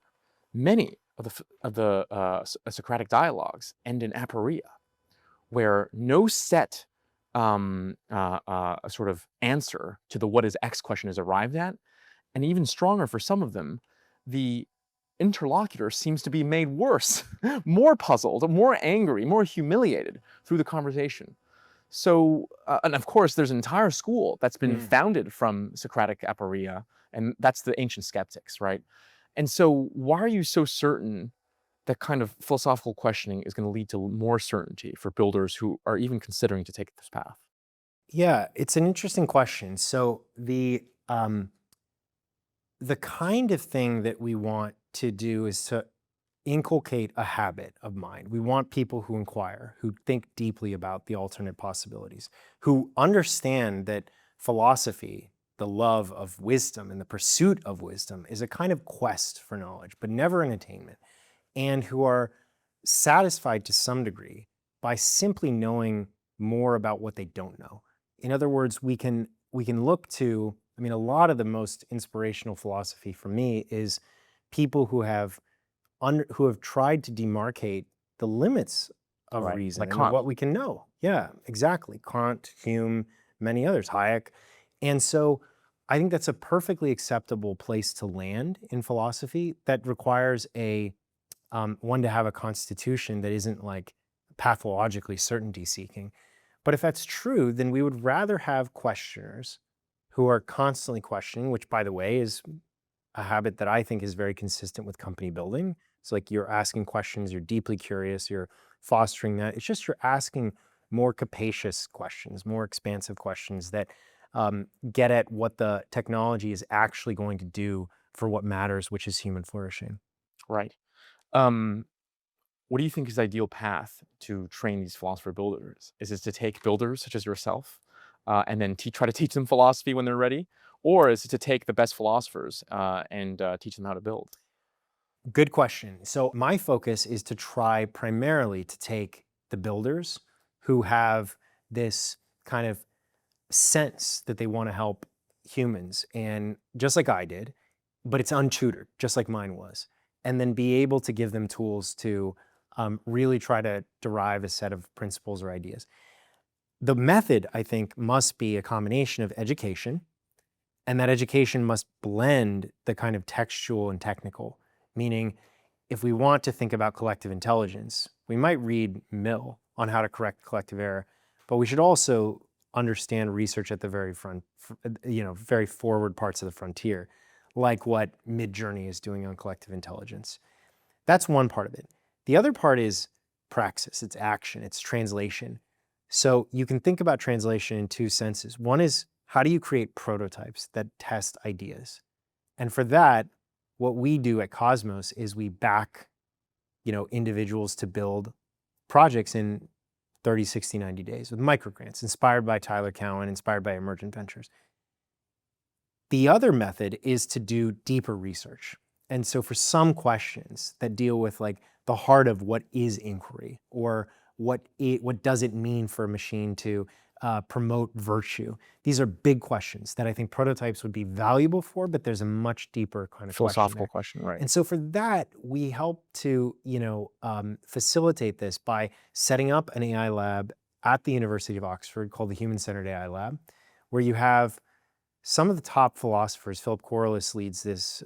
many of the Socratic dialogues end in aporia, where no set sort of answer to the what is X question is arrived at, and even stronger for some of them, the interlocutor seems to be made worse, more puzzled, more angry, more humiliated through the conversation. So, and of course, there's an entire school that's been founded from Socratic aporia, and that's the ancient skeptics, right? And so why are you so certain that kind of philosophical questioning is going to lead to more certainty for builders who are even considering to take this path? Yeah, it's an interesting question. So the kind of thing that we want to do is to inculcate a habit of mind. We want people who inquire, who think deeply about the alternate possibilities, who understand that philosophy, the love of wisdom and the pursuit of wisdom, is a kind of quest for knowledge, but never an attainment, and who are satisfied to some degree by simply knowing more about what they don't know. In other words, we can look to, I mean, a lot of the most inspirational philosophy for me is people who have tried to demarcate the limits of Right, reason like and Kant. what we can know. Yeah, exactly. Kant, Hume, many others, Hayek. And so I think that's a perfectly acceptable place to land in philosophy that requires one to have a constitution that isn't like pathologically certainty seeking. But if that's true, then we would rather have questioners who are constantly questioning, which by the way is a habit that I think is very consistent with company building. It's like you're asking questions, you're deeply curious, you're fostering that. It's just you're asking more capacious questions, more expansive questions that get at what the technology is actually going to do for what matters, which is human flourishing. Right. What do you think is the ideal path to train these philosopher builders? Is it to take builders such as yourself and then try to teach them philosophy when they're ready? Or is it to take the best philosophers and teach them how to build? Good question. So my focus is to try primarily to take the builders who have this kind of sense that they want to help humans, and just like I did, but it's untutored, just like mine was, and then be able to give them tools to really try to derive a set of principles or ideas. The method, I think, must be a combination of education, and that education must blend the kind of textual and technical, meaning if we want to think about collective intelligence, we might read Mill on how to correct collective error, but we should also understand research at the very front, very forward parts of the frontier, like what Midjourney is doing on collective intelligence. That's one part of it. The other part is praxis, it's action, it's translation. So you can think about translation in two senses. One is, how do you create prototypes that test ideas? And for that, what we do at Cosmos is we back, individuals to build projects in 30, 60, 90 days with microgrants, inspired by Tyler Cowen, inspired by Emergent Ventures. The other method is to do deeper research. And so for some questions that deal with like the heart of what is inquiry, or what does it mean for a machine to promote virtue? These are big questions that I think prototypes would be valuable for, but there's a much deeper kind of Philosophical question, right? And so for that, we help to facilitate this by setting up an AI lab at the University of Oxford called the Human-Centered AI Lab, where you have some of the top philosophers. Philip Corliss leads this.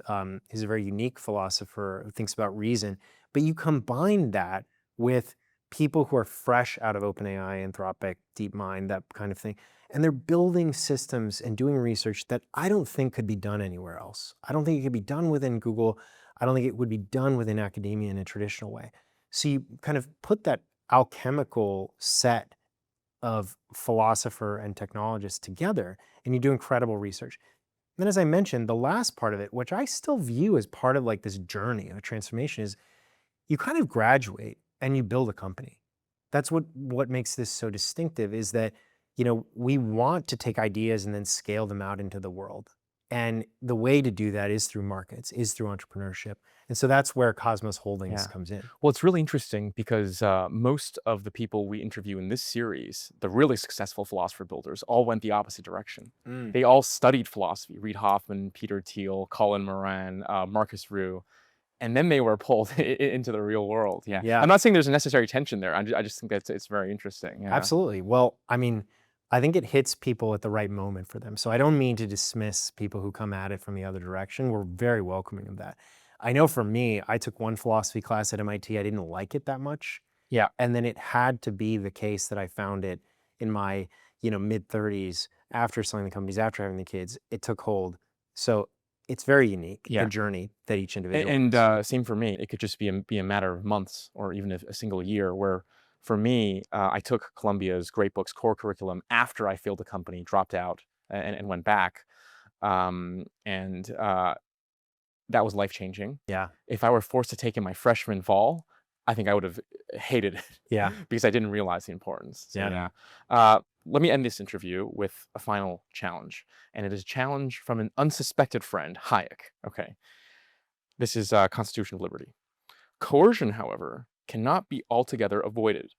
He's a very unique philosopher who thinks about reason, but you combine that with people who are fresh out of OpenAI, Anthropic, DeepMind, that kind of thing. And they're building systems and doing research that I don't think could be done anywhere else. I don't think it could be done within Google. I don't think it would be done within academia in a traditional way. So you kind of put that alchemical set of philosopher and technologists together, and you do incredible research. Then, as I mentioned, the last part of it, which I still view as part of like this journey of transformation, is you kind of graduate and you build a company. That's what makes this so distinctive, is that, we want to take ideas and then scale them out into the world. And the way to do that is through markets, is through entrepreneurship. And so that's where Cosmos Holdings comes in. Well, it's really interesting because most of the people we interview in this series, the really successful philosopher builders, all went the opposite direction. They all studied philosophy: Reid Hoffman, Peter Thiel, Colin Moran, Marcus Rue. And then they were pulled into the real world. Yeah. I'm not saying there's a necessary tension there. I just think that it's very interesting. Yeah. Absolutely. Well, I mean, I think it hits people at the right moment for them. So I don't mean to dismiss people who come at it from the other direction. We're very welcoming of that. I know for me, I took one philosophy class at MIT. I didn't like it that much. Yeah. And then it had to be the case that I found it in my, mid 30s, after selling the companies, after having the kids. It took hold. So it's very unique, the journey that each individual and same for me. It could just be a matter of months or even a single year, where for me, I took Columbia's Great Books core curriculum after I failed the company, dropped out, and went back. That was life-changing. Yeah. If I were forced to take in my freshman fall, I think I would have hated it. Yeah. Because I didn't realize the importance. So, Yeah. let me end this interview with a final challenge. And it is a challenge from an unsuspected friend, Hayek. Okay. This is Constitution of Liberty. Coercion, however, cannot be altogether avoided,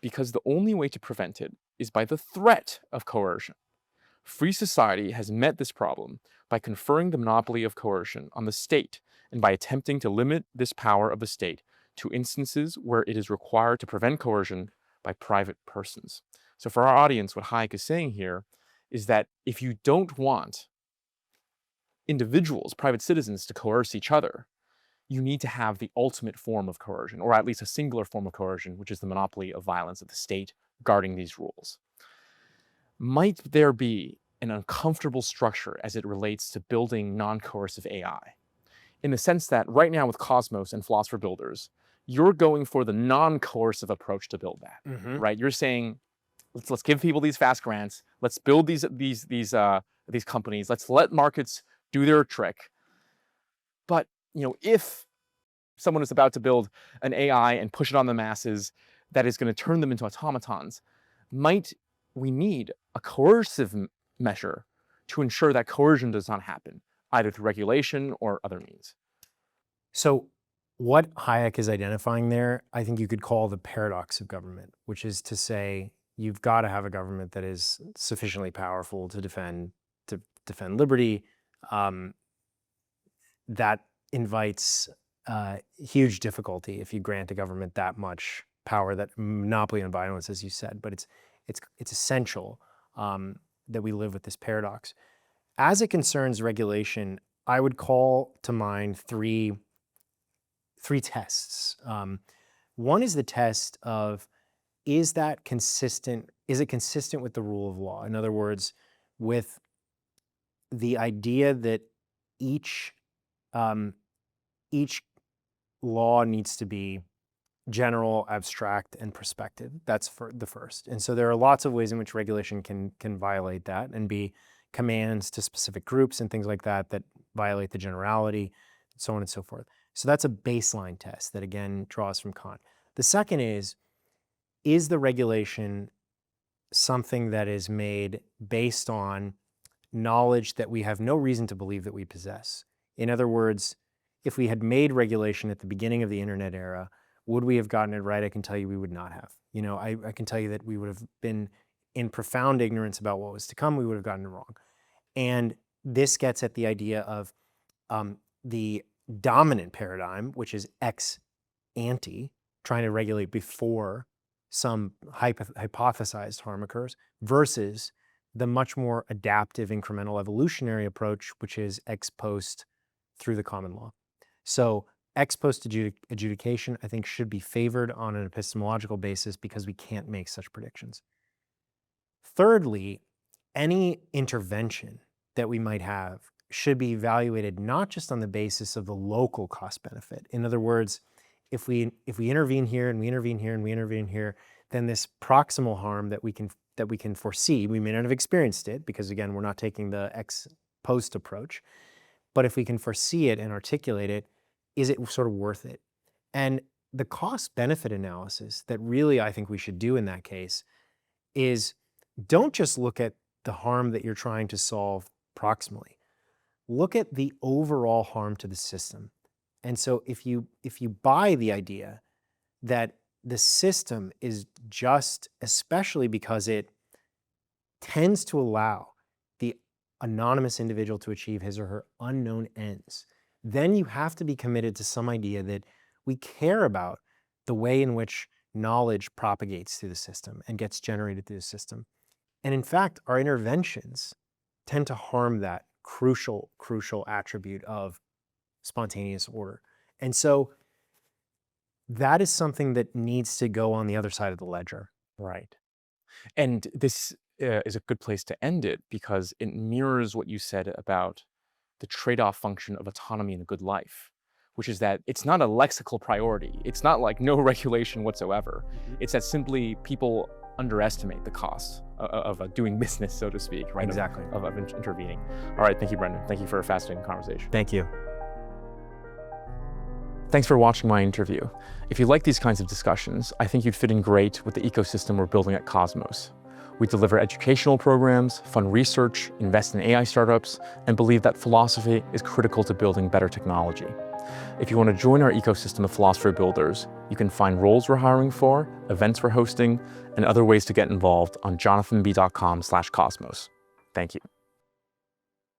because the only way to prevent it is by the threat of coercion. Free society has met this problem by conferring the monopoly of coercion on the state, and by attempting to limit this power of the state to instances where it is required to prevent coercion by private persons. So for our audience, what Hayek is saying here is that if you don't want individuals, private citizens, to coerce each other, you need to have the ultimate form of coercion, or at least a singular form of coercion, which is the monopoly of violence of the state guarding these rules. Might there be an uncomfortable structure as it relates to building non-coercive AI? In the sense that right now with Cosmos and Philosopher Builders, you're going for the non-coercive approach to build that, right? You're saying, let's give people these fast grants, let's build these companies, let's let markets do their trick. But if someone is about to build an AI and push it on the masses that is going to turn them into automatons, might we need a coercive measure to ensure that coercion does not happen, either through regulation or other means? So What Hayek is identifying there, I think you could call the paradox of government, which is to say you've got to have a government that is sufficiently powerful to defend liberty. That invites huge difficulty if you grant a government that much power, that monopoly on violence, as you said. But it's essential that we live with this paradox. As it concerns regulation, I would call to mind three tests. One is the test of, is it consistent with the rule of law? In other words, with the idea that each law needs to be general, abstract, and prospective. That's for the first. And so there are lots of ways in which regulation can violate that and be commands to specific groups and things like that that violate the generality, so on and so forth. So that's a baseline test that, again, draws from Kant. The second is the regulation something that is made based on knowledge that we have no reason to believe that we possess? In other words, if we had made regulation at the beginning of the internet era, would we have gotten it right? I can tell you we would not have. I can tell you that we would have been in profound ignorance about what was to come. We would have gotten it wrong. And this gets at the idea of the dominant paradigm, which is ex ante, trying to regulate before some hypothesized harm occurs, versus the much more adaptive incremental evolutionary approach, which is ex post through the common law. So ex post adjudication, I think, should be favored on an epistemological basis because we can't make such predictions. Thirdly, any intervention that we might have should be evaluated not just on the basis of the local cost benefit. In other words, if we intervene here and we intervene here and we intervene here, then this proximal harm that we can foresee, we may not have experienced it because, again, we're not taking the ex post approach, but if we can foresee it and articulate it, is it sort of worth it? And the cost benefit analysis that really I think we should do in that case is, don't just look at the harm that you're trying to solve proximally. Look at the overall harm to the system. And so if you buy the idea that the system is just, especially because it tends to allow the anonymous individual to achieve his or her unknown ends, then you have to be committed to some idea that we care about the way in which knowledge propagates through the system and gets generated through the system. And in fact, our interventions tend to harm that crucial attribute of spontaneous order. And so that is something that needs to go on the other side of the ledger. Right. And this is a good place to end it because it mirrors what you said about the trade-off function of autonomy in a good life, which is that it's not a lexical priority. It's not like no regulation whatsoever. It's that simply people underestimate the cost of doing business, so to speak, right? Exactly. Of intervening. All right, thank you, Brendan. Thank you for a fascinating conversation. Thank you. Thanks for watching my interview. If you like these kinds of discussions, I think you'd fit in great with the ecosystem we're building at Cosmos. We deliver educational programs, fund research, invest in AI startups, and believe that philosophy is critical to building better technology. If you want to join our ecosystem of philosopher builders, you can find roles we're hiring for, events we're hosting, and other ways to get involved on jonathanb.com/cosmos. Thank you.